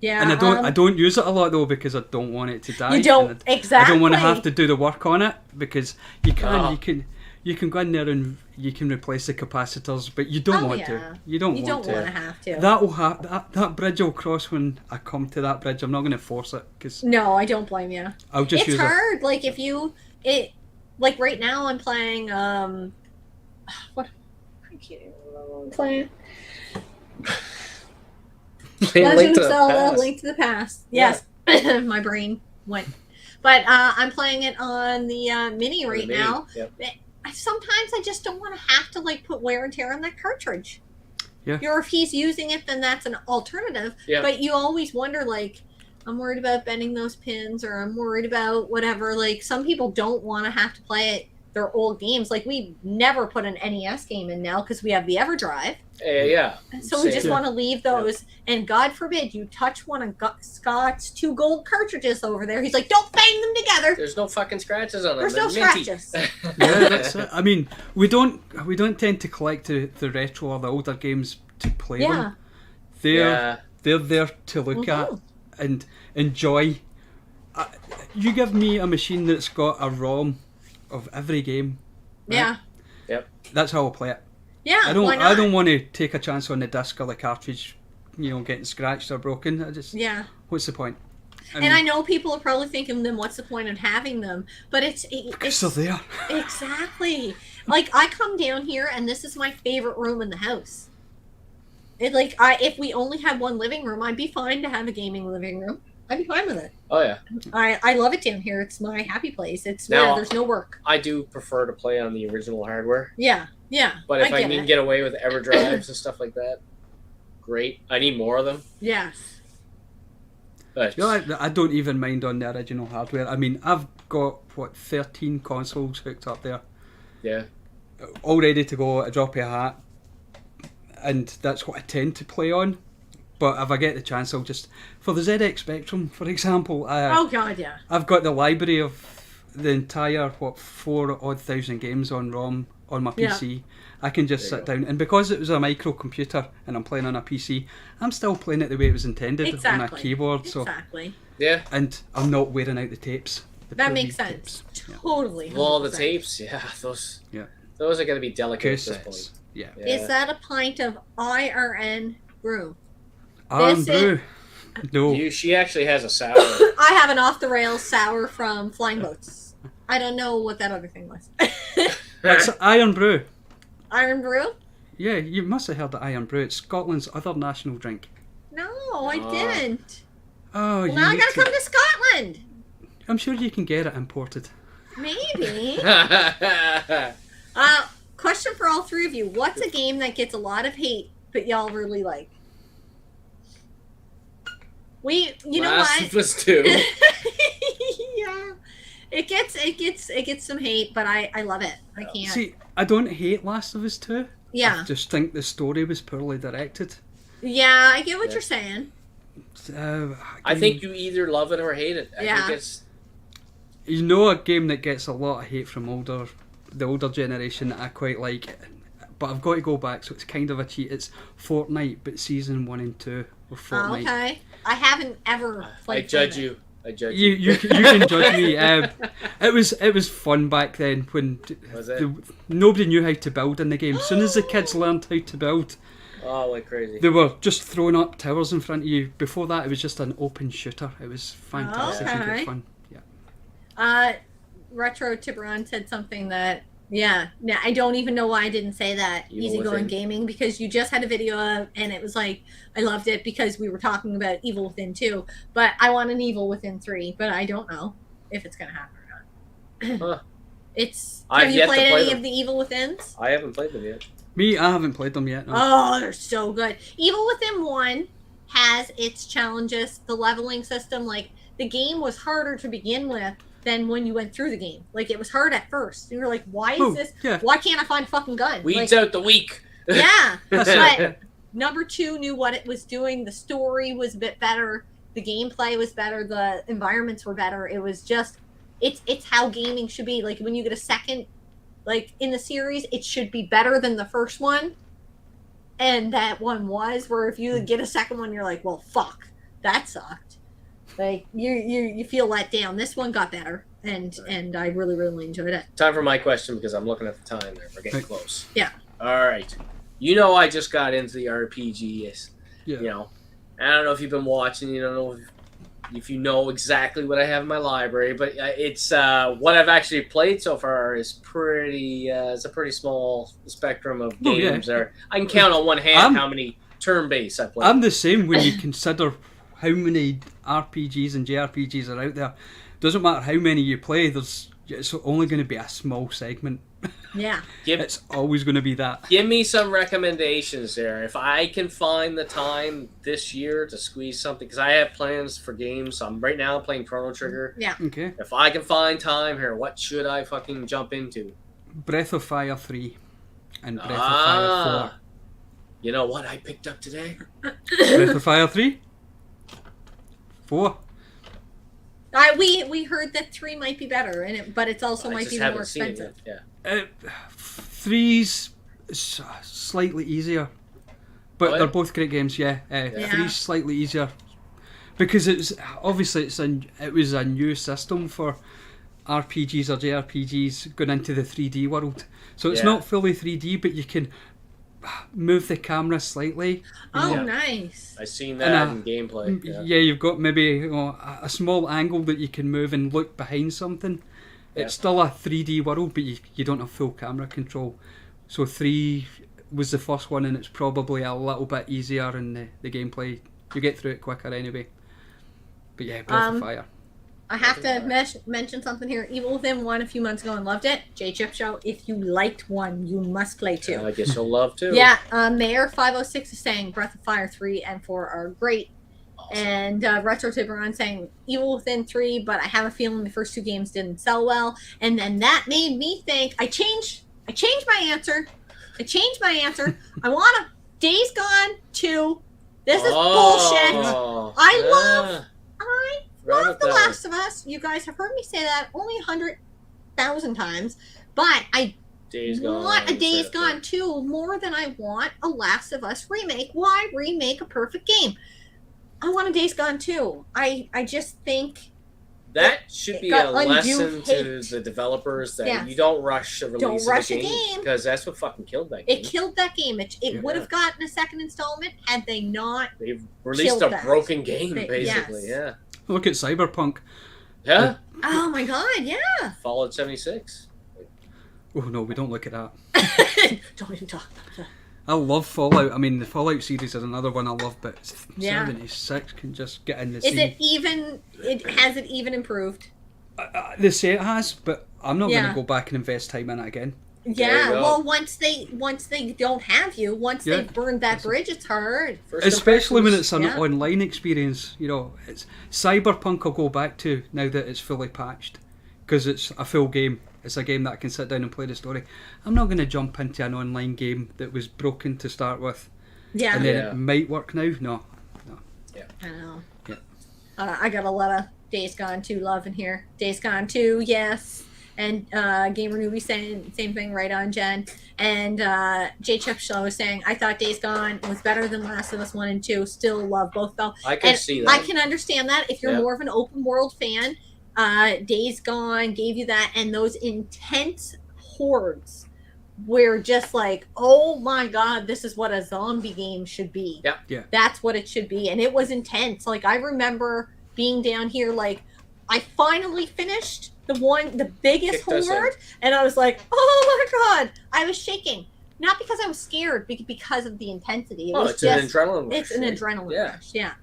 Yeah, and I don't use it a lot though because I don't want it to die. You don't exactly. I don't want to have to do the work on it because you can go in there and you can replace the capacitors, but you don't want to. You don't want to have to. That bridge will cross when I come to that bridge. I'm not going to force it because. No, I don't blame you. I'll just use it. It's hard. Like right now I'm playing what? I can't even remember what I'm playing. Legend of Zelda: Link to the Past. Yes, my brain went. But I'm playing it on the Mini right now. Yep. Sometimes I just don't want to have to put wear and tear on that cartridge. Yeah. Or if he's using it, then that's an alternative. Yeah. But you always wonder, I'm worried about bending those pins, or I'm worried about whatever. Some people don't want to have to play their old games. We never put an NES game in now because we have the EverDrive. Yeah. So we just want to leave those. Yeah. And God forbid you touch one of Scott's 2 gold cartridges over there. He's like, don't bang them together. There's no fucking scratches on them. There's no scratches. Yeah, that's it. I mean, we don't tend to collect the retro or the older games to play them. They're there to look at and enjoy. You give me a machine that's got a ROM of every game. Right? Yeah. Yep. That's how I'll play it. Yeah. I don't want to take a chance on the disc or the cartridge, getting scratched or broken. What's the point? And I know people are probably thinking, then what's the point of having them? But it's still there. Exactly. I come down here and this is my favorite room in the house. If we only had one living room, I'd be fine to have a gaming living room. I'd be fine with it. Oh yeah. I love it down here. It's my happy place. It's where there's no work. I do prefer to play on the original hardware. Yeah. But if I can get away with EverDrives and stuff like that, great. I need more of them. Yes. But I don't even mind on the original hardware. I mean, I've got 13 consoles hooked up there. Yeah. All ready to go at a drop of a hat. And that's what I tend to play on. But if I get the chance, I'll just... For the ZX Spectrum, for example... oh, God, yeah. I've got the library of the entire, 4,000 games on ROM on my PC. I can just sit down. And because it was a microcomputer and I'm playing on a PC, I'm still playing it the way it was intended on a keyboard. Exactly. Yeah. And I'm not wearing out the tapes. That makes sense. Totally. 100%. Well, the tapes, those are going to be delicate at this point. Yeah. Is that a pint of IRN brew? Brew. No. She actually has a sour. I have an off-the-rails sour from Flying Boats. I don't know what that other thing was. It's Iron Brew. Iron Brew? Yeah, you must have heard of Iron Brew. It's Scotland's other national drink. No, I didn't. Oh, well, now I gotta come to Scotland. I'm sure you can get it imported. Maybe. Question for all three of you. What's a game that gets a lot of hate, but y'all really like? You know what? Last of Us 2. Yeah. It gets some hate, but I love it. I can't. See, I don't hate Last of Us 2. Yeah. I just think the story was poorly directed. Yeah, I get what you're saying. I think you either love it or hate it. I think it's... You know, a game that gets a lot of hate from the older generation that I quite like, but I've got to go back, so it's kind of a cheat. It's Fortnite, but season 1 and 2 of Fortnite. Oh, okay. I haven't ever played. I judge you. You can judge me. It was fun back then when nobody knew how to build in the game. As soon as the kids learned how to build, like crazy. They were just throwing up towers in front of you. Before that, it was just an open shooter. It was fantastic and good fun. Yeah. Retro Tiburon said something that. Yeah, I don't even know why I didn't say that. Easygoing Gaming, because you just had a video of, and it was like, I loved it because we were talking about Evil Within 2, but I want an Evil Within 3, but I don't know if it's going to happen or not. Have you played any of the Evil Withins? I haven't played them yet. I haven't played them yet. No. Oh, they're so good. Evil Within 1 has its challenges. The leveling system, like, the game was harder to begin with than when you went through the game. Like, it was hard at first. You were like, why is this? Yeah. Why can't I find a fucking gun? Weeds out the weak. Yeah. But number 2 knew what it was doing. The story was a bit better. The gameplay was better. The environments were better. It was just, it's how gaming should be. Like, when you get a second, like, in the series, it should be better than the first one. And that one was, where if you get a second one, you're like, well, fuck, that sucked. Like, you feel let down. This one got better, and I really, really enjoyed it. Time for my question, because I'm looking at the time there. We're getting close. Yeah. All right. You know, I just got into the RPGs. Yeah. You know, I don't know if you've been watching. You don't know if you know exactly what I have in my library, but it's what I've actually played so far is pretty. It's a pretty small spectrum of games there. I can count on one hand how many turn-based I play. I'm the same when you consider how many RPGs and JRPGs are out there. Doesn't matter how many you play, it's only going to be a small segment. Yeah. It's always going to be that. Give me some recommendations there. If I can find the time this year to squeeze something, because I have plans for games. Right now playing Chrono Trigger. Yeah. Okay. If I can find time here, what should I fucking jump into? Breath of Fire 3 and Breath of Fire 4. You know what I picked up today? Breath of Fire 3? 4. We heard that 3 might be better, but it's also might be more expensive. Yeah. 3's slightly easier, but they're both great games. Yeah. 3's slightly easier because it was a new system for RPGs or JRPGs going into the 3D world. So it's not fully 3D, but you can move the camera slightly. Oh, nice. I've seen that in gameplay. Yeah, you've got maybe a small angle that you can move and look behind something. It's still a 3D world, but you don't have full camera control. So 3 was the first one, and it's probably a little bit easier in the gameplay. You get through it quicker anyway. But yeah, Breath of Fire. I have to mention something here. Evil Within 1 a few months ago and loved it. J-Chip Show, if you liked 1, you must play 2. I guess you'll love 2. Yeah, Mayor 506 is saying Breath of Fire 3 and 4 are great. Awesome. And Retro Tiburon saying Evil Within 3, but I have a feeling the first 2 games didn't sell well. And then that made me think, I changed I changed my answer. I want a Days Gone 2. This is bullshit. I love The Last of Us. You guys have heard me say that only 100,000 times, but I want a Days Gone 2 more than I want a Last of Us remake. Why remake a perfect game? I want a Days Gone 2. I just think that should be a lesson to the developers that you don't rush a release of a game because that's what fucking killed that game. It killed that game. It would have gotten a second installment had they not. They've released a broken game, basically. Yeah. Look at Cyberpunk. Yeah. Oh my god, yeah. Fallout 76. Oh no, we don't look at that. Don't even talk about that. I love Fallout. I mean, the Fallout series is another one I love, but 76 can just get in the scene. Has it even improved? They say it has, but I'm not going to go back and invest time in it again. Yeah, well, once they don't have you, once they've burned that bridge, it's hard. Especially when it's an online experience. You know, it's Cyberpunk I'll go back to now that it's fully patched, because it's a full game. It's a game that I can sit down and play the story. I'm not going to jump into an online game that was broken to start with. Yeah. And then it might work now. No. Yeah. I know. Yeah. I got a lot of Days Gone 2 love in here. Days Gone 2, yes. And Gamer Newbie saying same thing, right on, Jen. And J Chip Show was saying, I thought Days Gone was better than Last of Us 1 and 2. Still love both though. I can see that. I can understand that if you're more of an open world fan. Days Gone gave you that, and those intense hordes were just like, oh my god, this is what a zombie game should be. Yeah. That's what it should be, and it was intense. Like, I remember being down here, like, I finally finished the biggest horde, and I was like, oh my god, I was shaking. Not because I was scared, because of the intensity. It's an adrenaline rush. It's an adrenaline rush, yeah.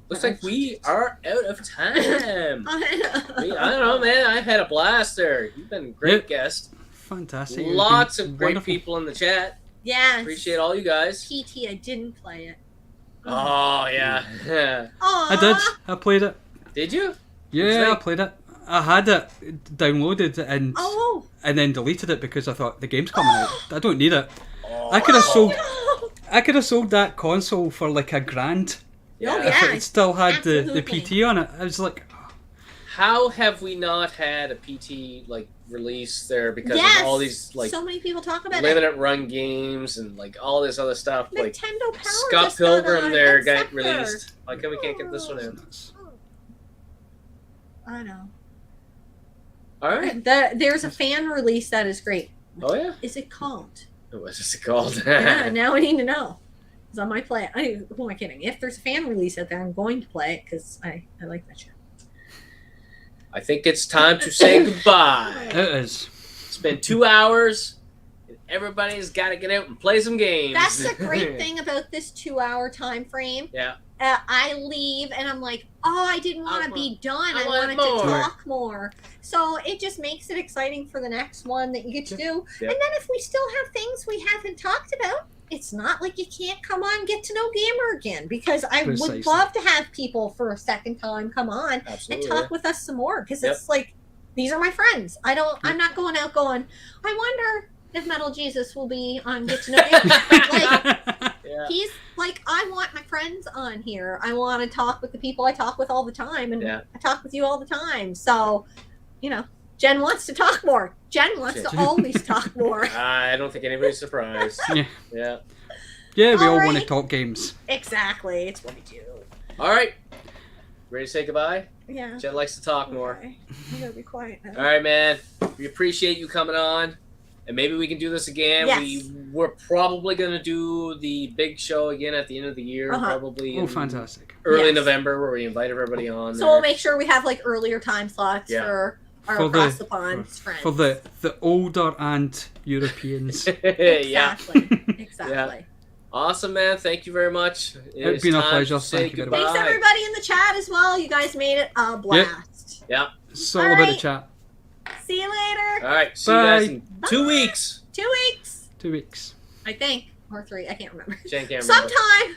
Looks like we are out of time. I don't know, man. I had a blast there. You've been a great guest. Fantastic. Lots of great people in the chat. Yeah. Appreciate all you guys. PT, I didn't play it. Oh, yeah. I did. I played it. Did you? Yeah, I played it. I had it downloaded and then deleted it because I thought the game's coming out. I don't need it. I could have sold that console for like $1,000. If it still had the PT on it. I was like, how have we not had a PT like release there because of all these like so many people talk about limited run games and like all this other stuff? Nintendo like Scott Pilgrim there got released. Why we can't get this one in? I know. All right. There's a fan release that is great. Oh yeah. Is it called? What is it called? Yeah, now I need to know. Because I might play it. Who am I kidding? If there's a fan release out there, I'm going to play it because I like that shit. I think it's time to say goodbye. It is. It's been 2 hours. And everybody's got to get out and play some games. That's the great thing about this 2-hour time frame. Yeah. I leave and I'm like, oh, I didn't want to be done. I wanted to talk more. So it just makes it exciting for the next one that you get to do. Yep. And then if we still have things we haven't talked about, it's not like you can't come on Get to Know Gamer again, because I would love to have people for a second time come on and talk with us some more, because it's like, these are my friends. I'm not going out going, I wonder if Metal Jesus will be on Get to Know Gamer. He's like, I want my friends on here. I want to talk with the people I talk with all the time, and I talk with you all the time. So, Jen wants to talk more. Jen wants to always talk more. I don't think anybody's surprised. Yeah, we all want to talk games. Exactly. It's what we do. All right. Ready to say goodbye? Yeah. Jen likes to talk more. I'm going to be quiet now. All right, man. We appreciate you coming on. And maybe we can do this again. Yes. We're probably going to do the big show again at the end of the year. Probably fantastic. Early November, where we invite everybody on. So we'll make sure we have like earlier time slots for our across the pond friends. For the older and Europeans. Exactly. Yeah. Awesome, man. Thank you very much. It's been a pleasure. Thank you. Thanks everybody in the chat as well. You guys made it a blast. Yeah. It's all about the chat. See you later. All right. See you guys in 2 weeks. 2 weeks. 2 weeks. I think. Or 3. I can't remember. Jen can't remember. Sometime.